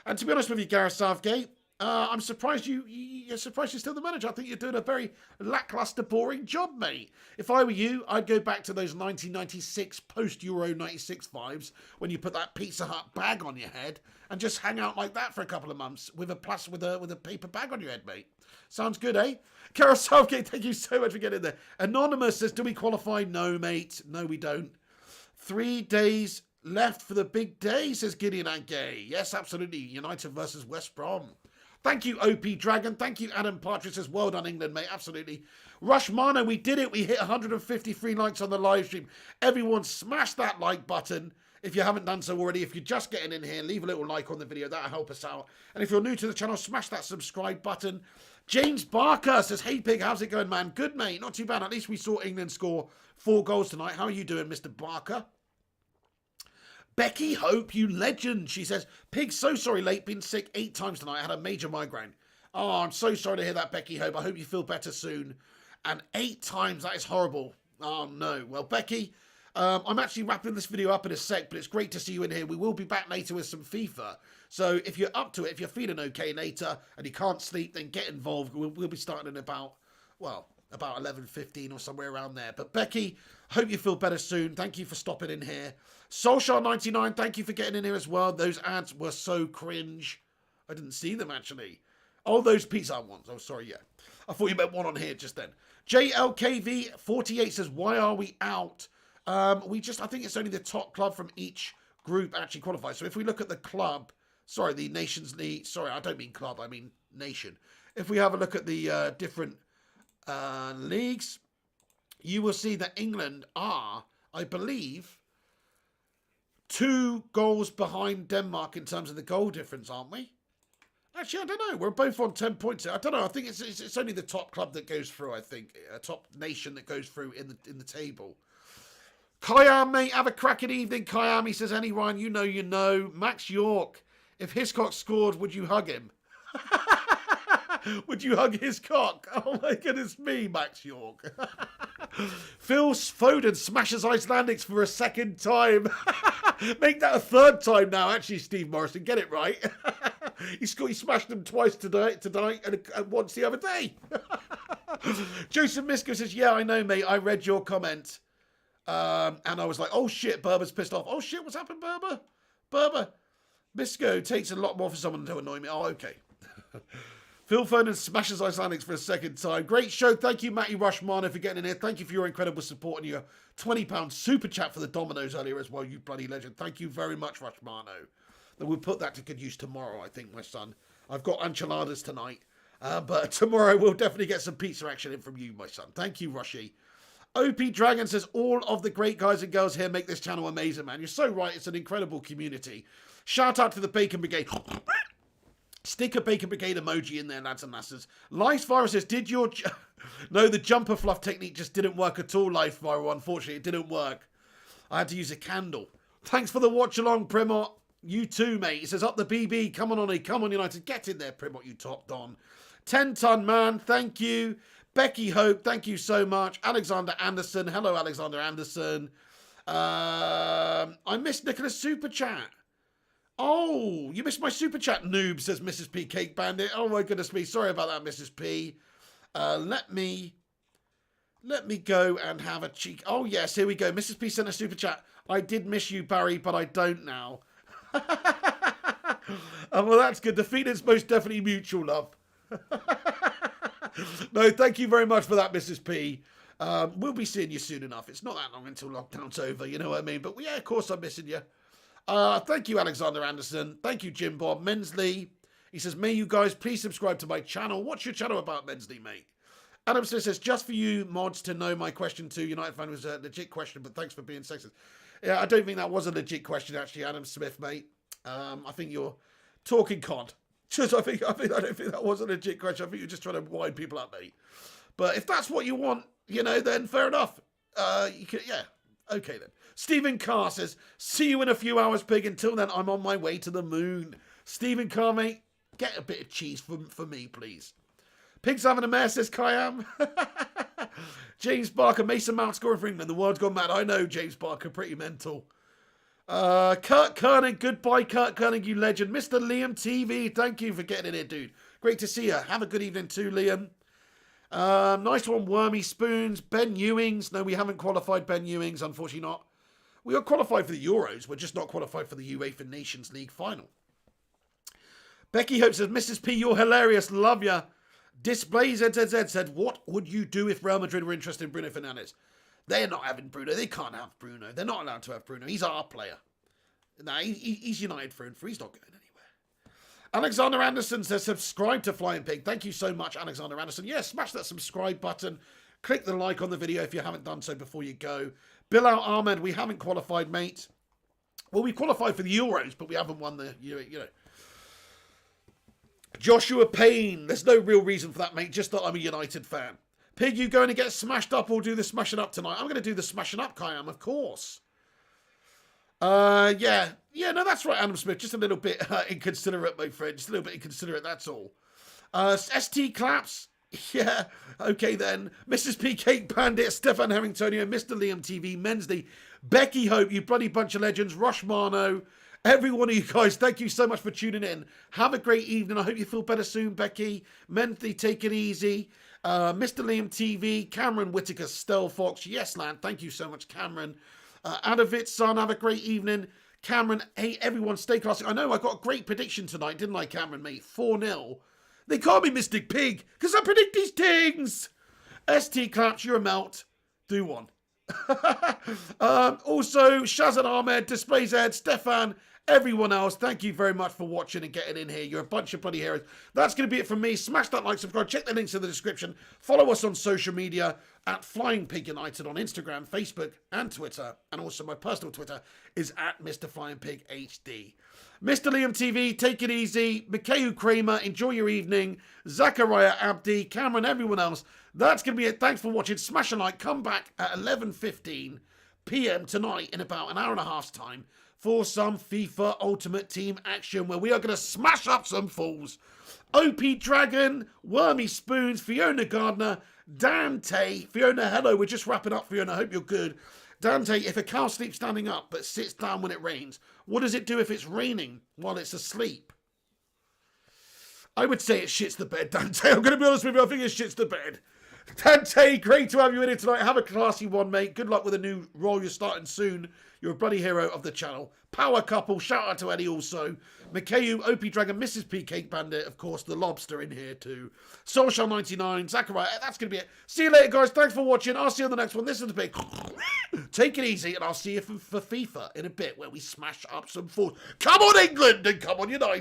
And to be honest with you, Gareth Southgate, I'm surprised you're surprised you're still the manager. I think you're doing a very lackluster, boring job, mate. If I were you, I'd go back to those 1996 post-Euro 96 vibes when you put that Pizza Hut bag on your head and just hang out like that for a couple of months with a paper bag on your head, mate. Sounds good, eh? Carol Southgate, thank you so much for getting there. Anonymous says, do we qualify? No, mate. No, we don't. 3 days left for the big day, says Gideon and Gay. Yes, absolutely. United versus West Brom. Thank you, OP Dragon. Thank you, Adam Partridge. Says, well done, England, mate. Absolutely. Rush Mano, we did it. We hit 153 likes on the live stream. Everyone smash that like button if you haven't done so already. If you're just getting in here, leave a little like on the video. That'll help us out. And if you're new to the channel, smash that subscribe button. James Barker says, hey, Pig, how's it going, man? Good, mate. Not too bad. At least we saw England score 4 goals tonight. How are you doing, Mr. Barker? Becky Hope, you legend. She says, Pig, so sorry late. Been sick 8 times tonight. I had a major migraine. Oh, I'm so sorry to hear that, Becky Hope. I hope you feel better soon. And 8 times, that is horrible. Oh, no. Well, Becky, I'm actually wrapping this video up in a sec, but it's great to see you in here. We will be back later with some FIFA. So if you're up to it, if you're feeling okay later and you can't sleep, then get involved. We'll be starting in about 11:15 or somewhere around there. But Becky, hope you feel better soon. Thank you for stopping in here. Soulshar99, thank you for getting in here as well. Those ads were so cringe. I didn't see them, actually. Oh, those Pizza Hut ones. Oh, sorry, yeah. I thought you meant one on here just then. JLKV48 says, why are we out? I think it's only the top club from each group actually qualifies. So if we look at the club, sorry, the Nations League. Sorry, I don't mean club, I mean nation. If we have a look at the different leagues, you will see that England are, I believe, 2 goals behind Denmark in terms of the goal difference, aren't we? Actually, I don't know. We're both on 10 points. I don't know. I think it's only the top club that goes through. I think a top nation that goes through in the table. Kayam, mate, have a cracking evening. Kayam, he says, anyone you know. Max York, if Hiscock scored, would you hug him? Would you hug his cock? Oh my goodness me, Max York. Phil Foden smashes Icelandics for a 2nd time. Make that a 3rd time now, actually, Steve Morrison. Get it right. He smashed them twice tonight and once the other day. Joseph Misko says, yeah, I know, mate. I read your comment. And I was like, oh shit, Berber's pissed off. Oh shit, what's happened, Berber? Berber. Misko takes a lot more for someone to annoy me. Oh, okay. Phil Foden smashes Icelandics for a 2nd time. Great show. Thank you, Matty Rushmano, for getting in here. Thank you for your incredible support and your £20 super chat for the Dominoes earlier as well, you bloody legend. Thank you very much, Rushmano. And we'll put that to good use tomorrow, I think, my son. I've got enchiladas tonight, but tomorrow we'll definitely get some pizza action in from you, my son. Thank you, Rushy. OP Dragon says, all of the great guys and girls here make this channel amazing, man. You're so right. It's an incredible community. Shout out to the Bacon Brigade. Stick a Bacon Brigade emoji in there, lads and lasses. Life Virus says, did your... No, the jumper fluff technique just didn't work at all, Life Virus. Unfortunately, it didn't work. I had to use a candle. Thanks for the watch along, Primot. You too, mate. He says, up the BB. Come on, Ollie. Come on, United. Get in there, Primot, you top don. 10-ton man. Thank you. Becky Hope, thank you so much. Alexander Anderson. Hello, Alexander Anderson. I missed Nicholas' super chat. Oh, you missed my super chat, noob, says Mrs. P. Cake Bandit. Oh, my goodness me. Sorry about that, Mrs. P. Let me go and have a cheek. Oh, yes, here we go. Mrs. P sent a super chat. I did miss you, Barry, but I don't now. Oh, well, that's good. The feeling's most definitely mutual, love. No, thank you very much for that, Mrs. P. We'll be seeing you soon enough. It's not that long until lockdown's over, you know what I mean? But yeah, of course I'm missing you. Thank you, Alexander Anderson. Thank you, Jim Bob. Mensley, he says, may you guys please subscribe to my channel. What's your channel about, Mensley, mate? Adam Smith says, just for you mods to know, my question to United fan was a legit question, but thanks for being sexist. Yeah, I don't think that was a legit question, actually, Adam Smith, mate. I think you're talking cod. I don't think that was a legit question. I think you're just trying to wind people up, mate. But if that's what you want, you know, then fair enough. You can, yeah. Okay, then. Stephen Carr says, see you in a few hours, Pig. Until then, I'm on my way to the moon. Stephen Carr, mate, get a bit of cheese for me, please. Pig's having a mare, says Kayam. James Barker, Mason Mount scoring for England. The world's gone mad. I know, James Barker, pretty mental. Kurt Koenig, goodbye, Kurt Koenig, you legend. Mr. Liam TV, thank you for getting in here, dude. Great to see you. Have a good evening too, Liam. Nice one, Wormy Spoons. Ben Ewings. No, we haven't qualified Ben Ewings, unfortunately not. We are qualified for the Euros. We're just not qualified for the UEFA Nations League final. Becky Hope says, Mrs. P, you're hilarious. Love ya. Display ZZZ said, what would you do if Real Madrid were interested in Bruno Fernandes? They're not having Bruno. They can't have Bruno. They're not allowed to have Bruno. He's our player. Nah, he's United for he's not going anywhere. Alexander Anderson says, subscribe to Flying Pig. Thank you so much, Alexander Anderson. Yeah, smash that subscribe button. Click the like on the video if you haven't done so before you go. Bilal Ahmed, we haven't qualified, mate. Well, we qualified for the Euros, but we haven't won the, you know. Joshua Payne, there's no real reason for that, mate. Just that I'm a United fan. Pig, you going to get smashed up or do the smashing up tonight? I'm going to do the smashing up, Kayam, of course. Yeah, no, that's right, Adam Smith. Just a little bit inconsiderate, my friend. Just a little bit inconsiderate, that's all. ST Claps. Yeah, okay then. Mrs. P. Cake Bandit, Stefan Harringtonio, Mr. Liam TV, Mensley, Becky Hope, you bloody bunch of legends, Rush Marno, every one of you guys, thank you so much for tuning in. Have a great evening. I hope you feel better soon, Becky. Mensley, take it easy. Mr. Liam TV, Cameron Whitaker, Stel Fox, Yes Land, thank you so much, Cameron. Adavit, son, have a great evening. Cameron, hey, everyone, stay classic. I know I got a great prediction tonight, didn't I, Cameron, mate? 4-0. They call me Mystic Pig, because I predict these things. ST Claps, you're a melt. Do one. Also, Shazad Ahmed, Display Z, Stefan, everyone else, thank you very much for watching and getting in here. You're a bunch of bloody heroes. That's going to be it from me. Smash that like, subscribe, check the links in the description. Follow us on social media at Flying Pig United on Instagram, Facebook, and Twitter. And also my personal Twitter is at Mr. Flying Pig HD. Mr. Liam TV, take it easy. Mikhail Kramer, enjoy your evening. Zachariah Abdi, Cameron, everyone else. That's going to be it. Thanks for watching. Smash a like. Come back at 11:15 p.m. tonight in about an hour and a half's time for some FIFA Ultimate Team action where we are going to smash up some fools. OP Dragon, Wormy Spoons, Fiona Gardner, Dante. Fiona, hello. We're just wrapping up, Fiona. I hope you're good. Dante, if a cow sleeps standing up but sits down when it rains, what does it do if it's raining while it's asleep? I would say it shits the bed, Dante. I'm going to be honest with you. I think it shits the bed. Dante, great to have you in here tonight. Have a classy one, mate. Good luck with a new role you're starting soon. You're a bloody hero of the channel. Power couple. Shout out to Eddie also. Mikhail, OP Dragon, Mrs. P. Cake Bandit. Of course, the lobster in here too. Soulshell99, Zachariah. That's going to be it. See you later, guys. Thanks for watching. I'll see you on the next one. This is the big... Take it easy, and I'll see you for FIFA in a bit where we smash up some fools. Come on, England, and come on, United.